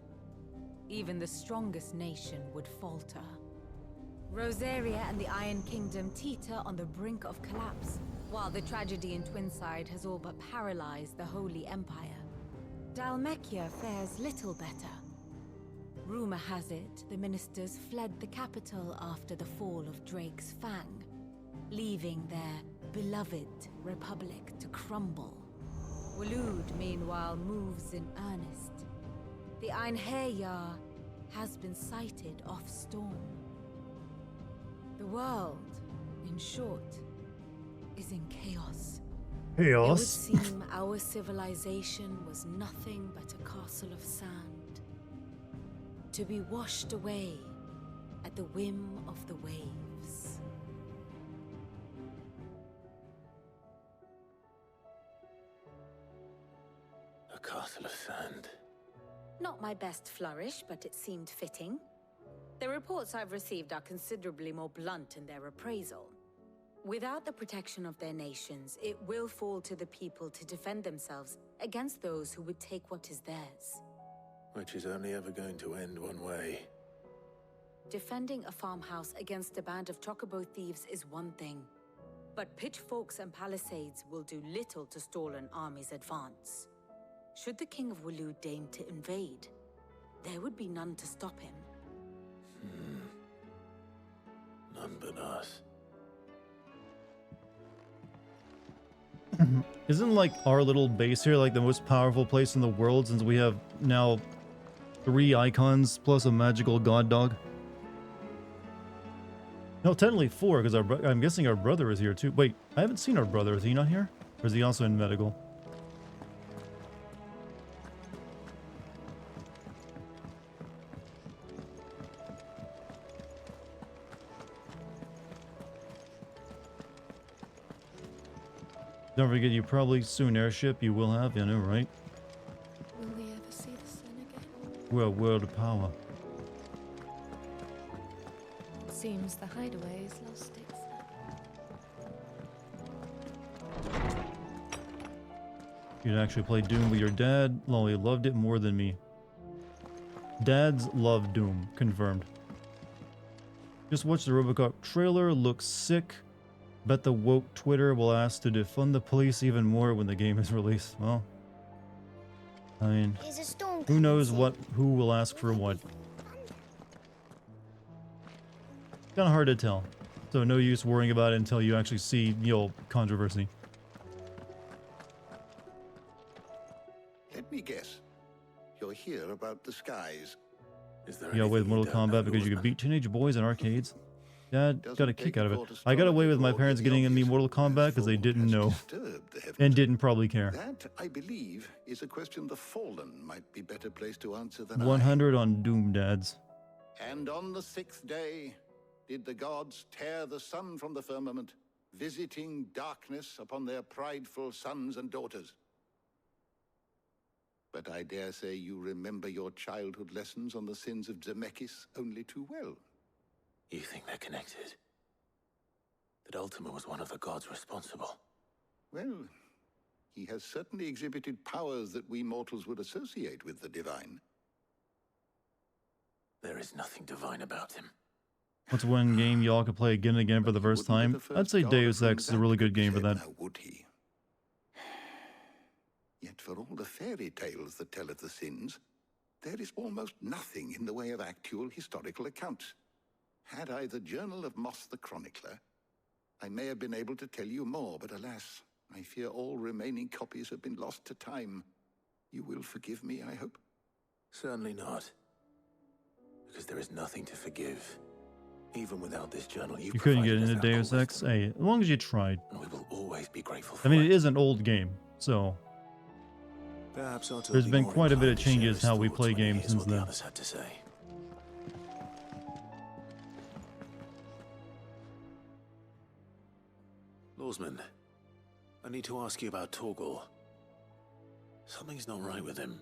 even the strongest nation would falter. Rosaria and the Iron Kingdom teeter on the brink of collapse, while the tragedy in Twinside has all but paralyzed the Holy Empire. Dalmekia fares little better. Rumor has it the ministers fled the capital after the fall of Drake's Fang, leaving their beloved republic to crumble. Waloed, meanwhile, moves in earnest. The Einherjar has been sighted off Storm. The world, in short, is in chaos. Chaos? It would seem our civilization was nothing but a castle of sand, to be washed away at the whim of the waves. A castle of sand. Not my best flourish, but it seemed fitting. The reports I've received are considerably more blunt in their appraisal. Without the protection of their nations, it will fall to the people to defend themselves against those who would take what is theirs. Which is only ever going to end one way. Defending a farmhouse against a band of chocobo thieves is one thing, but pitchforks and palisades will do little to stall an army's advance. Should the King of Waloed deign to invade, there would be none to stop him. None but us. Isn't like our little base here like the most powerful place in the world, since we have now 3 icons plus a magical god dog? No, technically 4, because I'm guessing our brother is here too. Wait, I haven't seen our brother. Is he not here? Or is he also in medical? Don't forget, you probably soon airship you will have, you know, right? Will we ever see the sun again? We're a world of power. It seems the hideaway is lost its... You'd actually play Doom with your dad. Lolly loved it more than me. Dads love Doom. Confirmed. Just watched the Robocop trailer. Looks sick. Bet the woke Twitter will ask to defund the police even more when the game is released. Well, I mean, who knows who will ask for what. Kind of hard to tell. So no use worrying about it until you actually see, you know, controversy. Let me guess. You're here about the skies. Is there Yeah, with Mortal Kombat because you could beat teenage boys in arcades. Dad got a kick out of it. I got away with my parents getting me Mortal Kombat because they didn't know and didn't probably care. That, I believe, is a question the Fallen might be better placed to answer than 100 on Doom, dads. And on the 6th day did the gods tear the sun from the firmament, visiting darkness upon their prideful sons and daughters. But I dare say you remember your childhood lessons on the sins of Zemeckis only too well. You think they're connected? That Ultima was one of the gods responsible? Well, he has certainly exhibited powers that we mortals would associate with the divine. There is nothing divine about him. what's one game y'all could play again and again for the first time? I'd say Deus Ex is a really good game for that. Now, would he? Yet for all the fairy tales that tell of the sins, there is almost nothing in the way of actual historical accounts. Had I the Journal of Moss the Chronicler, I may have been able to tell you more, but alas, I fear all remaining copies have been lost to time. You will forgive me, I hope? Certainly not. Because there is nothing to forgive. Even without this journal, You couldn't get into Deus Ex? Hey, as long as you tried. And we will always be grateful for I mean, it is an old game, so Perhaps Otto there's will be been more quite a bit of inclined to share changes his how we thoughts play when he games hears since what the then. others had to say. Lawsman, I need to ask you about Torgal. Something's not right with him.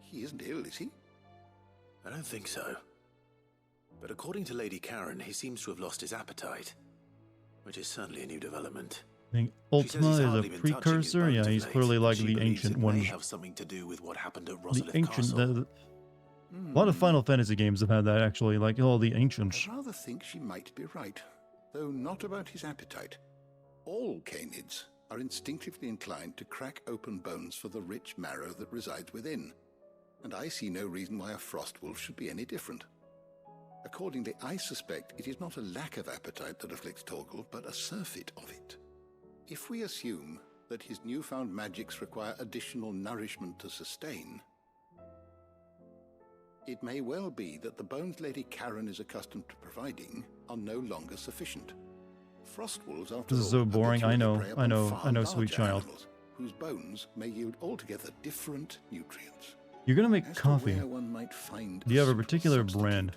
He isn't ill, is he? I don't think so. But according to Lady Karen, he seems to have lost his appetite, which is certainly a new development. I think She says Ultima he's is hardly a been touching his precursor. bones Yeah, of he's late, clearly but like she the believes ancient it one. may have something to do with what happened at The Rosalith ancient. Castle. A lot of Final Fantasy games have had that actually, like all the ancients. I rather think she might be right, though not about his appetite. All canids are instinctively inclined to crack open bones for the rich marrow that resides within, and I see no reason why a frost wolf should be any different. Accordingly, I suspect it is not a lack of appetite that afflicts Torgal, but a surfeit of it. If we assume that his newfound magics require additional nourishment to sustain, it may well be that the bones Lady Karen is accustomed to providing are no longer sufficient. Frost wolves, after This is all, so boring. I know, prey I upon know, far I know, sweet larger child. animals, whose bones may yield altogether different nutrients. You're gonna make As to coffee. where one might find Do you have a particular brand?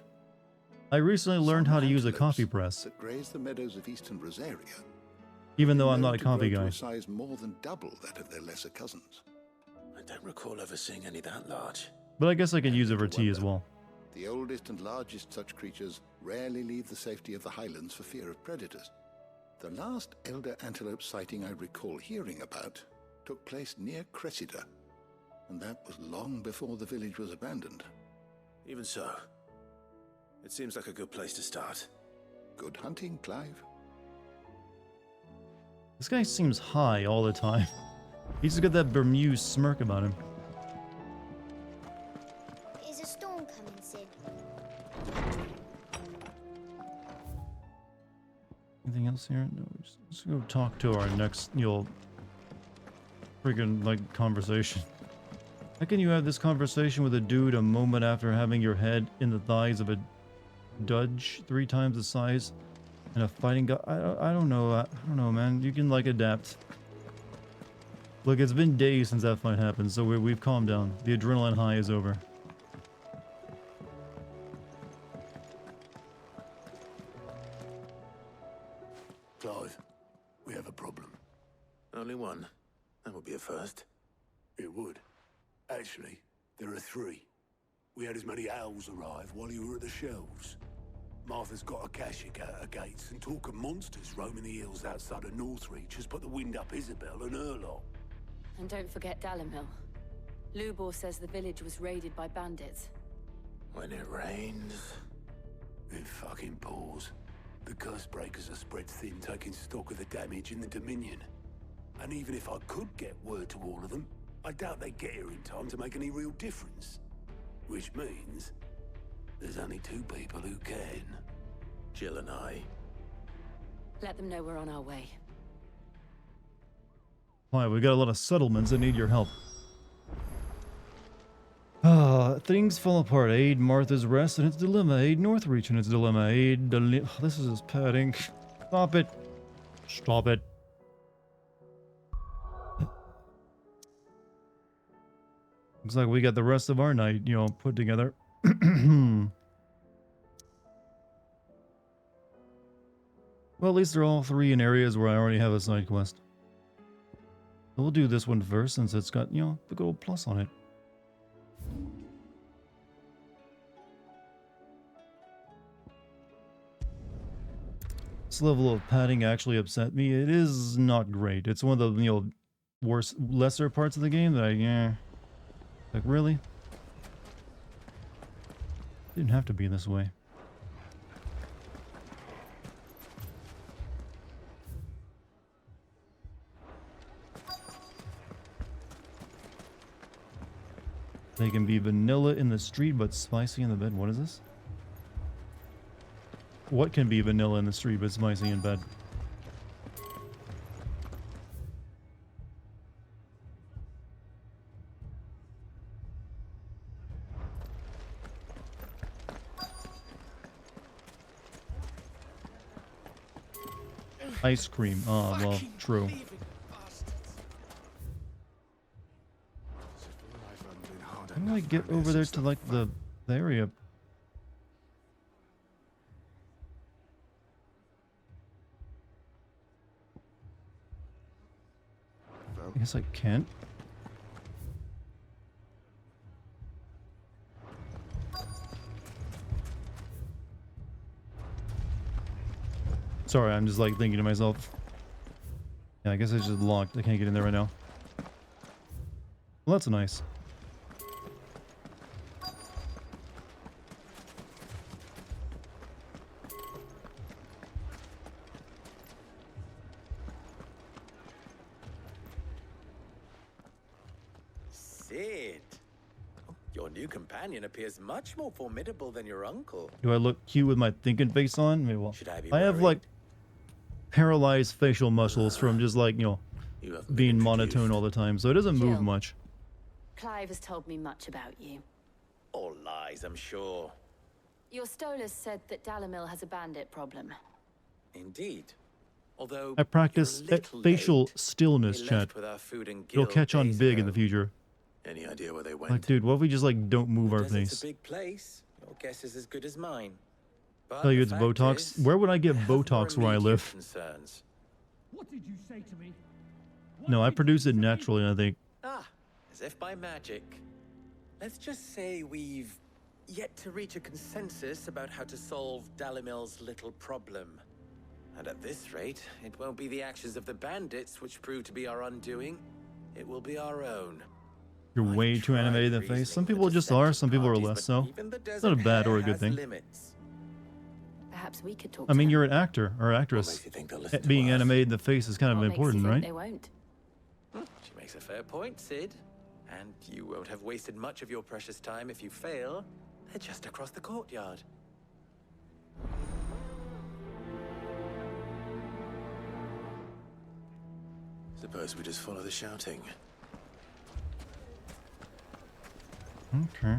I recently learned how to use a coffee press, that graze the meadows of eastern Rosaria, even though are I'm not known a to coffee grow to guy. a size more than double that of their lesser cousins. I don't recall ever seeing any that large. But I guess I could use it for tea as well. The oldest and largest such creatures rarely leave the safety of the highlands for fear of predators. The last elder antelope sighting I recall hearing about took place near Cressida, and that was long before the village was abandoned. Even so, it seems like a good place to start. Good hunting, Clive. This guy seems high all the time. He's just got that Bermuse smirk about him. Is a storm coming, Sid? Anything else here? No, let's go talk to our next, freaking, like, conversation. How can you have this conversation with a dude a moment after having your head in the thighs of a Dudge 3 times the size and a fighting guy? I don't know. I don't know, man. You can, like, adapt. Look, it's been days since that fight happened, so we've calmed down. The adrenaline high is over. Clive, we have a problem. Only one. That would be a first. It would. Actually, there are 3. We had as many owls arrive while you were at the shelves. Martha's got a Kashik out her gates, and talk of monsters roaming the hills outside of Northreach has put the wind up Isabel and her lot. And don't forget Dalimil. Lubor says the village was raided by bandits. When it rains... It fucking pours. The curse breakers are spread thin, taking stock of the damage in the Dominion. And even if I could get word to all of them, I doubt they'd get here in time to make any real difference. Which means there's only 2 people who can. Jill and I. Let them know we're on our way. Why, we got a lot of settlements that need your help. Things fall apart. Aid Martha's Rest and its dilemma. Aid Northreach and its dilemma. This is just padding. Stop it. Stop it. Looks like we got the rest of our night, put together. Well, at least they're all 3 in areas where I already have a side quest. We'll do this one first since it's got, the gold plus on it. This level of padding actually upset me. It is not great. It's one of the, worse, lesser parts of the game that like, really? Didn't have to be this way. They can be vanilla in the street, but spicy in the bed. What is this? What can be vanilla in the street, but spicy in bed? Ice cream. Oh, well, true. How do I get over there to, like, the area? I guess I can't. Sorry, I'm just like thinking to myself. Yeah, I guess it's just locked. I can't get in there right now. Well, that's nice. Sid, your new companion appears much more formidable than your uncle. Do I look cute with my thinking face on? Maybe, well, Should I be I have worried? like paralyzed facial muscles from just like, you know, being monotone all the time, so it doesn't move Jill. much. Clive has told me much about you. All lies, I'm sure. Your Stolas said that Dalimil has a bandit problem. Indeed. Although I practice facial stillness, we chat. left with our food and You'll guild catch on days big ago. in the future. Any idea where they went? Like, dude, what if we just like don't move our Desert's face? a big place. Your guess is as good as mine. But Tell you the it's fact Botox. is, Where would I get I have more Botox where I immediate live? Concerns. What did you say to me? No, I produce it naturally, I think. Ah, as if by magic. Let's just say we've yet to reach a consensus about how to solve Dalimil's little problem. And at this rate, it won't be the actions of the bandits which prove to be our undoing. It will be our own. You're way too animated in the face. Some people just are, some people are less so. It's not a bad or a good thing. Perhaps we could talk I to mean, them. you're an actor or actress. Being animated in the face is kind of What makes you important, think right? They won't. She makes a fair point, Sid. And you won't have wasted much of your precious time if you fail. They're just across the courtyard. Suppose we just follow the shouting. Okay.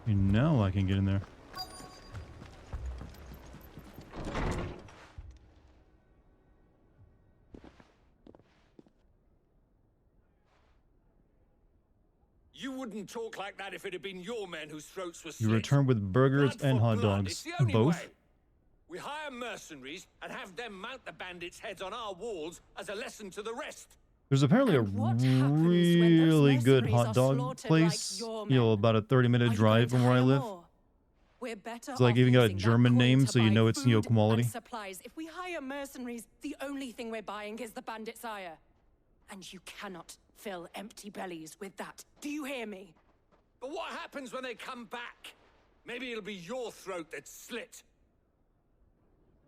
And now I can get in there. You wouldn't talk like that if it had been your men whose throats were You slit. return with burgers Blood and for hot blood, dogs. it's the only Both? way. We hire mercenaries and have them mount the bandits' heads on our walls as a lesson to the rest. There's apparently a really good hot dog place, you know, about a 30-minute drive from where I live. We're better It's like off even got a using that German coin name, to so you buy know it's, you know, food quality. and supplies. If we hire mercenaries, the only thing we're buying is the bandit's ire. And you cannot fill empty bellies with that. Do you hear me? But what happens when they come back? Maybe it'll be your throat that's slit.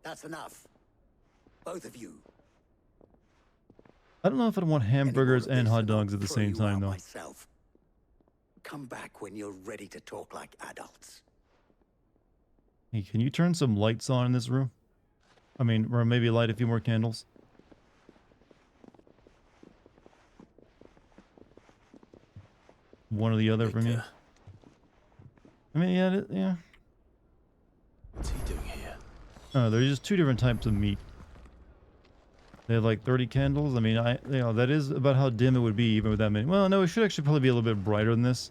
That's enough. Both of you. I don't know if I'd want hamburgers and hot dogs at the same time, though. Myself. Come back when you're ready to talk like adults. Hey, can you turn some lights on in this room? I mean, or maybe light a few more candles. One or the other for me. I mean, yeah, yeah. What's he doing here? Oh, there's just two different types of meat. They have like 30 candles. I mean, you know, that is about how dim it would be even with that many. Well, no, it should actually probably be a little bit brighter than this,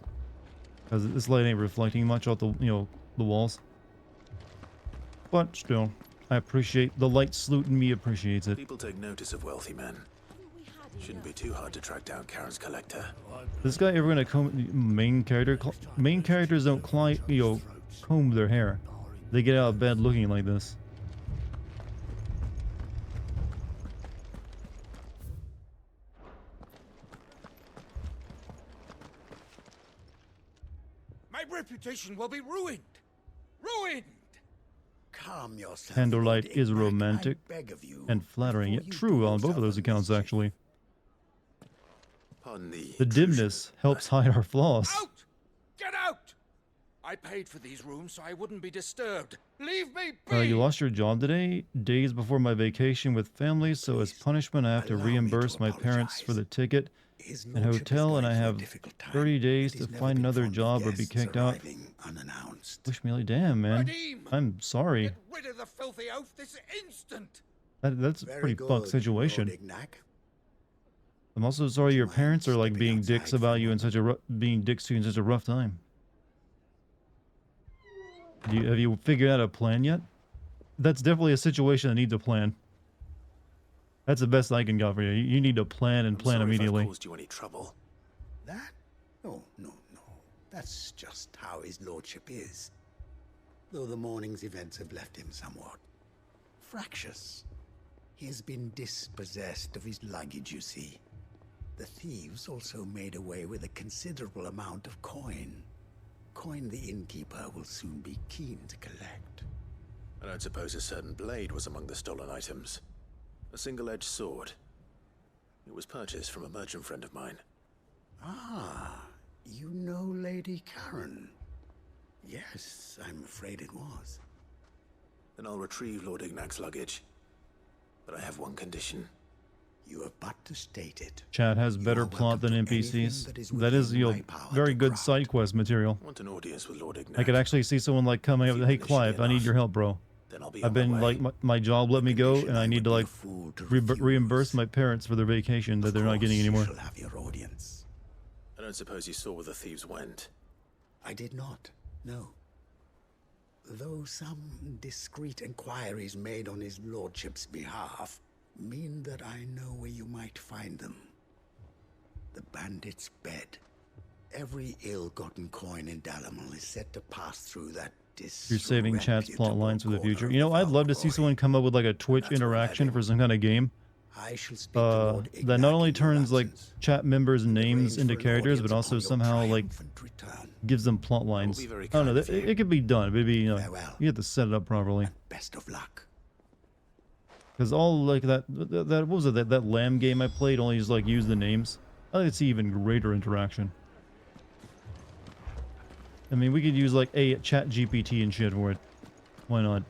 because this light ain't reflecting much off the, you know, the walls. But still, I appreciate the light salute in me appreciates it. People take notice of wealthy men. Shouldn't be too hard to track down Karen's collector. This guy ever gonna comb main character? Main characters don't comb their hair. They get out of bed looking like this. My reputation will be ruined. Ruined! Calm yourself. Candlelight Lord is Ignac, romantic I beg of you. and flattering. Yeah, true on both of those accounts, actually. Pardon the The dimness helps hide our flaws. Out! Get out! I paid for these rooms so I wouldn't be disturbed. Leave me be! You lost your job today, days before my vacation with family, so as punishment I have to reimburse my parents for the ticket and hotel, and I have 30 days to find another job or be kicked out. Wish me like, damn, man. I'm sorry. Get rid of the filthy oaf this instant! That's a pretty fucked situation. Lord Ignac. I'm also sorry your parents are like being dicks about you in such a being dicks to you in such a rough time. Have you figured out a plan yet? That's definitely a situation that needs a plan. That's the best I can go for you. You need to plan and plan immediately. If I've caused you any trouble. That? Oh, no. That's just how his lordship is. Though the morning's events have left him somewhat fractious. He has been dispossessed of his luggage, you see. The thieves also made away with a considerable amount of coin. Coin the innkeeper will soon be keen to collect. I don't suppose a certain blade was among the stolen items. A single-edged sword. It was purchased from a merchant friend of mine. Ah, you know Lady Karen. Yes, I'm afraid it was. Then I'll retrieve Lord Ignac's luggage. But I have one condition. You have but to state it. Chat has better plot than NPCs. That is, very good side quest material. Want an audience with Lord Ignac? I could actually see someone like coming up, hey Clive, I need your help, bro. I've been like my job let me go, and I need to like reimburse my parents for their vacation that they're not getting anymore. Have your audience. I don't suppose you saw where the thieves went. I did not. No. Though some discreet inquiries made on his lordship's behalf mean that I know where you might find them. The bandit's bed. Every ill-gotten coin in Dalimil is set to pass through that You're saving chat's plot lines for the future. You know, I'd love to see someone come up with like a Twitch interaction for some kind of game. That not only turns like chat members' names into characters, but also somehow like gives them plot lines. I don't know. It could be done, but it'd be, you have to set it up properly. Best of luck. Because all like that what was it, that lamb game I played only just like use the names. I think it's even greater interaction. I mean, we could use like a chat GPT and shit for it. Why not?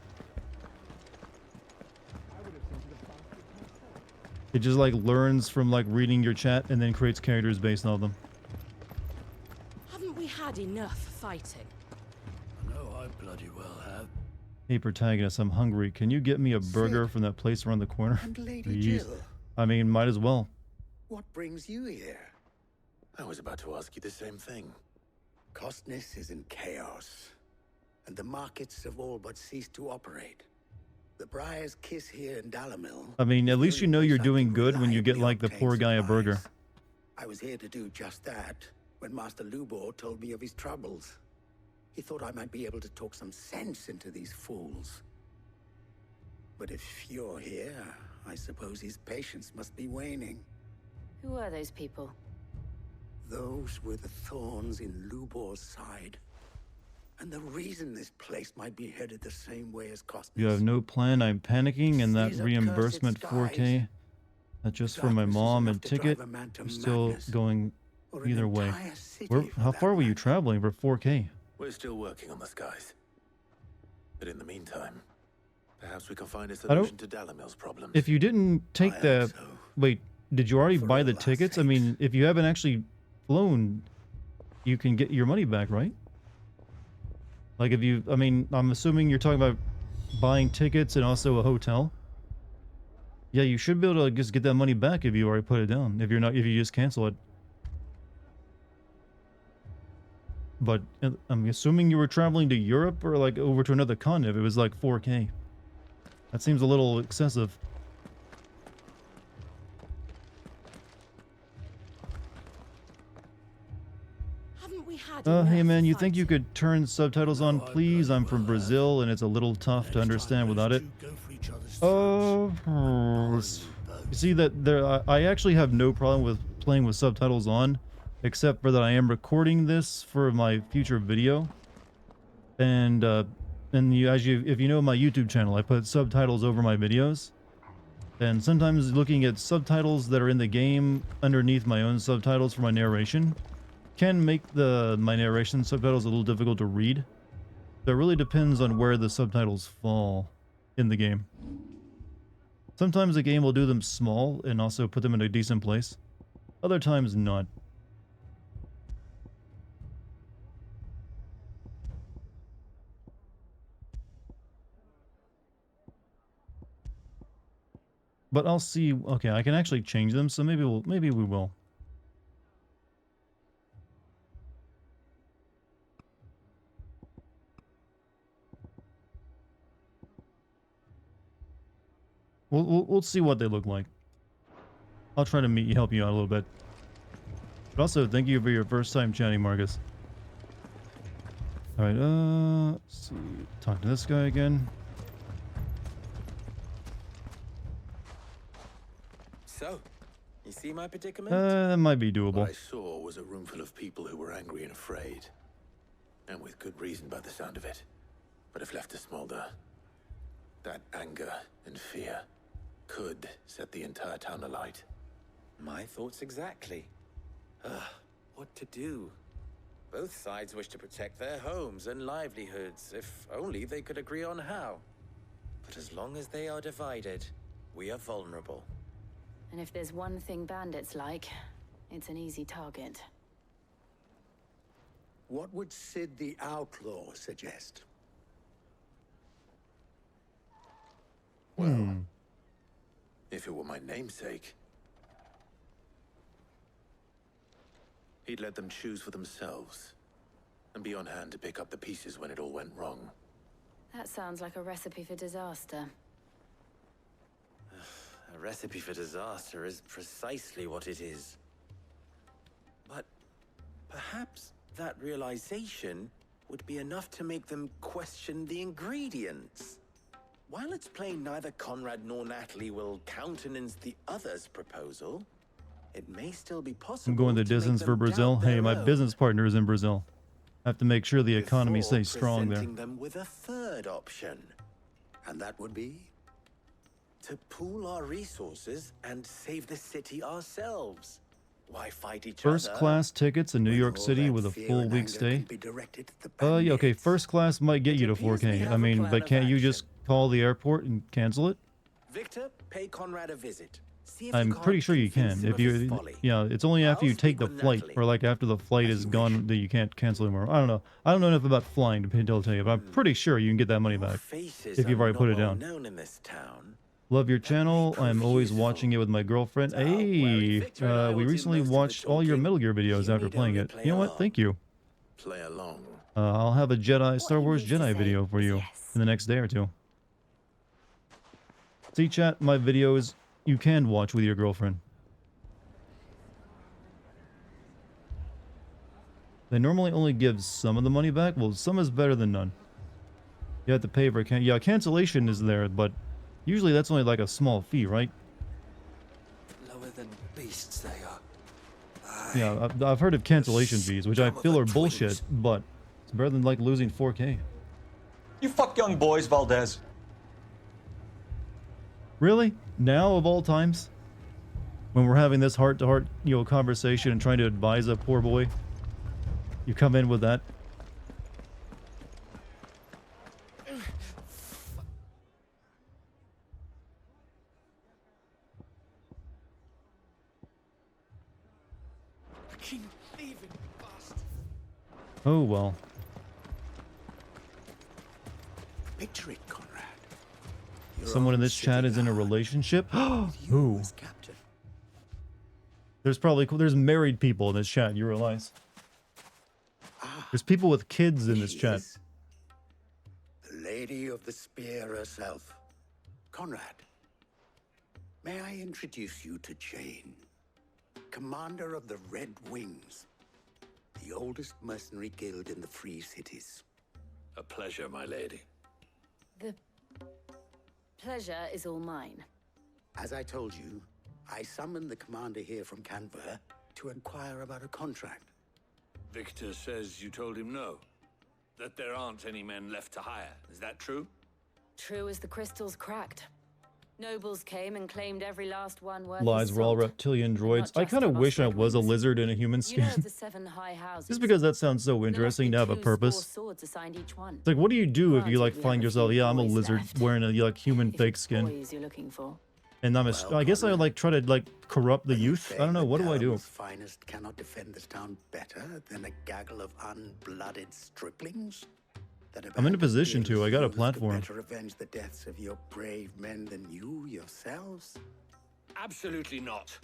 It just like learns from like reading your chat and then creates characters based on them. Haven't we had enough fighting? No, I bloody well have. Hey protagonist, I'm hungry. Can you get me a burger from that place around the corner? And Lady Please. Jill. I mean, might as well. What brings you here? I was about to ask you the same thing. Costness is in chaos, and the markets have all but ceased to operate. The Briar's Kiss here in Dalimil. I mean, at least you know you're doing good when you get like the poor guy a burger. I was here to do just that when Master Lubor told me of his troubles. He thought I might be able to talk some sense into these fools. But if you're here, I suppose his patience must be waning. Who are those people? Those were the thorns in Lubor's side. And the reason this place might be headed the same way as Costness. You have no plan. I'm panicking, and that These are reimbursement cursed 4K. That's just for my mom and ticket. I'm still going either way. How far were you traveling for 4K? We're still working on the skies. But in the meantime, perhaps we can find a I don't- solution to Dalimil's problems. If you didn't take the... Wait, did you already buy the tickets? I mean, if you haven't actually flown, you can get your money back, right? Like if you... I mean, I'm assuming you're talking about buying tickets and also a hotel. Yeah, you should be able to just get that money back if you already put it down. If you just cancel it. But I'm assuming you were traveling to Europe or like over to another continent if it was like 4K. That seems a little excessive. Haven't we had Hey enough man, you think fighting? you could turn subtitles on, please? I'm from Brazil and it's a little tough to understand without it. You see that there, I actually have no problem with playing with subtitles on, except for that I am recording this for my future video. And if you know my YouTube channel, I put subtitles over my videos. And sometimes looking at subtitles that are in the game underneath my own subtitles for my narration can make my narration subtitles a little difficult to read. So it really depends on where the subtitles fall in the game. Sometimes the game will do them small and also put them in a decent place. Other times not. But I'll see. Okay, I can actually change them, so maybe we will. We'll see what they look like. I'll try to help you out a little bit. But also, thank you for your first time chatting, Marcus. All right, let's see. Talk to this guy again. So, you see my predicament? That might be doable. What I saw was a room full of people who were angry and afraid. And with good reason by the sound of it. But if left to smolder, that anger and fear could set the entire town alight. My thoughts exactly. What to do? Both sides wish to protect their homes and livelihoods, if only they could agree on how. But as long as they are divided, we are vulnerable. And if there's one thing bandits like, it's an easy target. What would Sid the Outlaw suggest? Well, if it were my namesake, he'd let them choose for themselves and be on hand to pick up the pieces when it all went wrong. That sounds like a recipe for disaster. A recipe for disaster is precisely what it is. But perhaps that realization would be enough to make them question the ingredients. While it's plain neither Conrad nor Natalie will countenance the other's proposal, it may still be possible. I'm going the distance for Brazil. Hey, my business partner is in Brazil. I have to make sure the economy stays strong there. Presenting them with a third option. And that would be? To pool our resources and save the city ourselves. Why fight each other? First class tickets in New York City with a full week stay. Yeah, okay, first class might get you to 4K. I mean, but can't you just call the airport and cancel it? Victor, pay Conrad a visit. I'm pretty sure you can. If you, yeah, it's only after you take the flight, or like after the flight is gone, that you can't cancel anymore. I don't know. I don't know enough about flying to tell you, but I'm pretty sure you can get that money back if you've already put it down. Love your channel. I'm always watching it with my girlfriend. Hey, we recently watched all your Metal Gear videos after playing it. You know what? Thank you. Play along. I'll have a Star Wars Jedi video for you in the next day or two. See, chat, my videos you can watch with your girlfriend. They normally only give some of the money back. Well, some is better than none. You have to pay for cancellation is there, but usually that's only like a small fee, right? Lower than beasts they are. Yeah, I've heard of cancellation fees, which I feel are bullshit, but it's better than like losing 4K. You fuck young boys, Valdez. Really? Now of all times? When we're having this heart-to-heart, conversation and trying to advise a poor boy? You come in with that? Oh well. Picture it, Conrad. Someone in this chat is in a relationship? Who? There's married people in this chat, you realize? There's people with kids in this chat. The Lady of the Spear herself. Conrad, may I introduce you to Jane, commander of the Red Wings, the oldest mercenary guild in the Free Cities. A pleasure, my lady. The pleasure is all mine. As I told you, I summoned the commander here from Canberra to inquire about a contract. Victor says you told him no. That there aren't any men left to hire. Is that true? True as the crystal's cracked. Nobles came and claimed every last one worth Lies, his we're all salt. reptilian droids. Not I just kind of on wish I Osprey was a wings. lizard in a human You know skin. of the 7 high houses. Just because that sounds so interesting to have a 2 purpose. swords assigned each one. It's like, what do you do if you like Granted, we find have a yourself? few Yeah, I'm a boys lizard left. wearing a like human If fake it's skin, boys you're looking for. and I'm a. I guess I like try to like corrupt the youth. I don't know. What do I do? Dalamel's finest cannot defend this town better than a gaggle of unblooded striplings? That I'm in a abandoned position to. I got a youths could platform. better avenge the deaths of your brave men than you yourselves? Absolutely not.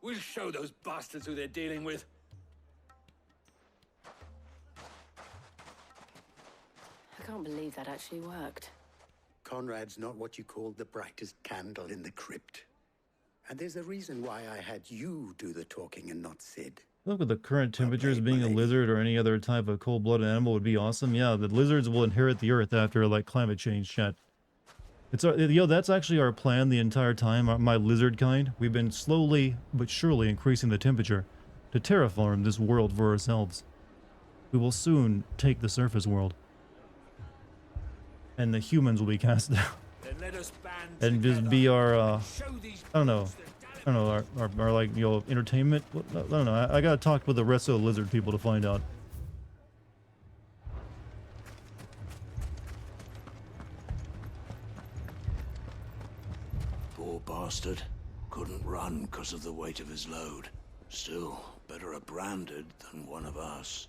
We'll show those bastards who they're dealing with. I can't believe that actually worked. Conrad's not what you called the brightest candle in the crypt. And there's a reason why I had you do the talking and not Sid. Look at the current temperatures. Being a lizard or any other type of cold-blooded animal would be awesome. Yeah, the lizards will inherit the earth after like climate change. Chat. It's that's actually our plan the entire time. My lizard kind. We've been slowly but surely increasing the temperature to terraform this world for ourselves. We will soon take the surface world, and the humans will be cast down, and just be our I don't know, our like entertainment. I don't know. I gotta talk with the rest of the lizard people to find out. Poor bastard. Couldn't run because of the weight of his load. Still, better a branded than one of us.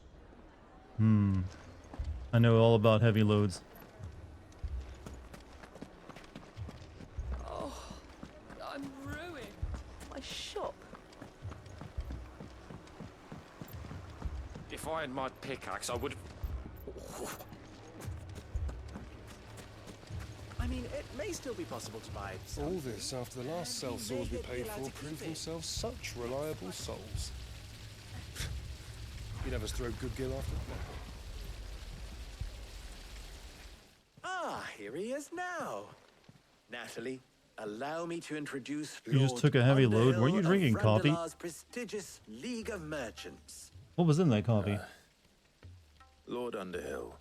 I know all about heavy loads. Oh, I'm ruined. My shop. If I had my pickaxe, I would. I mean, it may still be possible to buy All this after the last cell swords we paid for proved themselves such reliable souls. You'd have us throw good gill after that. Ah, here he is now. Natalie, allow me to introduce You just took a heavy load. Were you drinking coffee? Randalar's prestigious League of Merchants. What was in that coffee? Lord Underhill.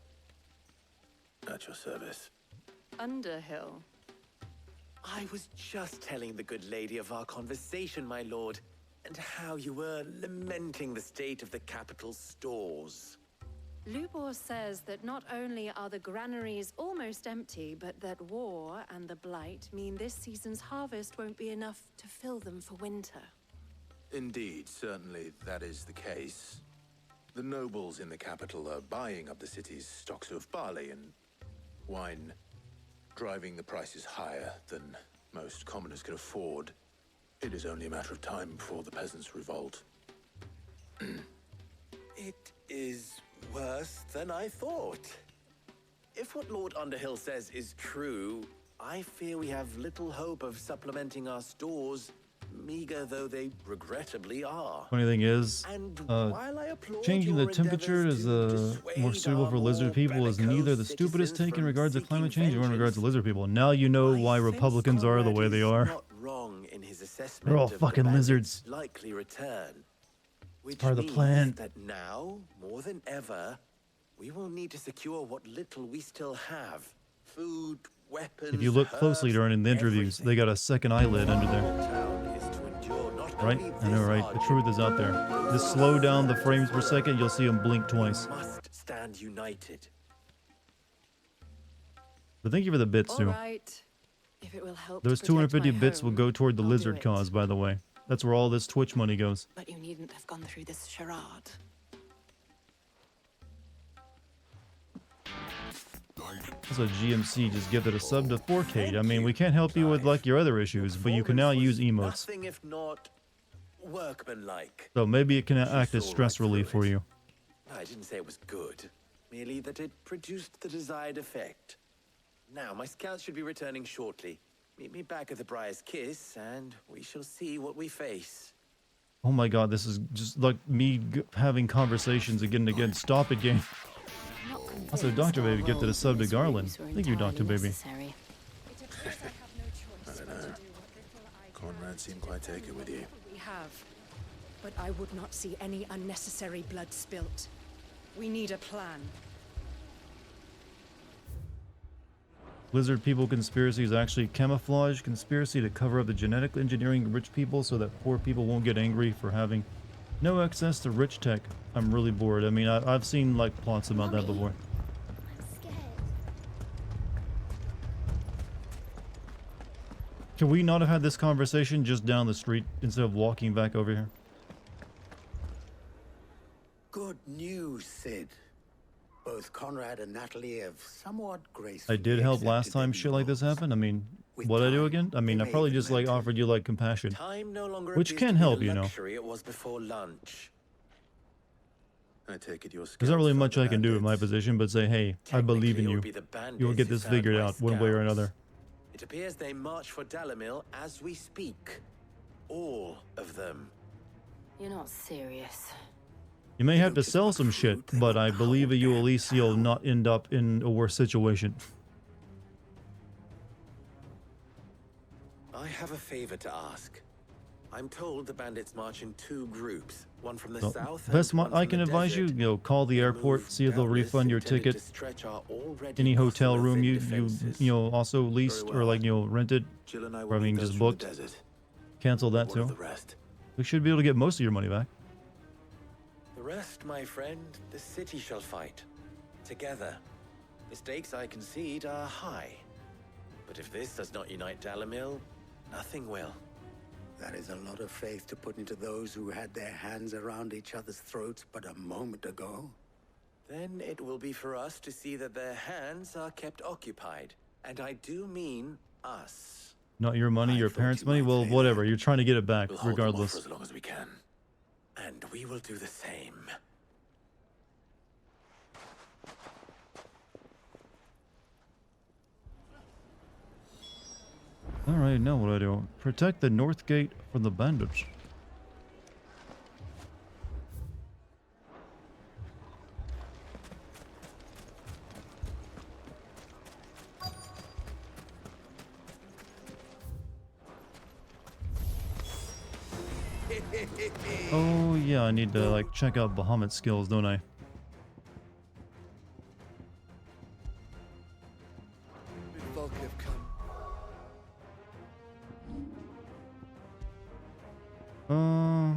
At your service. Underhill. I was just telling the good lady of our conversation, my lord, and how you were lamenting the state of the capital's stores. Lubor says that not only are the granaries almost empty, but that war and the Blight mean this season's harvest won't be enough to fill them for winter. Indeed, certainly that is the case. The nobles in the capital are buying up the city's stocks of barley and wine, driving the prices higher than most commoners can afford. It is only a matter of time before the peasants revolt. It is worse than I thought. If what Lord Underhill says is true, I fear we have little hope of supplementing our stores, meager though they regrettably are. Funny thing is, changing the temperature is more suitable for lizard people is neither the stupidest take in regards to climate change or in regards to lizard people. Now you know why Republicans are the way they are. Not wrong in his assessment They're all of the fucking bandits' lizards. likely return. Which part of the means plan. that now, more than ever, we will need to secure what little we still have. Food, weapons, If you look closely during the interviews, they got a second eyelid under there. Right? I know, right? The truth is out there. Just slow down the frames per second, you'll see them blink twice. Must stand united. But thank you for the bits, too. Alright. If it will help Those to protect 250 my bits will home, go toward the I'll do lizard it. cause, by the way. That's where all this Twitch money goes. But you needn't have gone through this charade. Also, GMC just gifted a sub to 4K. I mean, we can't help you with like your other issues, but you can now use emotes. Nothing if not workmanlike. So maybe it can act as stress relief for you. I didn't say it was good, merely that it produced the desired effect. Now, my scouts should be returning shortly. Meet me back at the Briar's Kiss, and we shall see what we face. Oh my god, this is just like me having conversations again and again. Stop it, game. Also, Dr. Baby gifted a sub to Garland. Thank you, Dr. Baby. I don't know. Conrad seemed quite taken with you. We have. But I would not see any unnecessary blood spilt. We need a plan. Lizard people conspiracy is actually camouflage conspiracy to cover up the genetic engineering of rich people so that poor people won't get angry for having no access to rich tech. I'm really bored. I mean, I've seen like plots about that before. Can we not have had this conversation just down the street instead of walking back over here? Good news, Sid. Both Conrad and Natalie have somewhat gracefully I did help last accepted time their shit like this happened. I mean, what'd I do again? I mean, I probably just like offered you like compassion, Time no longer which appears can to be help, the you know. luxury it was before lunch. I take it your There's not really much I can do in my position, but say, hey, I believe in you. You'll get this figured out one way or another. It appears they march for Dalimil as we speak. All of them. You're not serious. You may have to sell some shit, but I believe that you at least you'll not end up in a worse situation. I have a favor to ask. I'm told the bandits march in 2 groups, one from the So, south best and one I from can the advise you, desert. call the airport, see if they'll refund your ticket. Any hotel room you also leased or like rented, or I mean just booked. Cancel that too. We should be able to get most of your money back. The rest, my friend, the city shall fight. Together. The stakes I concede are high. But if this does not unite Dalimil, nothing will. That is a lot of faith to put into those who had their hands around each other's throats but a moment ago. Then it will be for us to see that their hands are kept occupied. And I do mean us. Not your money, your parents' money. Well, whatever. You're trying to get it back, We'll hold them off regardless. for as long as we can. And we will do the same. Alright, now what do I do? Protect the north gate from the bandits. Oh yeah, I need to like check out Bahamut's skills, don't I? Uh,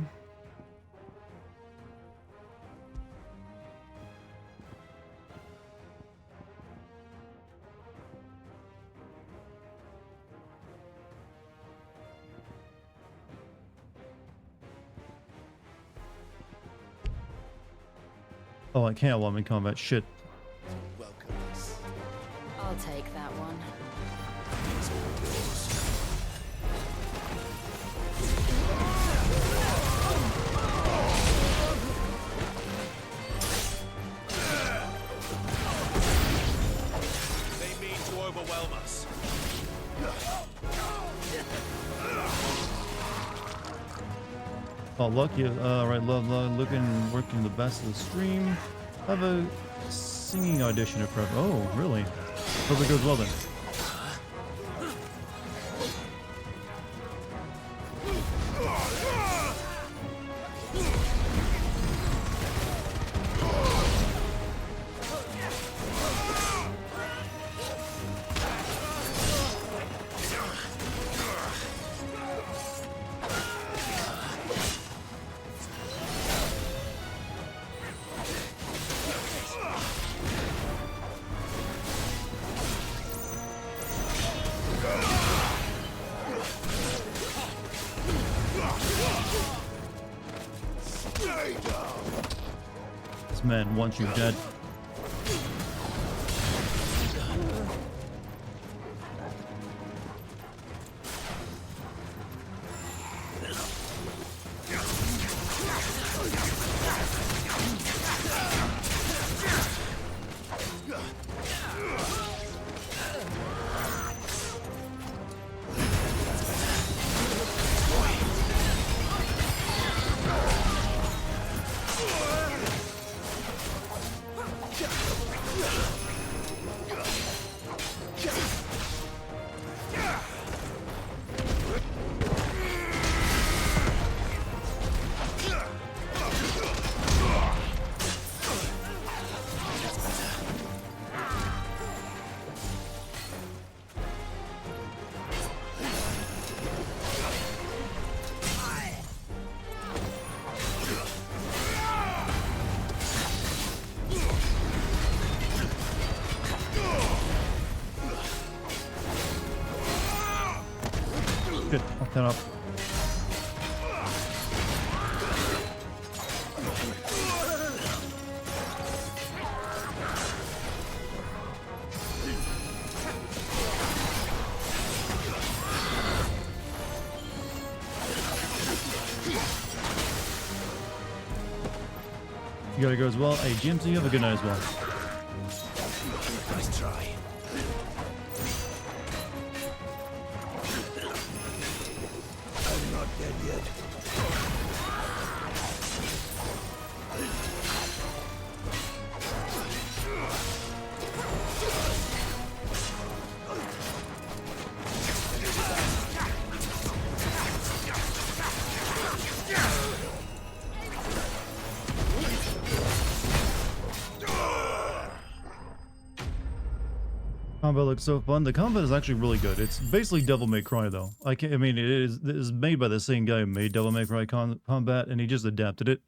oh, I can't while I'm in combat. Shit. I'll take that one. They mean to overwhelm us. Oh, lucky. Right, love, looking, working the best of the stream. I have a singing audition at prep. Oh, really? Hope it goes well then. This man wants you dead. shit. I'll cut off. You gotta go as well. Hey, GMC, you have a good night as well. Nice try. I'm not dead yet. Combat looks so fun. The combat is actually really good. It's basically Devil May Cry though. I mean, it is made by the same guy who made Devil May Cry combat, and he just adapted it.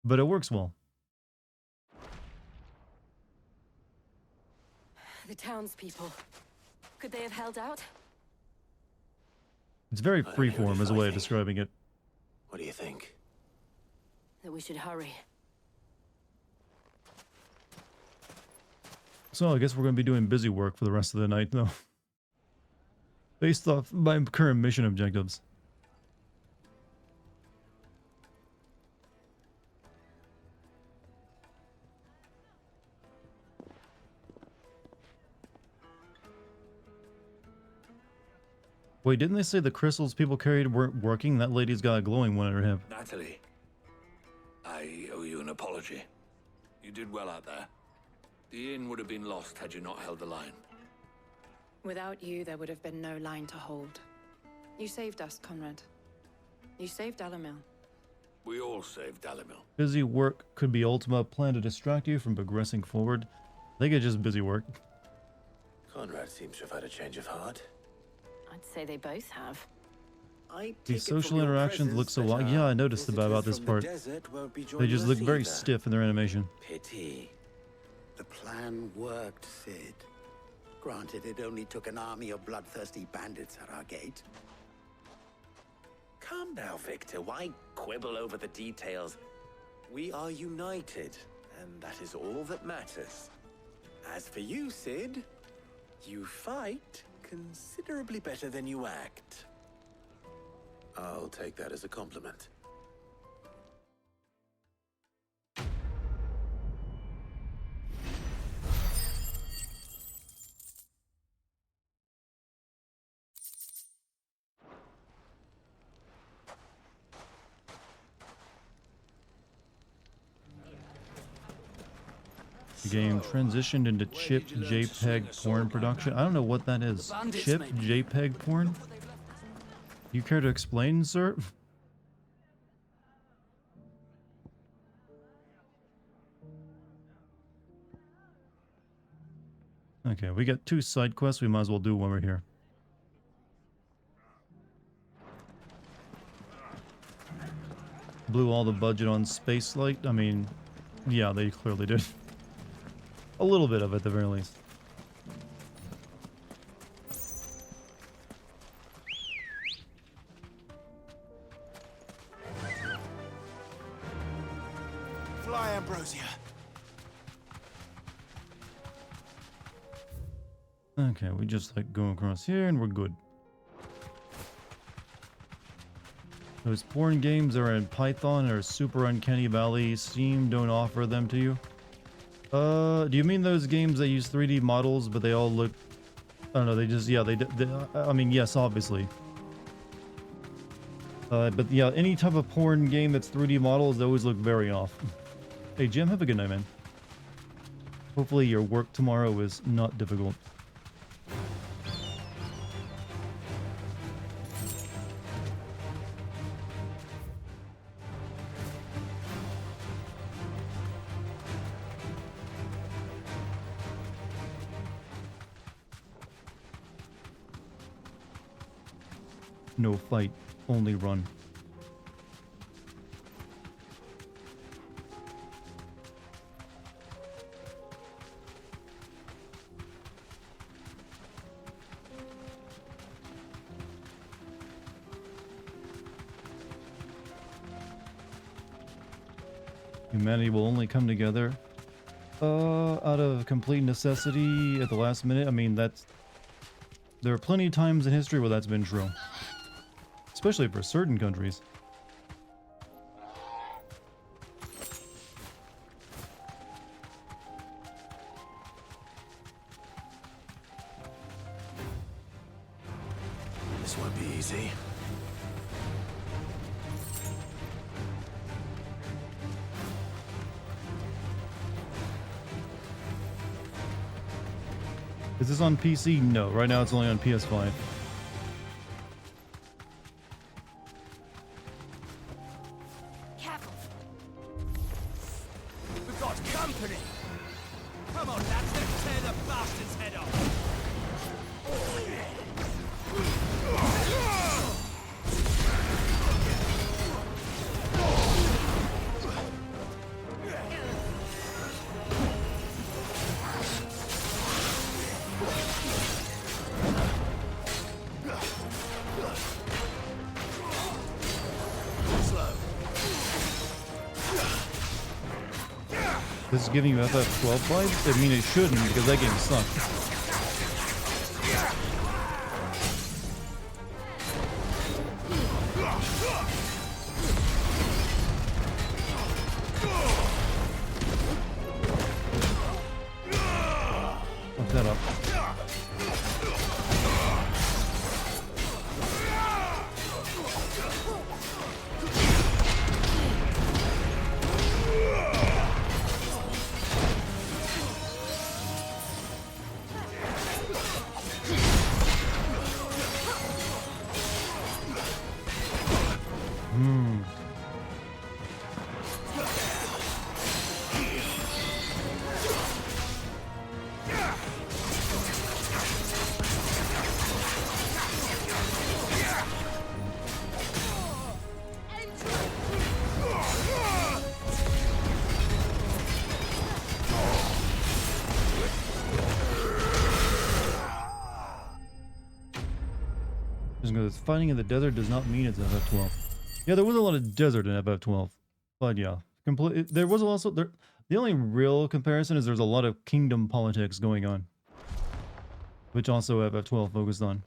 But it works well. The townspeople. Could they have held out? It's very freeform as a way of describing it. What do you think? That we should hurry. So I guess we're going to be doing busy work for the rest of the night though. Based off my current mission objectives. Wait, didn't they say the crystals people carried weren't working? That lady's got a glowing one in her hip. Natalie, I owe you an apology. You did well out there. The inn would have been lost had you not held the line. Without you, there would have been no line to hold. You saved us, Conrad. You saved Dalimil. We all saved Dalimil. Busy work could be ultimate plan to distract you from progressing forward. I think it's just busy work. Conrad seems to have had a change of heart. I'd say they both have. These social interactions look so long. Yeah, I noticed about this part. They just look very stiff in their animation. Pity. The plan worked, Sid. Granted, it only took an army of bloodthirsty bandits at our gate. Calm now, Victor. Why quibble over the details? We are united, and that is all that matters. As for you, Sid, you fight considerably better than you act. I'll take that as a compliment. The game transitioned into chip JPEG porn production. I don't know what that is. Chip JPEG porn? You care to explain, sir? Okay, we got 2 side quests. We might as well do one right here. Blew all the budget on Spacelight. I mean, yeah, they clearly did. A little bit of it, at the very least. Fly, Ambrosia. Okay, we just like go across here and we're good. Those porn games are in Python or Super Uncanny Valley. Steam don't offer them to you. Do you mean those games that use 3D models, but they all look... I don't know, they just... Yeah, they I mean, yes, obviously. But yeah, any type of porn game that's 3D models, they always look very off. Hey, Jim, have a good night, man. Hopefully your work tomorrow is not difficult. No fight, only run. Humanity will only come together out of complete necessity at the last minute. I mean, there are plenty of times in history where that's been true. Especially for certain countries. This won't be easy. Is this on PC? No, right now it's only on PS5. Careful. We've got company. Come on, lads, let's tear the bastard's head off. This is giving you FF12 vibes? I mean, it shouldn't, because that game sucked. Fuck that up. Fighting in the desert does not mean it's FF12. Yeah, there was a lot of desert in FF12, but yeah, there was also the only real comparison is there's a lot of kingdom politics going on, which also FF12 focused on.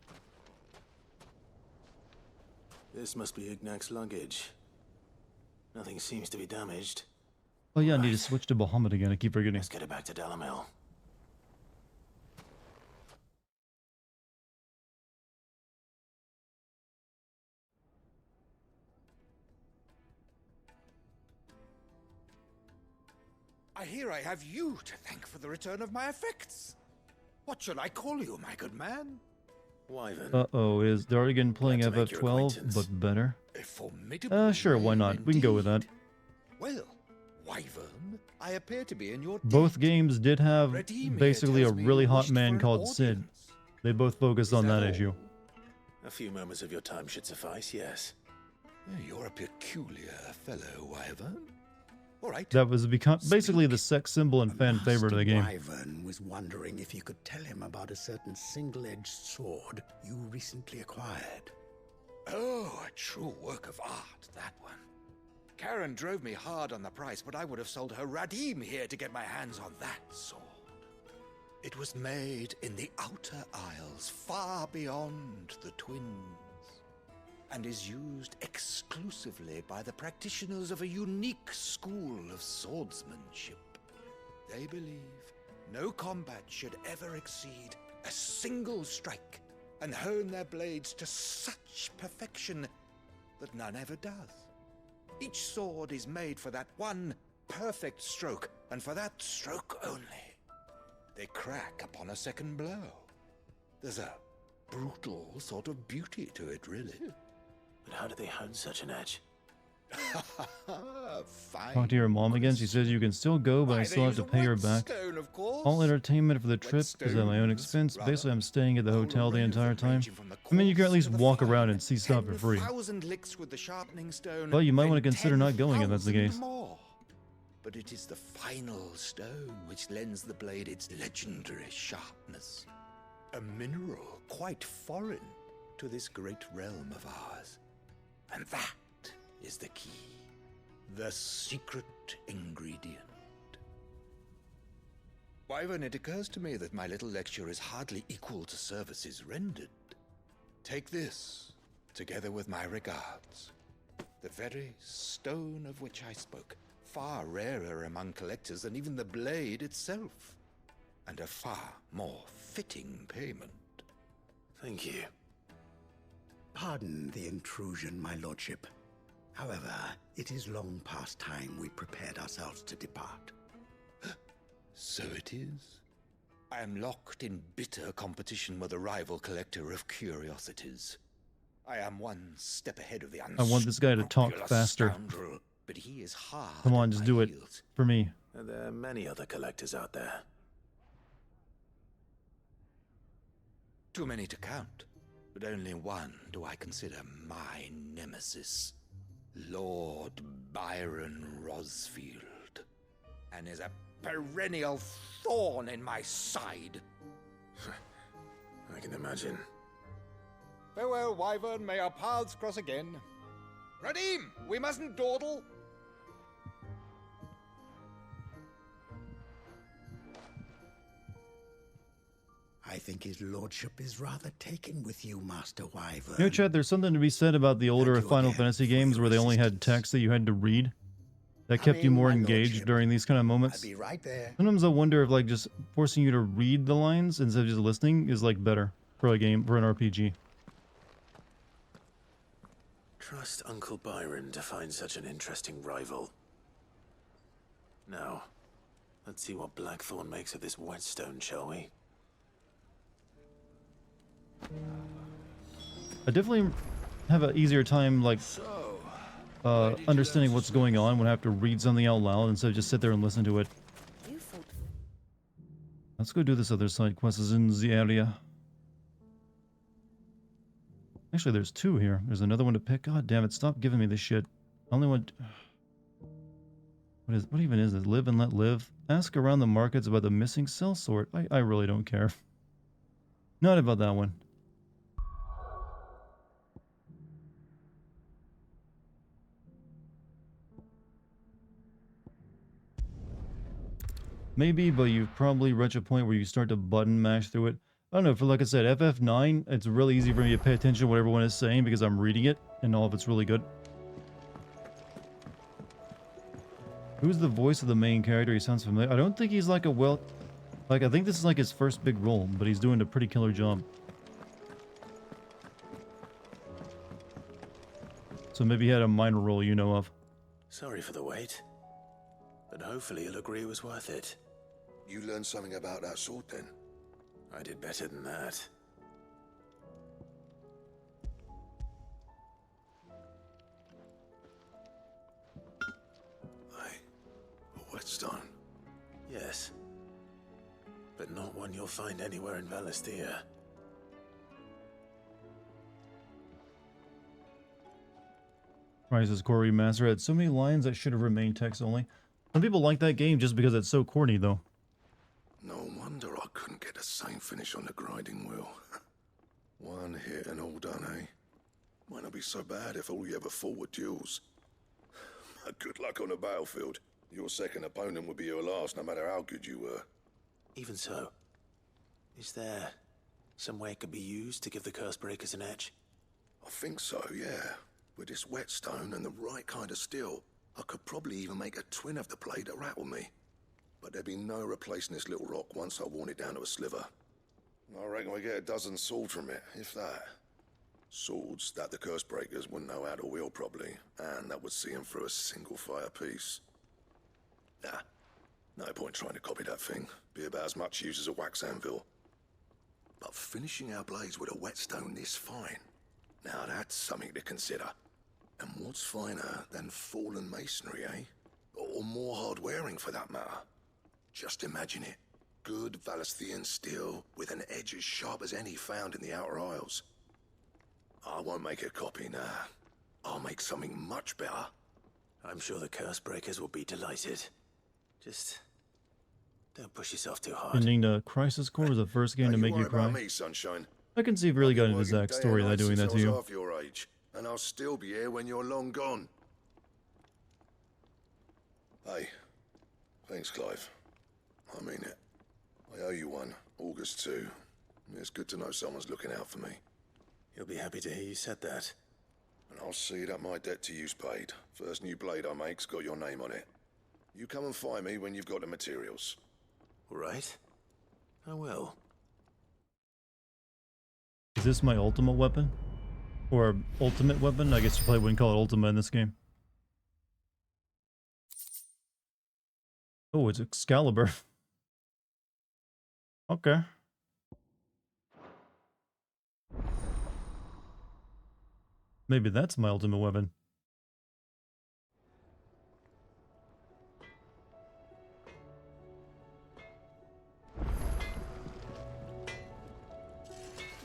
This must be Ignac's luggage. Nothing seems to be damaged. Oh yeah, I need to switch to Bahamut again. I keep forgetting. Let's get it back to Dalimil. I hear I have you to thank for the return of my effects. What shall I call you, my good man? Wyvern. Uh-oh, is Dartigan playing FF12, but better? A formidable Sure, why not? We can go with that. Well, Wyvern, I appear to be in your Both games did have basically a really hot man called Sid. They both focused on that issue. A few moments of your time should suffice, yes. You're a peculiar fellow, Wyvern. All right. That was basically the sex symbol and fan favorite of the game. Wyvern was wondering if you could tell him about a certain single-edged sword you recently acquired. Oh, a true work of art, that one. Karen drove me hard on the price, but I would have sold her Radim here to get my hands on that sword. It was made in the Outer Isles, far beyond the Twins, and is used exclusively by the practitioners of a unique school of swordsmanship. They believe no combat should ever exceed a single strike, and hone their blades to such perfection that none ever does. Each sword is made for that one perfect stroke, and for that stroke only. They crack upon a second blow. There's a brutal sort of beauty to it, really. But how do they hone such an edge? Talk to your mom again. She says you can still go, but I still have to pay her back. All entertainment for the trip is at my own expense. Basically, I'm staying at the hotel the entire time. I mean, you can at least walk around and see stuff for free. Well, you might want to consider not going if that's the case. But it is the final stone which lends the blade its legendary sharpness. A mineral quite foreign to this great realm of ours. And that is the key. The secret ingredient. Wyvern, it occurs to me that my little lecture is hardly equal to services rendered. Take this, together with my regards. The very stone of which I spoke, far rarer among collectors than even the blade itself, and a far more fitting payment. Thank you. Pardon the intrusion, my lordship. However, it is long past time we prepared ourselves to depart. So it is. I am locked in bitter competition with a rival collector of curiosities. I am one step ahead of the I want this guy to talk faster. scoundrel, but he is hard. Come on, just do it for me. And there are many other collectors out there. Too many to count, but only one do I consider my nemesis. Lord Byron Rosfield. And is a perennial thorn in my side. I can imagine. Farewell, Wyvern. May our paths cross again. Radim, we mustn't dawdle. I think his lordship is rather taken with you, Master Wyvern. You know, Chad, there's something to be said about the older Final Fantasy games where they only had text that you had to read. That kept you more engaged during these kind of moments. I'll be right there. Sometimes I wonder if like just forcing you to read the lines instead of just listening is like better for a game, for an RPG. Trust Uncle Byron to find such an interesting rival. Now, let's see what Blackthorn makes of this whetstone, shall we? I definitely have an easier time like understanding what's going on when I have to read something out loud instead of just sit there and listen to it. Let's go do this other side quest is in the area. Actually, there's two here. There's another one to pick. God damn it! Stop giving me this shit. I only want. What even is this? Live and let live. Ask around the markets about the missing cell sort. I really don't care. Not about that one. Maybe, but you've probably reached a point where you start to button mash through it. I don't know, for like I said, FF9, it's really easy for me to pay attention to what everyone is saying because I'm reading it and all of it's really good. Who's the voice of the main character? He sounds familiar. I don't think he's like a I think this is like his first big role, but he's doing a pretty killer job. So maybe he had a minor role you know of. Sorry for the wait, but hopefully you'll agree it was worth it. You learned something about that sword then? I did better than that. A whetstone? Yes. But not one you'll find anywhere in Valisthea. Crisis Core Remaster had so many lines that should have remained text only. Some people like that game just because it's so corny, though. No wonder I couldn't get the same finish on the grinding wheel. One hit and all done, eh? Might not be so bad if all you ever fought were duels. Good luck on the battlefield. Your second opponent would be your last, no matter how good you were. Even so, is there some way it could be used to give the Cursebreakers an edge? I think so, yeah. With this whetstone and the right kind of steel, I could probably even make a twin of the blade that rattled me. But there'd be no replacing this little rock once I worn it down to a sliver. I reckon we get a dozen swords from it, if that. Swords that the Cursebreakers wouldn't know how to wield properly, and that would see them through a single fire piece. Nah, no point trying to copy that thing. Be about as much use as a wax anvil. But finishing our blades with a whetstone this fine, now that's something to consider. And what's finer than fallen masonry, eh? Or more hard-wearing, for that matter. Just imagine it. Good Valisthean steel with an edge as sharp as any found in the Outer Isles. I won't make a copy, nah. I'll make something much better. I'm sure the Cursebreakers will be delighted. Just don't push yourself too hard. Ending to Crisis Core was the first game to make you cry. About me, sunshine. I can see if you really got into Zach's story that doing that to you. Half your age, and I'll still be here when you're long gone. Hey, thanks, Clive. I mean it. I owe you one. August 2. It's good to know someone's looking out for me. You'll be happy to hear you said that. And I'll see that my debt to you's paid. First new blade I make's got your name on it. You come and find me when you've got the materials. All right. I will. Is this my ultimate weapon? Or ultimate weapon? I guess you probably wouldn't call it ultimate in this game. Oh, it's Excalibur. Okay. Maybe that's my ultimate weapon.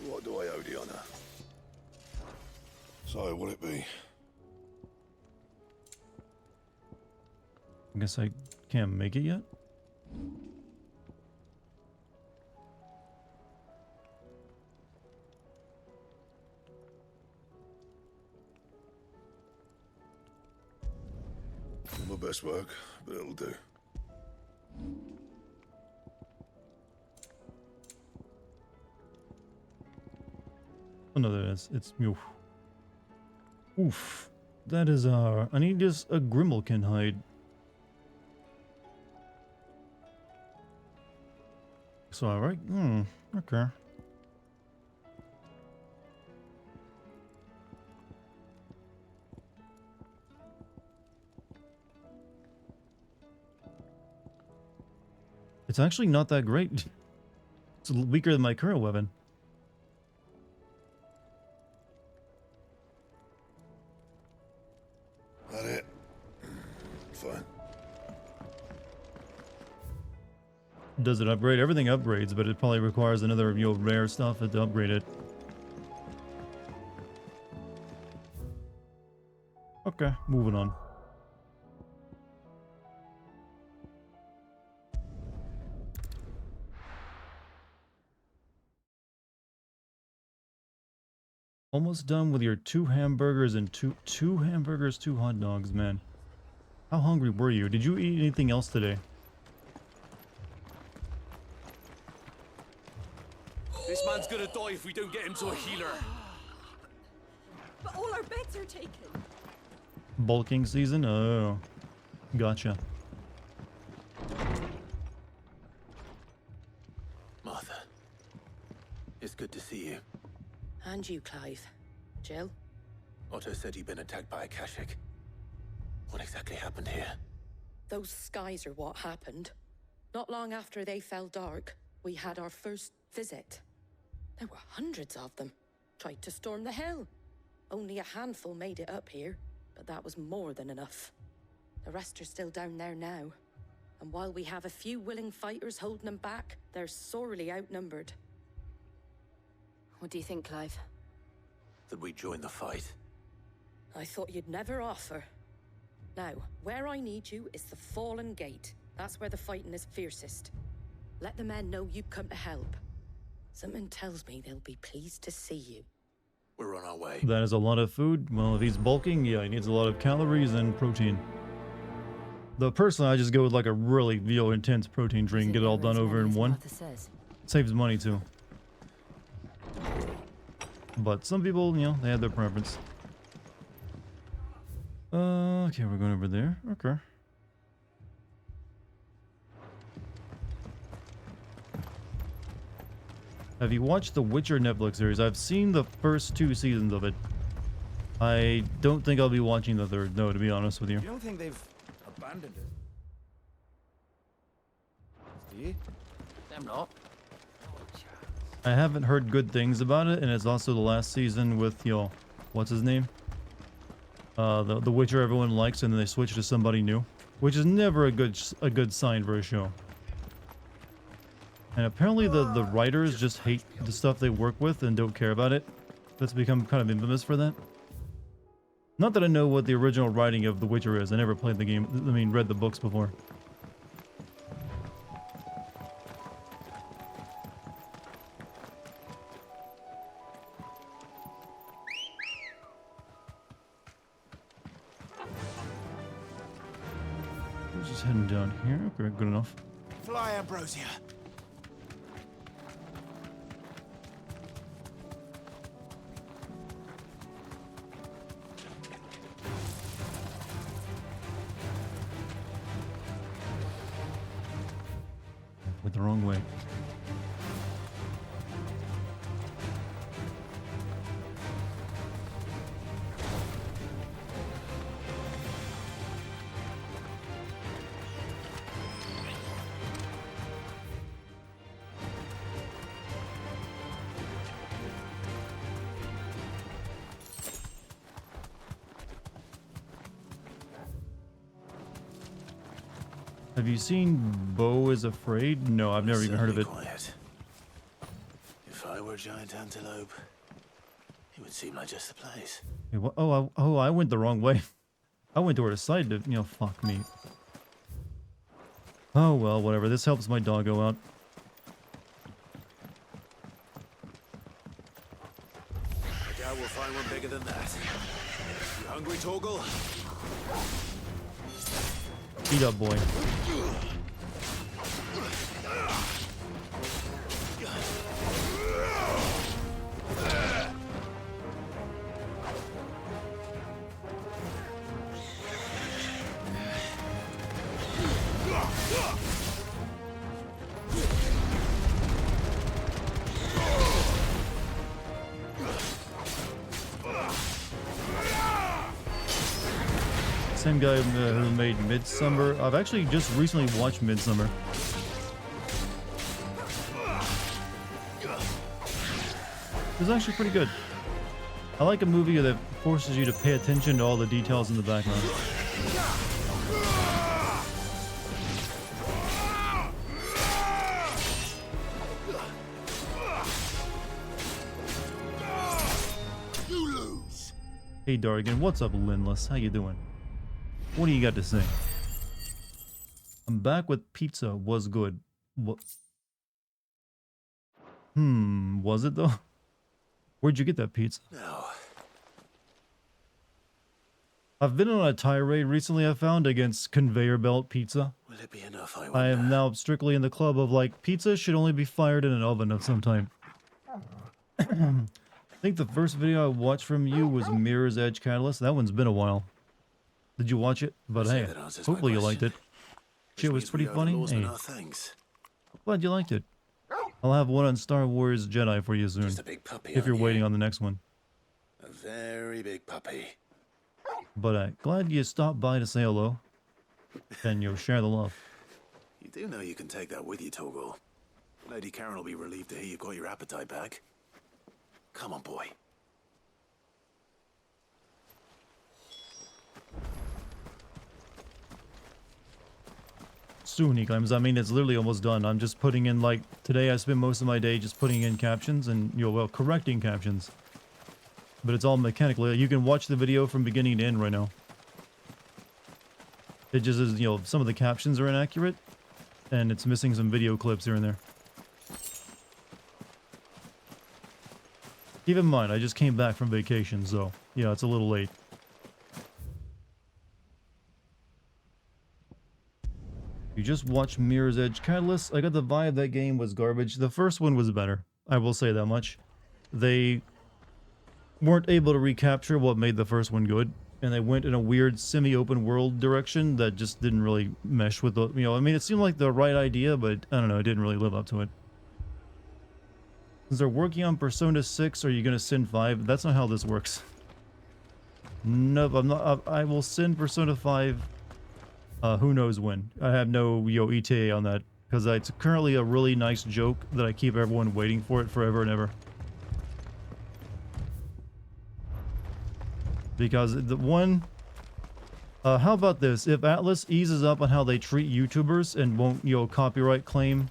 What do I owe the honor? So, will it be? I guess I can't make it yet? My best work, but it'll do. Oh no, there it is. It's oof. Oof. That is I need just a Grimalkin hide. So alright. Okay. It's actually not that great. It's weaker than my current weapon. That it? Fine. Does it upgrade? Everything upgrades, but it probably requires another, rare stuff to upgrade it. Okay, moving on. Almost done with your 2 hamburgers and two hamburgers, 2 hot dogs, man. How hungry were you? Did you eat anything else today? This man's gonna die if we don't get him to a healer. But all our beds are taken. Bulking season? Oh, gotcha. Martha, it's good to see you. And you, Clive. Jill? Otto said you'd been attacked by a Kashik. What exactly happened here? Those skies are what happened. Not long after they fell dark, we had our first visit. There were hundreds of them. Tried to storm the hill. Only a handful made it up here, but that was more than enough. The rest are still down there now. And while we have a few willing fighters holding them back, they're sorely outnumbered. What do you think, Clive? That we join the fight. I thought you'd never offer. Now, where I need you is the Fallen Gate. That's where the fighting is fiercest. Let the men know you come to help. Something tells me they'll be pleased to see you. We're on our way. That is a lot of food. Well, if he's bulking, yeah, he needs a lot of calories and protein. Though personally, I just go with like a really intense protein drink and get it all done over in one. Saves money too. But some people, they have their preference. Okay, we're going over there. Okay. Have you watched the Witcher Netflix series? I've seen the first 2 seasons of it. I don't think I'll be watching the third, no, to be honest with you. You don't think they've abandoned it? Do you? Them not. I haven't heard good things about it, and it's also the last season with, what's his name? The Witcher everyone likes, and then they switch to somebody new, which is never a good sign for a show. And apparently the writers just hate the stuff they work with and don't care about it. That's become kind of infamous for that. Not that I know what the original writing of The Witcher is. I never played the game, read the books before. Just heading down here. Okay, good enough. Fly, Ambrosia. Went the wrong way. Have you seen Beau is Afraid? No, I've never even heard of it. Quiet. If I were a giant antelope, it would seem like just the place. Hey, what? Oh, I went the wrong way. I went to where the side to, fuck me. Oh well, whatever. This helps my doggo out. I doubt we'll find one bigger than that. You hungry, Torgal? Eat up, boy. Same guy who made Midsummer. I've actually just recently watched Midsummer. It was actually pretty good. I like a movie that forces you to pay attention to all the details in the background. You lose. Hey Dartigan, what's up, Linless? How you doing? What do you got to say? I'm back with pizza. Was good. What? Was it though? Where'd you get that pizza? No. I've been on a tirade recently, I found, against conveyor belt pizza. Will it be enough, I I wonder? am now strictly in the club of like, pizza should only be fired in an oven of some type. I think the first video I watched from you was Mirror's Edge Catalyst. That one's been a while. Did you watch it? But hey, hopefully you liked it. Shit was pretty funny. Hey, glad you liked it. I'll have one on Star Wars Jedi for you soon. Just a big puppy, if you're aren't you? waiting on the next one. A very big puppy. But glad you stopped by to say hello. And you'll share the love. You do know you can take that with you, Torgal. Lady Karen will be relieved to hear you've got your appetite back. Come on, boy. Soon, he claims. I mean, it's literally almost done. I'm just putting in, like, today I spent most of my day just putting in captions and, well, correcting captions. But it's all mechanically. You can watch the video from beginning to end right now. It just is, some of the captions are inaccurate. And it's missing some video clips here and there. Keep in mind, I just came back from vacation, so, yeah, it's a little late. You just watched Mirror's Edge Catalyst. I got the vibe that game was garbage. The first one was better. I will say that much. They weren't able to recapture what made the first one good. And they went in a weird semi-open world direction that just didn't really mesh with the... I mean, it seemed like the right idea, but I don't know, it didn't really live up to it. Since they're working on Persona 6, are you going to send 5? That's not how this works. Nope, I'm not... I will send Persona 5... who knows when. I have no ETA on that because it's currently a really nice joke that I keep everyone waiting for it forever and ever. Because the one, how about this? If Atlas eases up on how they treat YouTubers and won't copyright claim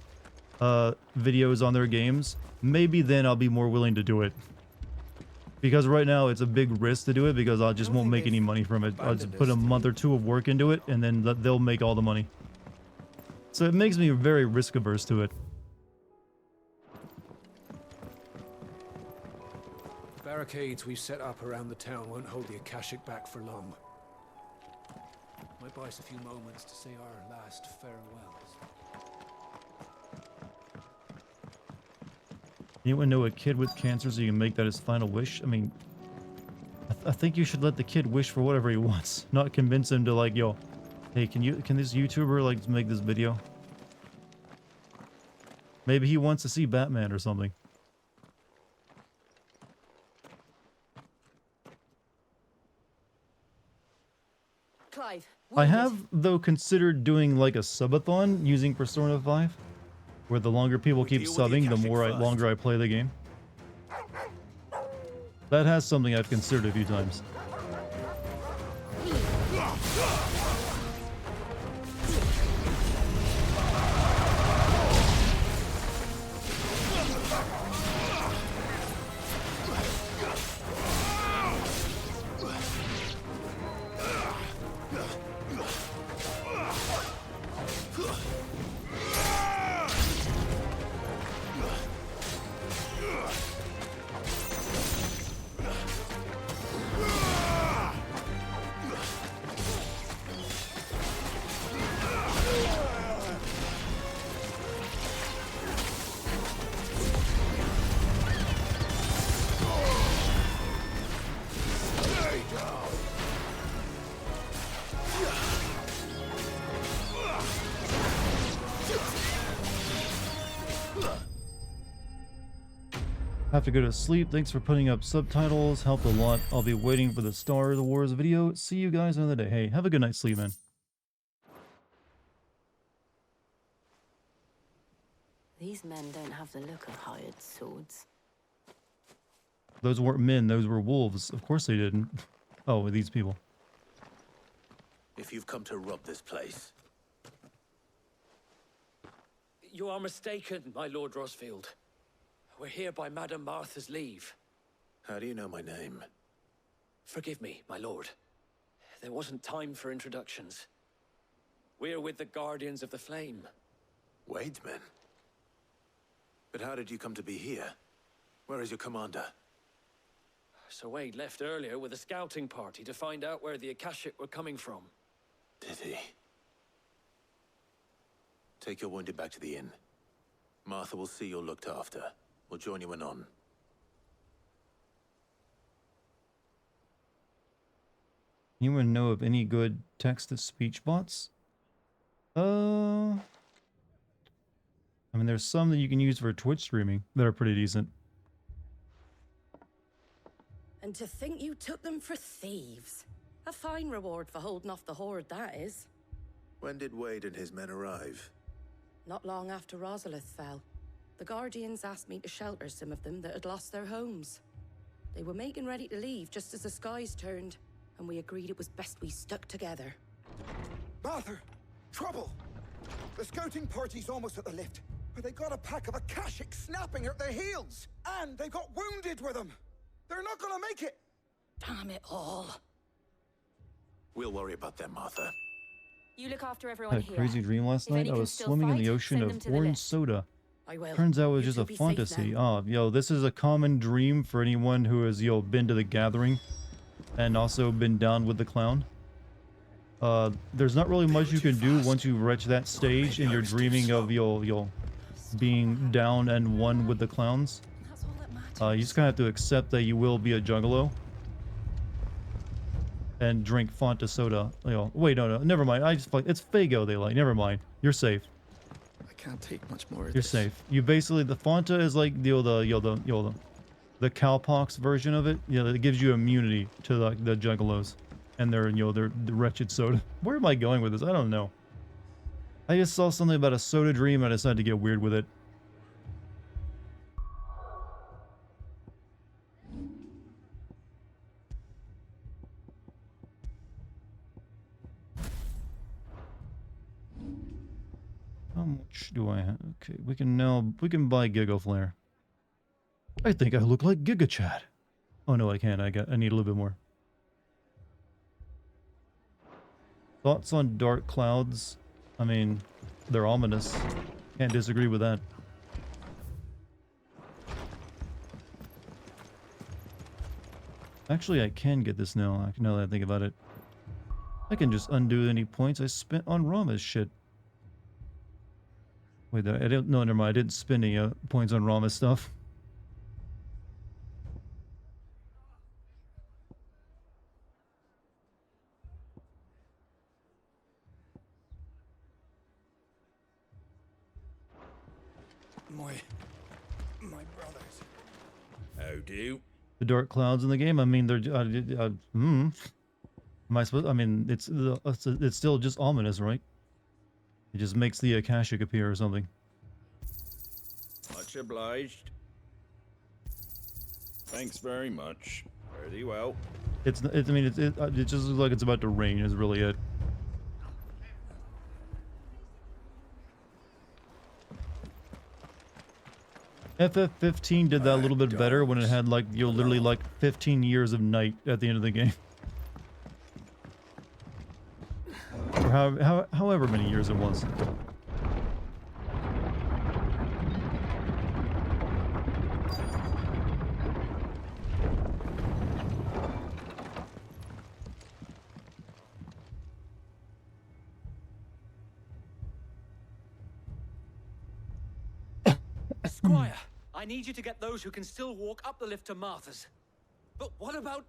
videos on their games, maybe then I'll be more willing to do it. Because right now it's a big risk to do it because I just won't make any money from it. I'll just put a month or two of work into it and then they'll make all the money. So it makes me very risk averse to it. The barricades we've set up around the town won't hold the Akashic back for long. My might buy us a few moments to say our last farewells. Anyone know a kid with cancer so you can make that his final wish? I mean, I think you should let the kid wish for whatever he wants, not convince him to like, yo, hey, can this YouTuber like make this video? Maybe he wants to see Batman or something. Clive, I have, though, considered doing like a subathon using Persona 5, where the longer people keep subbing, the longer I play the game. That has something I've considered a few times. Have to go to sleep. Thanks for putting up subtitles. Helped a lot. I'll be waiting for the Star Wars video. See you guys another day. Hey, have a good night's sleep, man. These men don't have the look of hired swords. Those weren't men. Those were wolves. Of course they didn't. Oh, these people. If you've come to rob this place, You are mistaken, my Lord Rosfield. We're here by Madame Martha's leave. how do you know my name? Forgive me, my lord. There wasn't time for introductions. We're with the Guardians of the Flame. Wade's men? But how did you come to be here? Where is your commander? Sir Wade left earlier with a scouting party to find out where the Akashic were coming from. Did he? Take your wounded back to the inn. Martha will see you're looked after. We'll join you anon. Anyone know of any good text-to-speech bots? I mean, there's some that you can use for Twitch streaming that are pretty decent. And to think you took them for thieves. A fine reward for holding off the horde, that is. When did Wade and his men arrive? Not long after Rosalith fell. The Guardians asked me to shelter some of them that had lost their homes. They were making ready to leave just as the skies turned, and we agreed it was best we stuck together. Martha! Trouble! The scouting party's almost at the lift, but they got a pack of Akashic snapping at their heels! And they got wounded with them! They're not gonna make it! Damn it all. We'll worry about them, Martha. You look after I everyone had a here. crazy dream last If night. any I can was still swimming in fight, the ocean send them of to the orange lift. soda. I will. Turns out it was You just a two be safe fantasy. now. Oh, yo, this is a common dream for anyone who has, yo, been to the gathering and also been down with the clown. There's not really much you can do once you reach that stage and you're dreaming of, yo, being down and one with the clowns. You just kind of have to accept that you will be a juggalo. And drink Fanta soda. Yo, wait, no, never mind. It's Fago they like. Never mind. You're safe. I can't take much more of You're this. safe. You basically, the Fanta is like the cowpox version of it. You know, it gives you immunity to the juggalos and their the wretched soda. Where am I going with this? I don't know. I just saw something about a soda dream and I decided to get weird with it. How much do I have? Okay, we can buy Giga Flare. I think I look like Giga Chad. Oh no, I can't. I need a little bit more. Thoughts on dark clouds? I mean, they're ominous. Can't disagree with that. Actually, I can get this now. Now that I think about it. I can just undo any points I spent on Rama's shit. Wait, I didn't. No, never mind. I didn't spend any points on Rama's stuff. My brothers. How do? The dark clouds in the game. I mean, they're. Am I supposed? I mean, it's still just ominous, right? It just makes the Akashic appear or something. Much obliged. Thanks very much. Fare thee well. I mean, it just looks like it's about to rain. Is really it. FF15 did that a little bit better when it had like literally like 15 years of night at the end of the game. Or however many years it was. Squire, I need you to get those who can still walk up the lift to Martha's. But what about...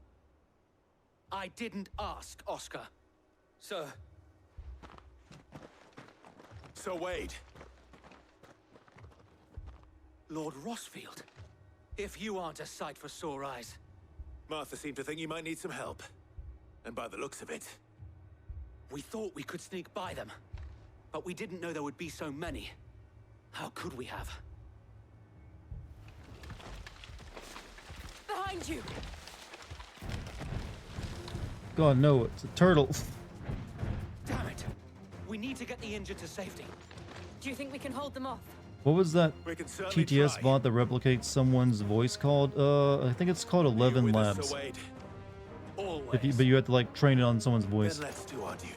I didn't ask, Oscar. Sir. Sir Wade. Lord Rossfield. If you aren't a sight for sore eyes. Martha seemed to think you might need some help. And by the looks of it... We thought we could sneak by them. But we didn't know there would be so many. How could we have? Behind you! God, no, it's a turtle. Damn it! We need to get the injured to safety. Do you think we can hold them off? What was that We can certainly TTS try. bot that replicates someone's voice called? I think it's called 11 With us, Labs. Sir Wade. Always. But you have to like train it on someone's voice. Then let's do our duty.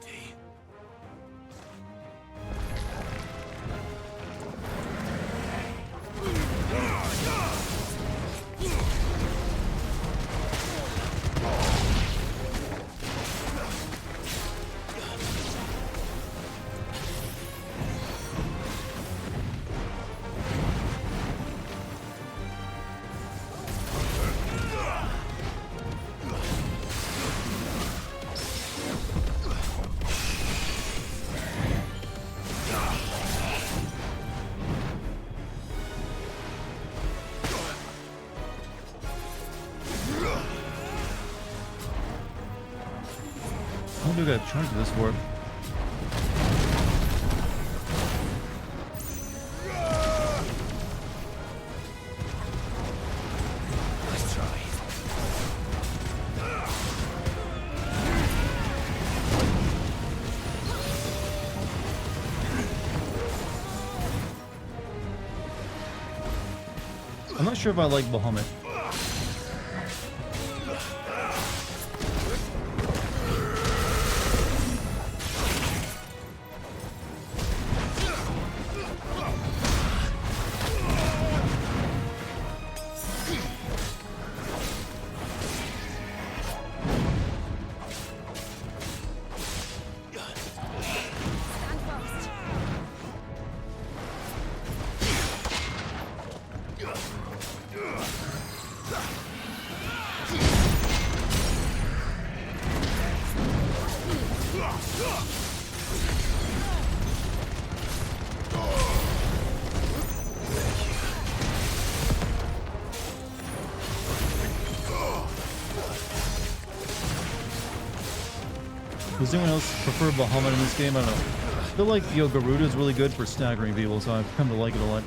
How do I gotta charge this for? Let's try. I'm not sure if I like Bahamut. Does anyone else prefer Bahamut in this game? I don't know. I feel like Garuda is really good for staggering people, so I've come to like it a lot.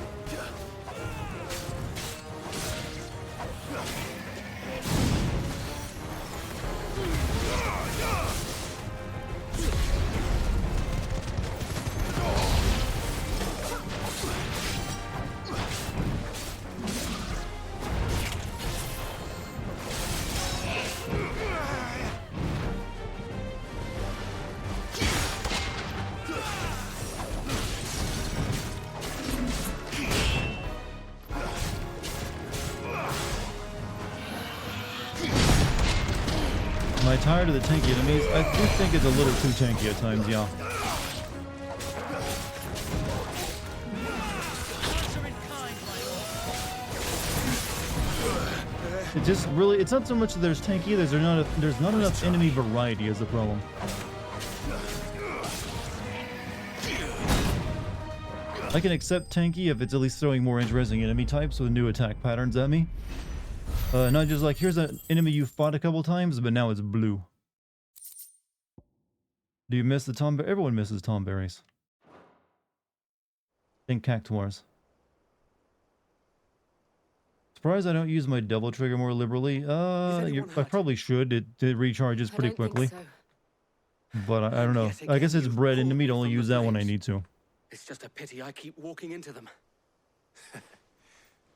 I tired of the tanky enemies? I do think it's a little too tanky at times, yeah. It just really, it's not so much that there's tanky, there's not enough enemy variety is the problem. I can accept tanky if it's at least throwing more interesting enemy types with new attack patterns at me. Not just like, here's an enemy you fought a couple times, but now it's blue. Do you miss the tomberry? Everyone misses tomberries. And cactuars. Surprised I don't use my double trigger more liberally. I probably should. It recharges pretty quickly. But I don't know. I guess it's bred into me to only use that when I need to. It's just a pity I keep walking into them.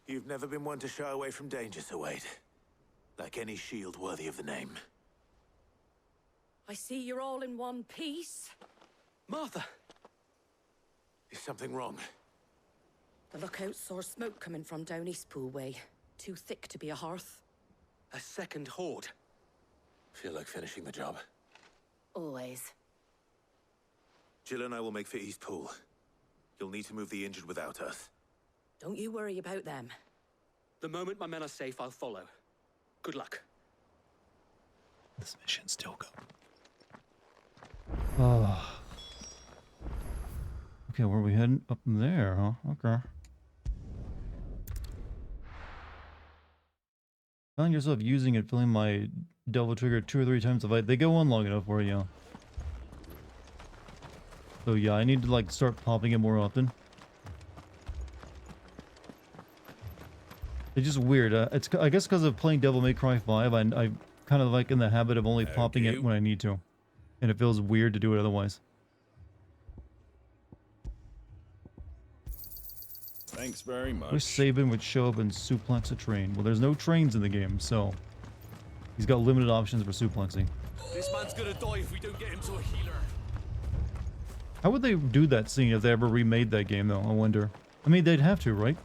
You've never been one to shy away from danger, Sir Wade. Like any shield worthy of the name. I see you're all in one piece. Martha! Is something wrong? The lookout saw smoke coming from down Eastpool way. Too thick to be a hearth. A second horde. Feel like finishing the job? Always. Jill and I will make for Eastpool. You'll need to move the injured without us. Don't you worry about them. The moment my men are safe, I'll follow. Good luck. This mission still go. Oh. Okay, where are we heading? Up there, huh? Okay. Found yourself using it, filling my double trigger 2 or 3 times a fight. They go on long enough for you. So yeah, I need to like start popping it more often. It's just weird. It's I guess because of playing Devil May Cry 5, I kind of like in the habit of only popping it when I need to, and it feels weird to do it otherwise. Thanks very much. Wish Sabin would show up and suplex a train. Well, there's no trains in the game, so he's got limited options for suplexing. This man's gonna die if we don't get him to a healer. How would they do that scene if they ever remade that game, though? I wonder. I mean, they'd have to, right?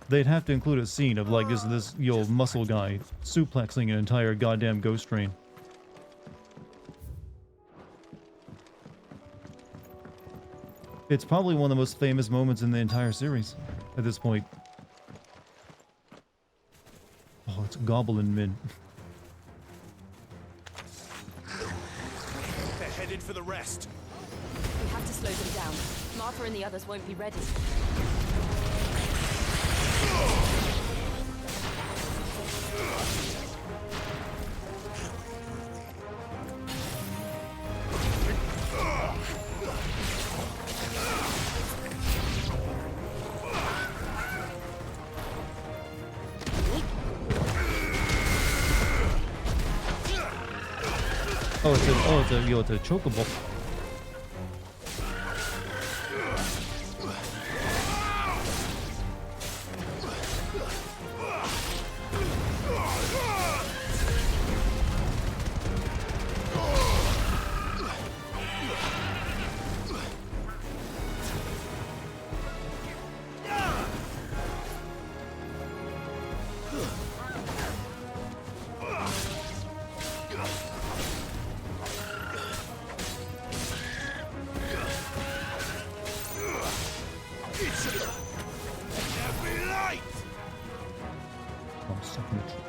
They'd have to include a scene of like this muscle guy suplexing an entire goddamn ghost train. It's probably one of the most famous moments in the entire series at this point. Oh, it's Goblin Men. They're headed for the rest. We have to slow them down. Martha and the others won't be ready. It's a chocobo.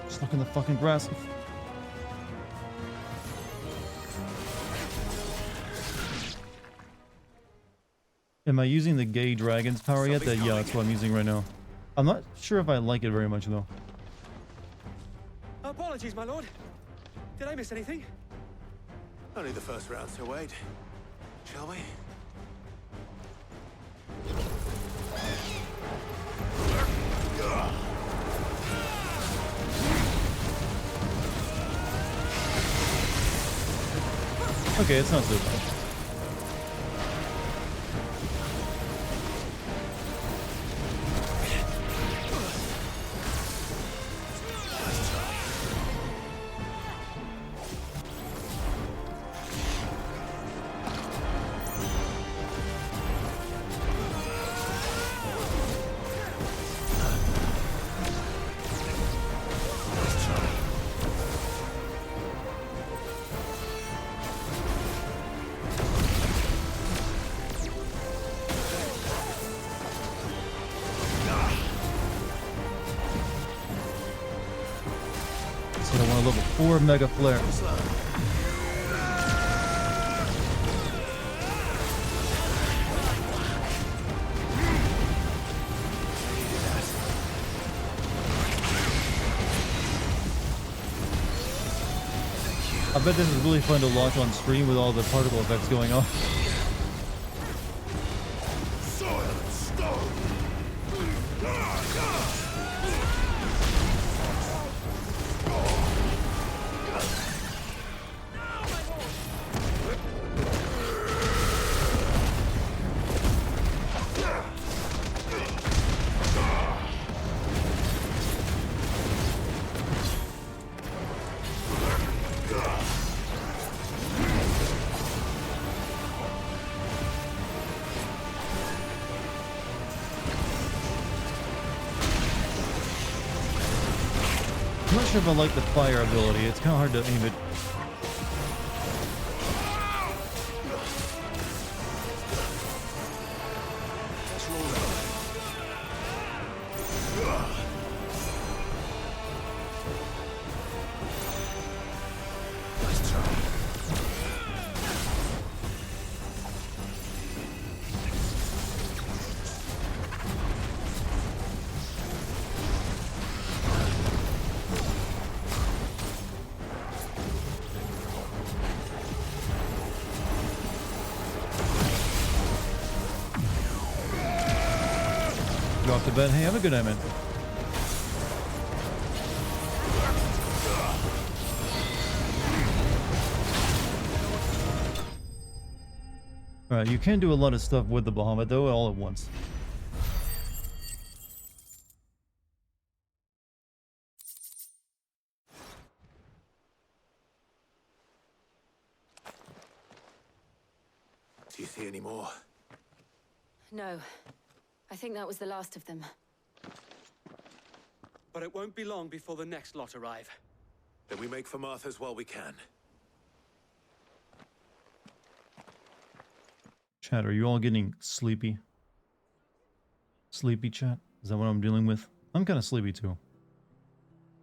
Stuck in the fucking grass. Am I using the gay dragon's power yet? Yeah, that's what I'm using right now. I'm not sure if I like it very much though. Apologies, my lord. Did I miss anything? Only the first round, Sir Wade. Shall we? Okay, it's not so bad. But I want a level 4 Mega Flare. I bet this is really fun to watch on stream with all the particle effects going on. I'm not sure if I like the fire ability. It's kind of hard to aim it. Go off to bed. Hey, have a good night, man. Alright, you can do a lot of stuff with the Bahamut, though, all at once. Do you see any more? No. I think that was the last of them. But it won't be long before the next lot arrive. Then we make for Martha's while we can. Chat, are you all getting sleepy? Sleepy, chat? Is that what I'm dealing with? I'm kind of sleepy, too.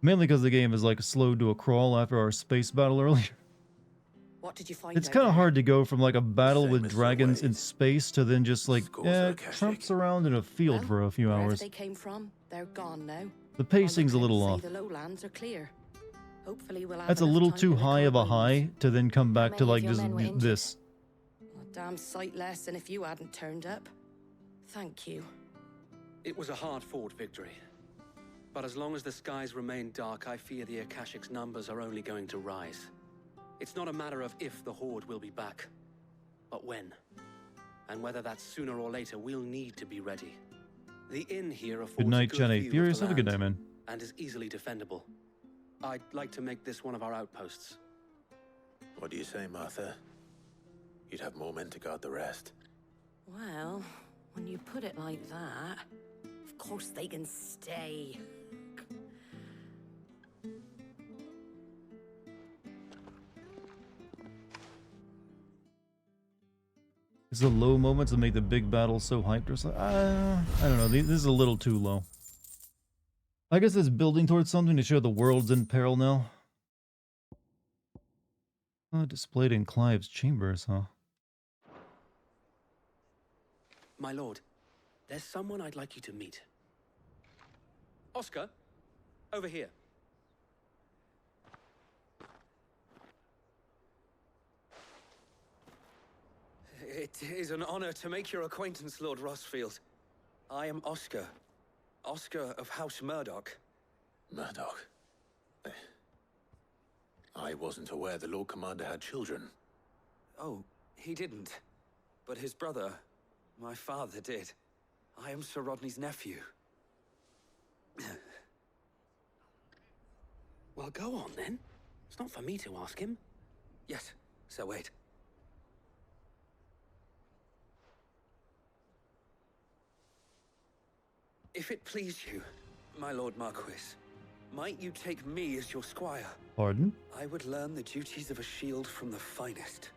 Mainly because the game is, like, slowed to a crawl after our space battle earlier. What did you find? It's kind of hard to go from, like, a battle with dragons in space to then just, like, tramps around in a field for a few Wherever hours. they came from, they're gone now. The pacing's a little off. The lowlands are clear. Hopefully we'll have That's a enough little time too to high of a recover. high to then come back to, like, many of just your men were injured? this. A damn sight less than if you hadn't turned up. Thank you. It was a hard-fought victory. But as long as the skies remain dark, I fear the Akashic's numbers are only going to rise. It's not a matter of if the Horde will be back, but when. And whether that's sooner or later, we'll need to be ready. The inn here affords Good night, a good Jenny. view of Furious, the have a good land night, man. and is easily defendable. I'd like to make this one of our outposts. What do you say, Martha? You'd have more men to guard the rest. Well, when you put it like that, of course they can stay. It's the low moments that make the big battle so hyped or something. I don't know. This is a little too low. I guess it's building towards something to show the world's in peril now. Oh, displayed in Clive's chambers, huh? My lord, there's someone I'd like you to meet. Oscar, over here. It is an honor to make your acquaintance, Lord Rossfield. I am Oscar. Oscar of House Murdoch. Murdoch? I wasn't aware the Lord Commander had children. Oh, he didn't. But his brother, my father, did. I am Sir Rodney's nephew. Well, go on then. It's not for me to ask him. Yes, Sir Wade. If it please you, my Lord Marquis, might you take me as your squire? Pardon? I would learn the duties of a shield from the finest.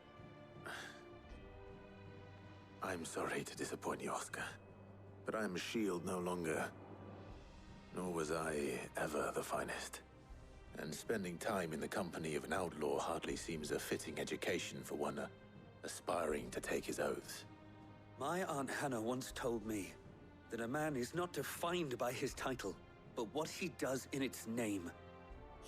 I'm sorry to disappoint you, Oscar, but I am a shield no longer. Nor was I ever the finest. And spending time in the company of an outlaw hardly seems a fitting education for one aspiring to take his oaths. My Aunt Hannah once told me that a man is not defined by his title, but what he does in its name.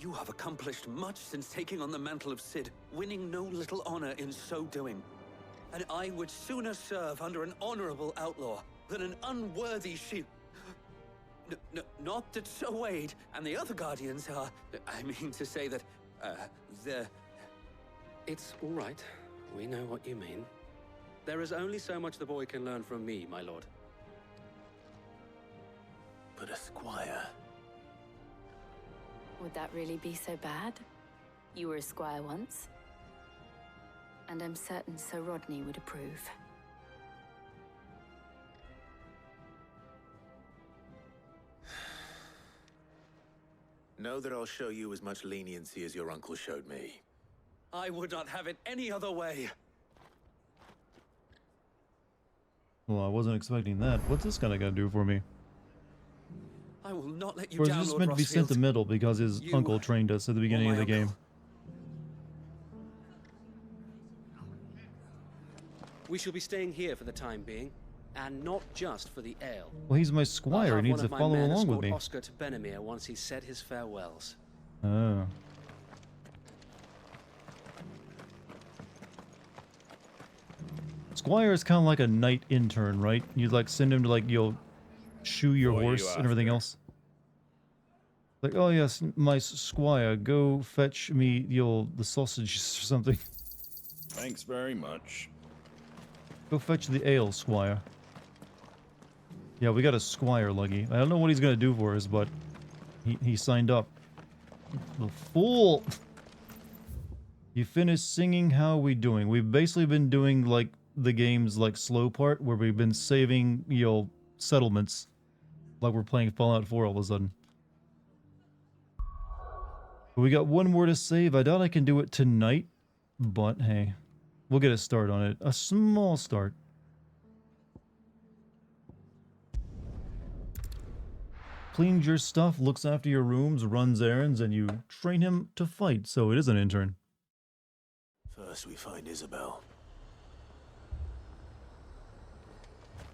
You have accomplished much since taking on the mantle of Cid, winning no little honor in so doing. And I would sooner serve under an honorable outlaw than an unworthy shield. Not that Sir Wade and the other Guardians are... I mean to say that, they're... It's all right. We know what you mean. There is only so much the boy can learn from me, my lord. But a squire... Would that really be so bad? You were a squire once. And I'm certain Sir Rodney would approve. Know that I'll show you as much leniency as your uncle showed me. I would not have it any other way. Well, I wasn't expecting that. What's this guy gonna do for me? I will not let you Or is down, this Lord meant to be Rossfield. sentimental because his uncle trained us at the beginning of the game? We shall be staying here for the time being, and not just for the ale. Well, he's my squire. He needs to follow along with me. Oscar to Benimir once he said his farewells. Oh. Squire is kind of like a knight intern, right? You'd like send him to like, you'll shoe your horse and everything else. Like, oh yes, my squire, go fetch me the sausages or something. Thanks very much. Go fetch the ale, squire. Yeah, we got a squire, Luggy. I don't know what he's gonna do for us, but he signed up. The fool! You finished singing, how are we doing? We've basically been doing, like, the game's, like, slow part, where we've been saving, you know, settlements. Like we're playing Fallout 4 all of a sudden. We got one more to save. I doubt I can do it tonight, but hey, we'll get a start on it. A small start. Cleans your stuff, looks after your rooms, runs errands, and you train him to fight, so it is an intern. First we find Isabel.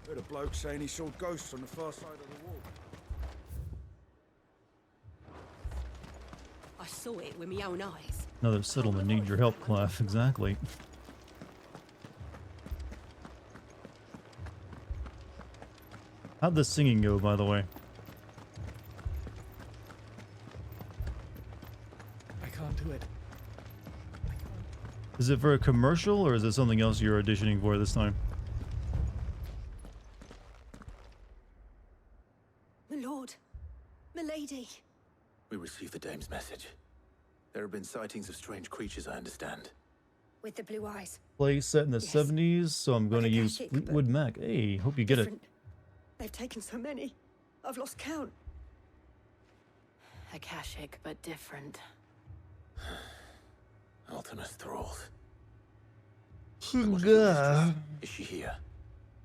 Heard a bloke saying he saw ghosts on the far side of the wall. I saw it with my own eyes. Another settlement needs your help, Clive. Exactly. How'd the singing go, by the way? I can't do it. Is it for a commercial, or is it something else you're auditioning for this time? My lord. My lady. We received the dame's message. There have been sightings of strange creatures, I understand. With the blue eyes. Play set in the 70s, so I'm going to use Akashic, Fleetwood Mac. Hey, hope you get it. They've taken so many. I've lost count. Akashic, but different. Ultimus thralls. Sugar. Is she here?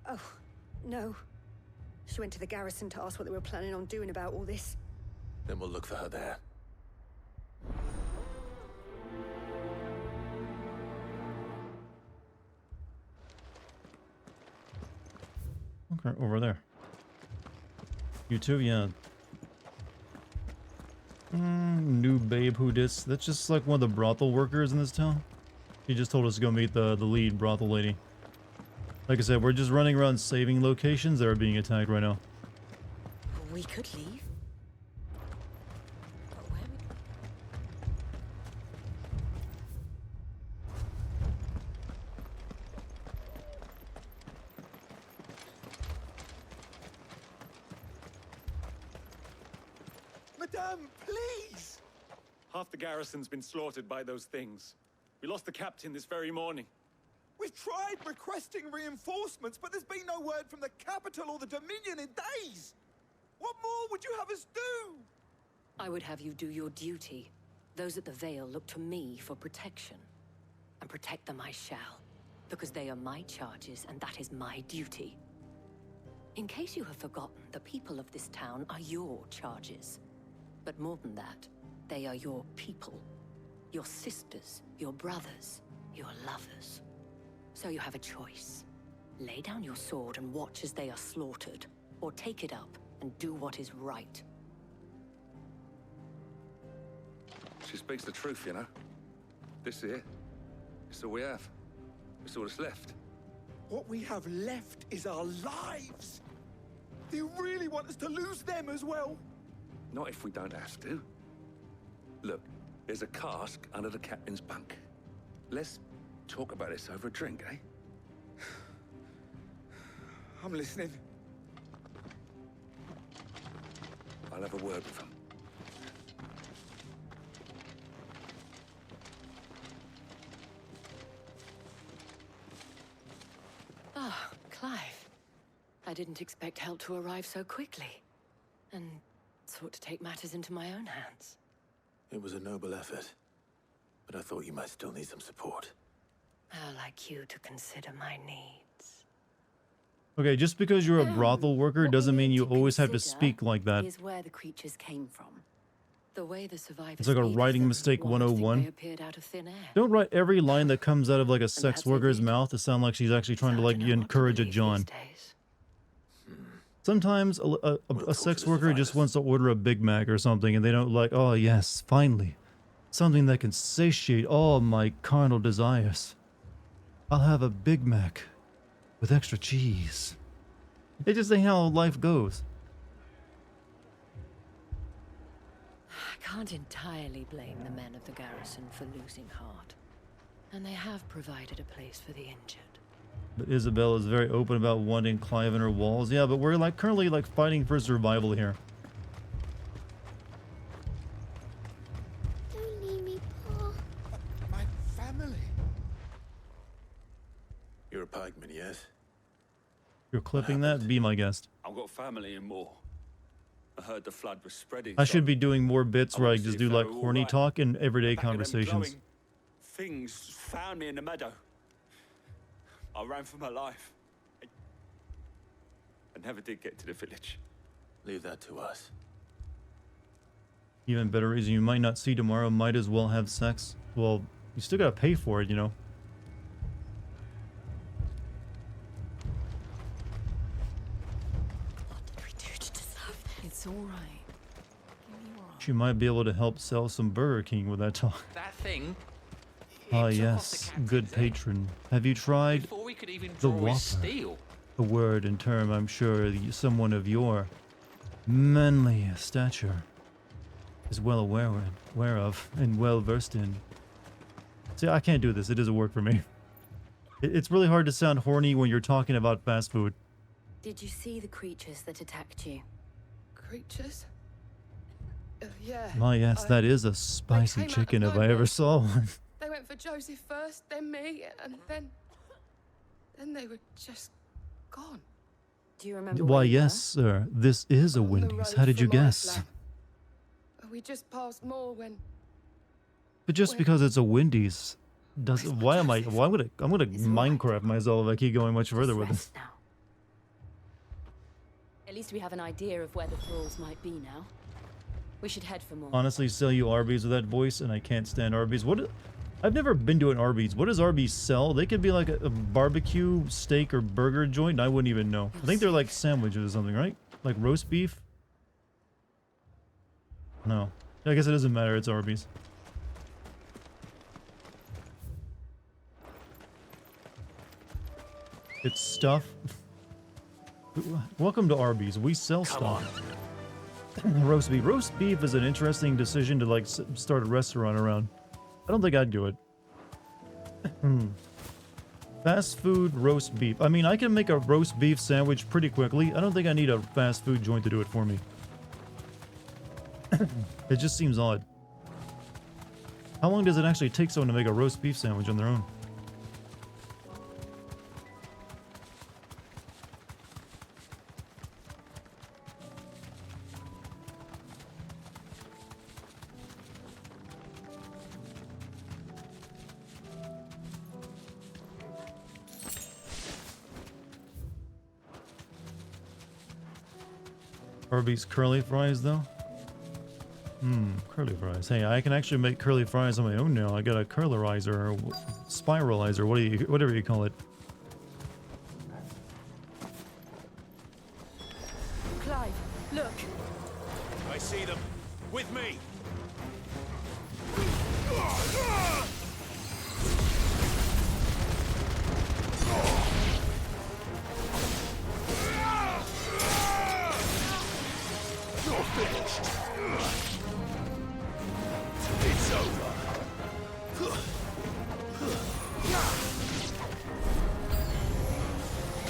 Oh, no. She went to the garrison to ask what they were planning on doing about all this. Then we'll look for her there. Okay, over there. You too? Yeah. New babe who dis. That's just like one of the brothel workers in this town. He just told us to go meet the lead brothel lady. Like I said, we're just running around saving locations that are being attacked right now. We could leave. Madame, please! Half the garrison's been slaughtered by those things. We lost the captain this very morning. We've tried requesting reinforcements, but there's been no word from the capital or the Dominion in days! What more would you have us do? I would have you do your duty. Those at the Vale look to me for protection. And protect them I shall, because they are my charges and that is my duty. In case you have forgotten, the people of this town are your charges. But more than that, they They are your people. Your sisters, your brothers, your lovers. So you have a choice. Lay down your sword and watch as they are slaughtered, or take it up and do what is right. She speaks the truth, you know. This here, it's all we have. It's all that's left. What we have left is our lives. Do you really want us to lose them as well? Not if we don't have to. Look, there's a cask under the captain's bunk. Let's talk about this over a drink, eh? I'm listening. I'll have a word with him. Ah, Clive. I didn't expect help to arrive so quickly. And sought to take matters into my own hands. It was a noble effort, but I thought you might still need some support. How like you to consider my needs. Okay, just because you're a brothel worker doesn't mean you always have to speak like that. Is where the creatures came from. The way the survivors It's like a writing mistake 101. they appeared out of thin air. Don't write every line that comes out of like a sex worker's mouth to sound like she's actually trying to like encourage a John. Sometimes a sex worker just wants to order a Big Mac or something and they don't like, oh yes, finally. Something that can satiate all my carnal desires. I'll have a Big Mac with extra cheese. It just ain't how life goes. I can't entirely blame the men of the garrison for losing heart. And they have provided a place for the injured. But Isabel is very open about wanting Clive in her walls. Yeah, but we're like currently like fighting for survival here. Don't leave me, Pa. My family. You're a pikeman, yes? You're clipping that? Be my guest. I've got family in Moor. I heard the flood was spreading. I should be doing more bits where I wanna see just if do they like were all horny right. talk and everyday Back of them conversations. glowing things found me in the meadow. I ran for my life. I never did get to the village. Leave that to us. Even better reason you might not see tomorrow, might as well have sex. Well, you still gotta pay for it, you know. It's all right. She might be able to help sell some Burger King with that talk. That thing. Ah yes, good patron. Have you tried Before we could even the draw his Whopper? steel. A word and term I'm sure someone of your manly stature is well aware of and well versed in. See, I can't do this. It doesn't work for me. It's really hard to sound horny when you're talking about fast food. Did you see the creatures that attacked you? Creatures? Yeah. My yes, that is a spicy came out of chicken if I nowhere. ever saw one. They went for Joseph first, then me, and then they were just gone. Do you remember? Why where you yes, sir. This is a Wendy's. How did you guess? We just passed more when. But just because it's a Wendy's doesn't. I'm gonna Minecraft myself if I keep going much further with it. At least we have an idea of where the thralls might be now. We should head for more. Honestly, sell you Arby's with that voice, and I can't stand Arby's. I've never been to an Arby's. What does Arby's sell? They could be like a barbecue, steak, or burger joint, and I wouldn't even know. I think they're like sandwiches or something, right? Like roast beef? No. I guess it doesn't matter. It's Arby's. It's stuff. Welcome to Arby's. We sell stuff. Roast beef. Roast beef is an interesting decision to like start a restaurant around. I don't think I'd do it. Fast food roast beef. I mean, I can make a roast beef sandwich pretty quickly. I don't think I need a fast food joint to do it for me. It just seems odd. How long does it actually take someone to make a roast beef sandwich on their own? Arby's curly fries, though? Curly fries. Hey, I can actually make curly fries on my own now. I got a curlerizer or spiralizer, whatever you call it. Clive, look. I see them. With me. You're finished. It's over.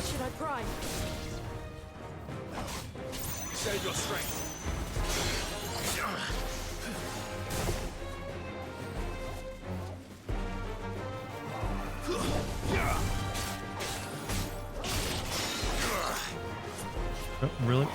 Should I prime? Save your strength. Oh, really?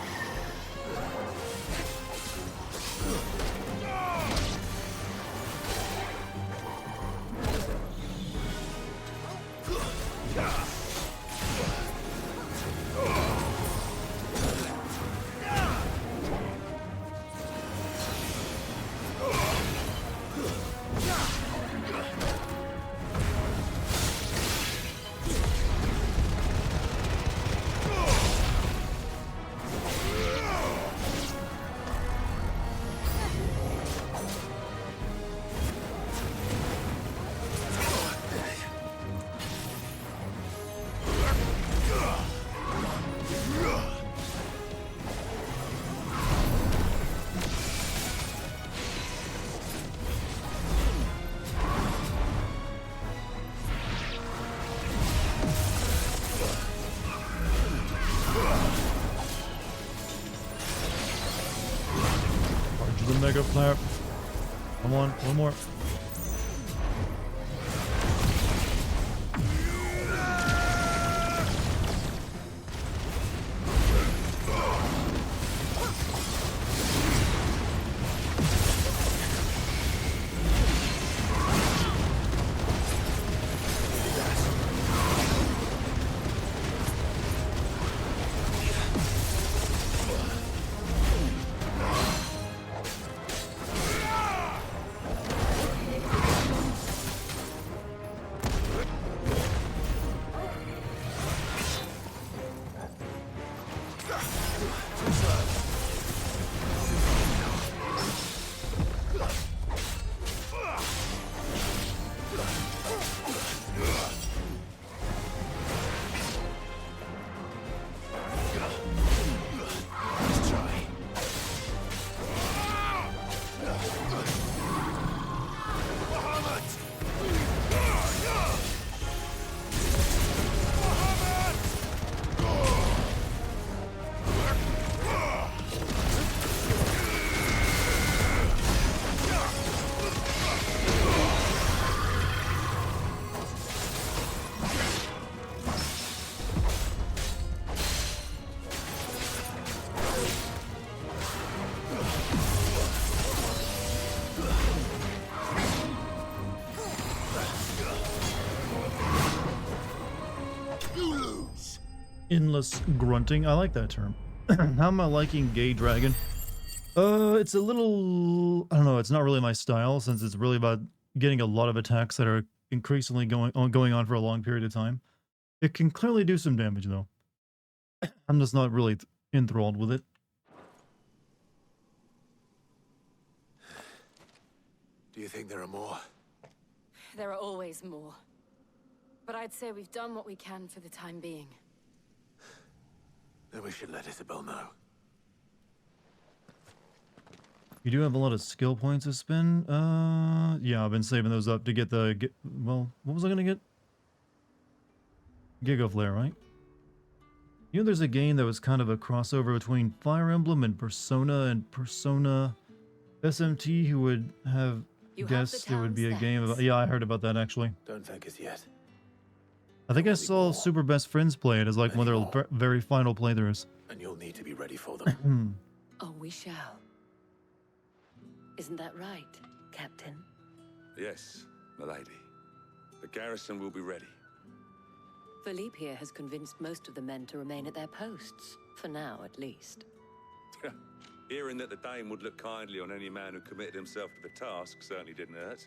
Mega flap. Come on, one more. Endless grunting. I like that term. How am I liking Gay Dragon? It's a little... I don't know, it's not really my style, since it's really about getting a lot of attacks that are increasingly going on for a long period of time. It can clearly do some damage, though. I'm just not really enthralled with it. Do you think there are more? There are always more. But I'd say we've done what we can for the time being. Then we should let Isabel know. You do have a lot of skill points to spend. Yeah, I've been saving those up to get the... well, what was I gonna get? Giga Flare, right? You know, there's a game that was kind of a crossover between Fire Emblem and Persona SMT, who would have guessed there would be a game about... Yeah, I heard about that, actually. Don't thank us yet. I think I saw Super Best Friends play it as like one of their very final playthroughs. And you'll need to be ready for them. Oh, we shall. Isn't that right, Captain? Yes, milady. The garrison will be ready. Philippe here has convinced most of the men to remain at their posts. For now, at least. Hearing that the Dane would look kindly on any man who committed himself to the task certainly didn't hurt.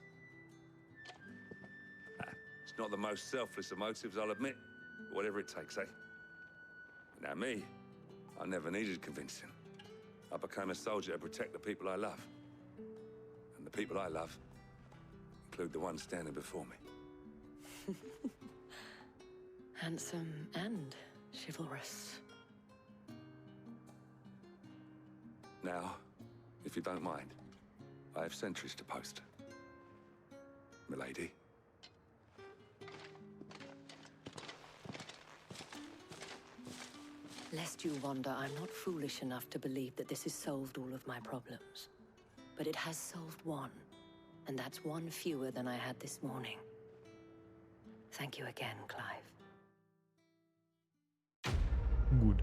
It's not the most selfless of motives, I'll admit. But whatever it takes, eh? Now me, I never needed convincing. I became a soldier to protect the people I love. And the people I love include the one standing before me. Handsome and chivalrous. Now, if you don't mind, I have sentries to post. Milady. Lest you wonder, I'm not foolish enough to believe that this has solved all of my problems. But it has solved one, and that's one fewer than I had this morning. Thank you again, Clive. Good.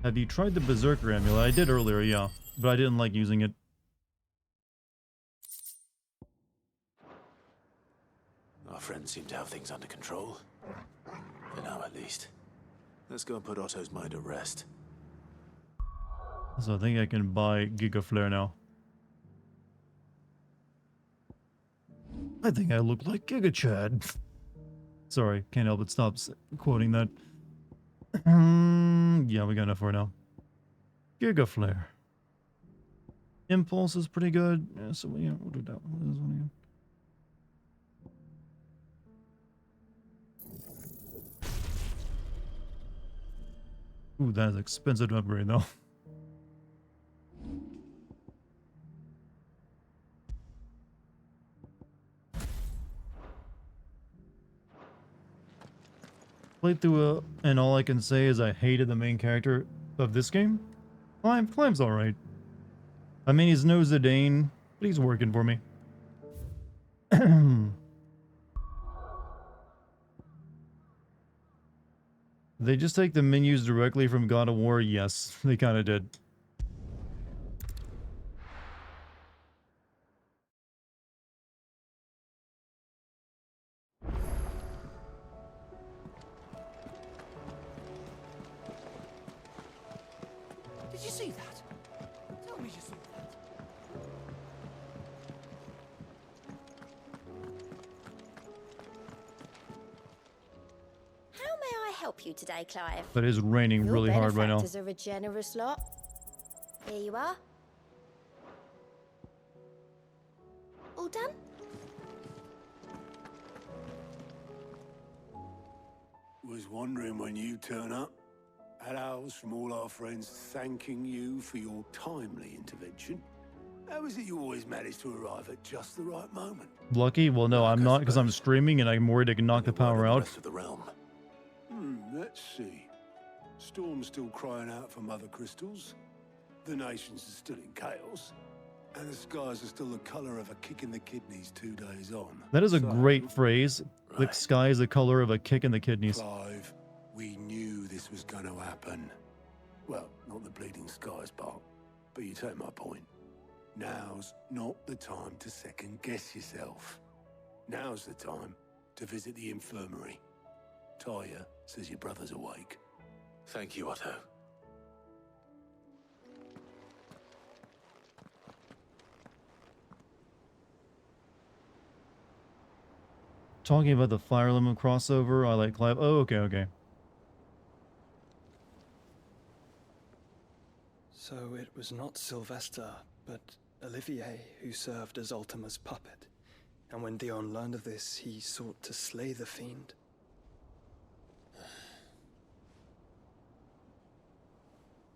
Have you tried the Berserker amulet? I did earlier, yeah, but I didn't like using it. Our friends seem to have things under control. For now, at least. Let's go and put Otto's mind at rest. So I think I can buy Giga Flare now. I think I look like Giga Chad. Sorry, can't help but stop quoting that. Yeah, we got enough for now. Giga Flare. Impulse is pretty good. Yeah, so yeah, we'll do that one. This one again. Ooh, that is expensive to upgrade though. Played through it, and all I can say is I hated the main character of this game. Clive's alright. I mean, he's no Zidane, but he's working for me. They just take the menus directly from God of War? Yes, they kind of did. Did you see that? Tell me you saw that. How may I help you today, Clive? But it is raining really hard right now. Your benefactors are a generous lot. Here you are. All done? Was wondering when you turn up. Had owls from all our friends thanking you for your timely intervention. How is it you always manage to arrive at just the right moment? Lucky? Well, no, I'm not, because I'm streaming and I'm worried it can knock the power out. Rest of the realm. Let's see. Storm's still crying out for mother crystals. The nations are still in chaos. And the skies are still the colour of a kick in the kidneys 2 days on. That is a great phrase. The sky is the color of a kick in the kidneys. Clive, we knew this was going to happen. Well, not the bleeding skies part, but you take my point. Now's not the time to second guess yourself. Now's the time to visit the infirmary. Taya says your brother's awake. Thank you, Otto. Talking about the Fire Emblem crossover, I like Clive. Oh, okay. So it was not Sylvester, but Olivier who served as Ultima's puppet. And when Dion learned of this, he sought to slay the fiend.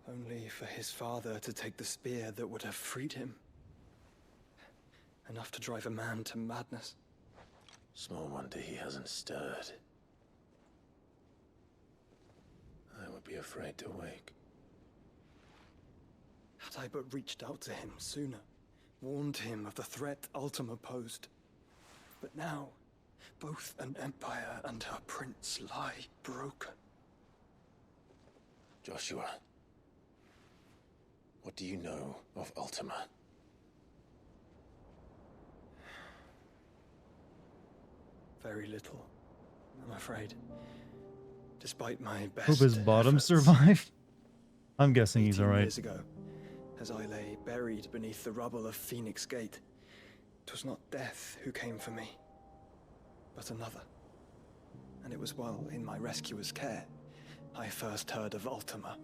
Only for his father to take the spear that would have freed him. Enough to drive a man to madness. Small wonder he hasn't stirred. I would be afraid to wake. Had I but reached out to him sooner, warned him of the threat Ultima posed. But now, both an empire and her prince lie broken. Joshua, what do you know of Ultima? Very little, I'm afraid. Despite my best Hope his bottom efforts. survived. I'm guessing he's 18 alright. years ago, as I lay buried beneath the rubble of Phoenix Gate. 'Twas not death who came for me, but another. And it was while in my rescuer's care I first heard of Ultima.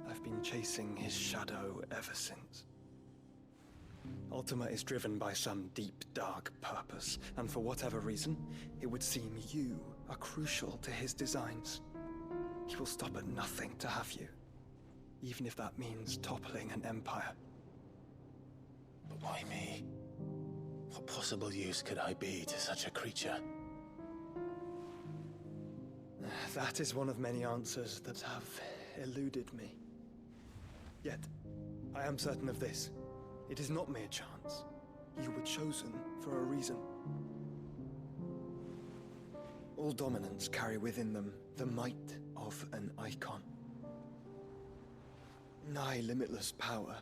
I've been chasing his shadow ever since. Ultima is driven by some deep, dark purpose, and for whatever reason, it would seem you are crucial to his designs. He will stop at nothing to have you, even if that means toppling an empire. But why me? What possible use could I be to such a creature? That is one of many answers that have eluded me. Yet, I am certain of this. It is not mere chance. You were chosen for a reason. All dominants carry within them the might of an icon. Nigh limitless power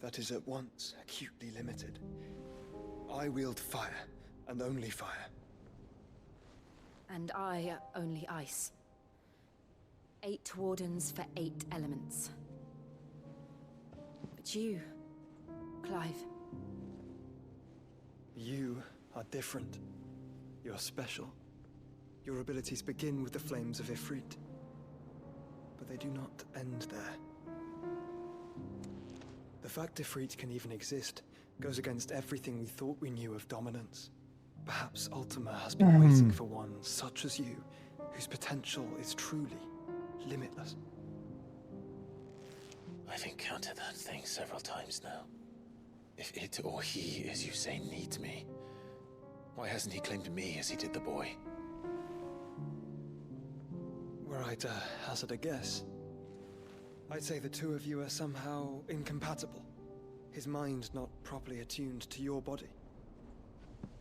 that is at once acutely limited. I wield fire, and only fire. And I only ice. 8 wardens for 8 elements. But you, Clive. You are different. You're special. Your abilities begin with the flames of Ifrit. But they do not end there. The fact Ifrit can even exist goes against everything we thought we knew of dominance. Perhaps Ultima has been waiting for one such as you, whose potential is truly limitless. I've encountered that thing several times now. If it or he, as you say, needs me, why hasn't he claimed me as he did the boy? Were I to hazard a guess, I'd say the two of you are somehow incompatible. His mind not properly attuned to your body.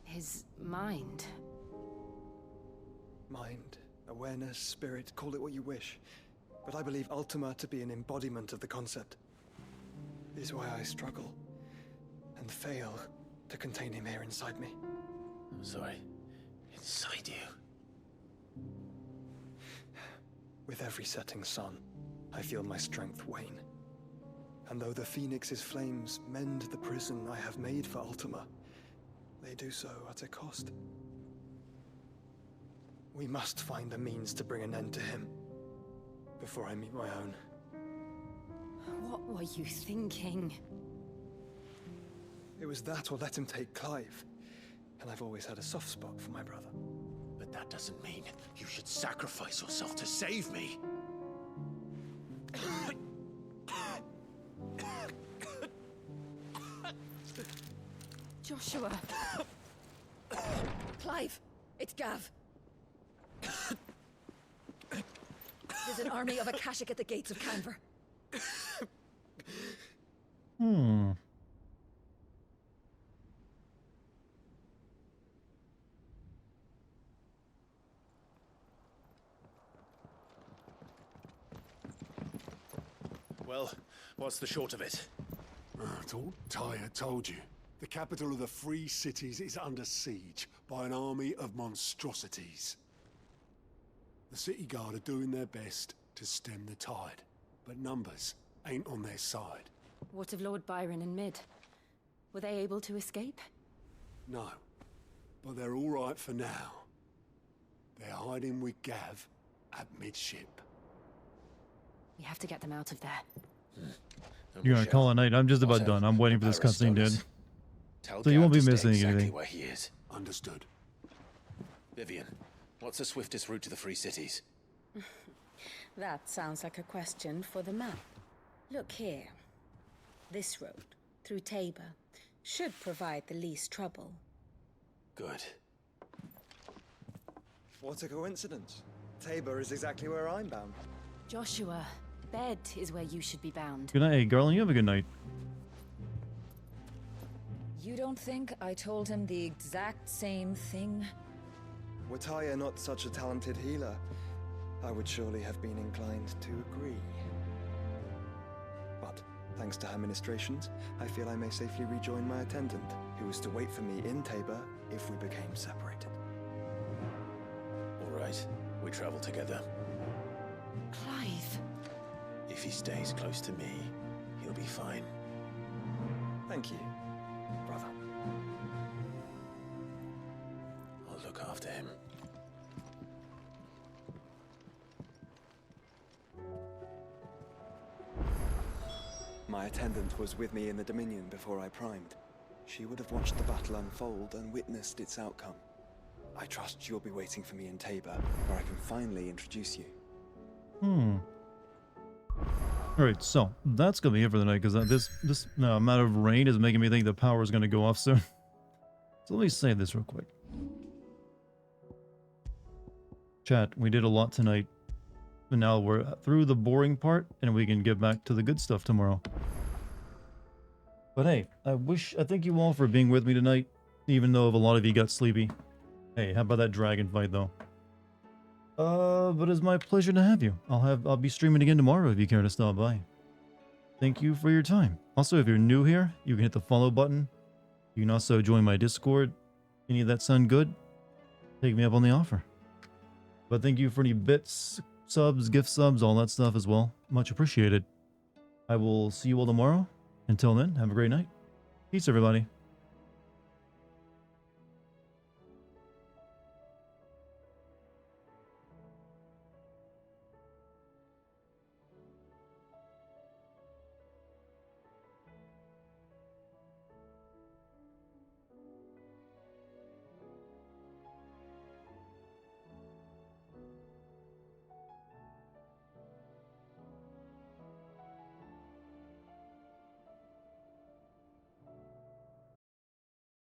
His mind? Mind, awareness, spirit, call it what you wish. But I believe Ultima to be an embodiment of the concept. It is why I struggle and fail to contain him here inside me. I'm sorry. Inside you? With every setting sun, I feel my strength wane. And though the Phoenix's flames mend the prison I have made for Ultima, they do so at a cost. We must find a means to bring an end to him before I meet my own. What were you thinking? It was that or let him take Clive. And I've always had a soft spot for my brother. But that doesn't mean you should sacrifice yourself to save me. Joshua. Clive, it's Gav. There's an army of Akashic at the gates of Canver. Well, what's the short of it? I thought Tyre told you. The capital of the Free Cities is under siege by an army of monstrosities. The City Guard are doing their best to stem the tide, but numbers ain't on their side. What of Lord Byron and Mid? Were they able to escape? No, but they're all right for now. They're hiding with Gav at midship. We have to get them out of there. You're gonna call it night. I'm just about done. I'm waiting for this cutscene, dude. So you won't be missing anything. Where he is. Understood. Vivian, what's the swiftest route to the Free Cities? That sounds like a question for the map. Look here. This road, through Tabor, should provide the least trouble. Good. What a coincidence. Tabor is exactly where I'm bound. Joshua, bed is where you should be bound. Good night, hey, Garland. You have a good night. You don't think I told him the exact same thing? Were Tyre not such a talented healer, I would surely have been inclined to agree. But, thanks to her ministrations, I feel I may safely rejoin my attendant, who was to wait for me in Tabor if we became separated. All right, we travel together. Clive. If he stays close to me, he'll be fine. Thank you, brother. I'll look after him. My attendant was with me in the Dominion before I primed. She would have watched the battle unfold and witnessed its outcome. I trust you'll be waiting for me in Tabor, where I can finally introduce you. Alright, so that's gonna be it for the night, because this amount of rain is making me think the power is gonna go off soon. So let me save this real quick. Chat, we did a lot tonight. And now we're through the boring part, and we can get back to the good stuff tomorrow. But hey, I thank you all for being with me tonight, even though a lot of you got sleepy. Hey, how about that dragon fight though? But it's my pleasure to have you. I'll be streaming again tomorrow if you care to stop by. Thank you for your time. Also, if you're new here, you can hit the follow button. You can also join my Discord. Any of that sound good? Take me up on the offer. But thank you for any bits, subs, gift subs, all that stuff as well. Much appreciated. I will see you all tomorrow. Until then, have a great night. Peace, everybody.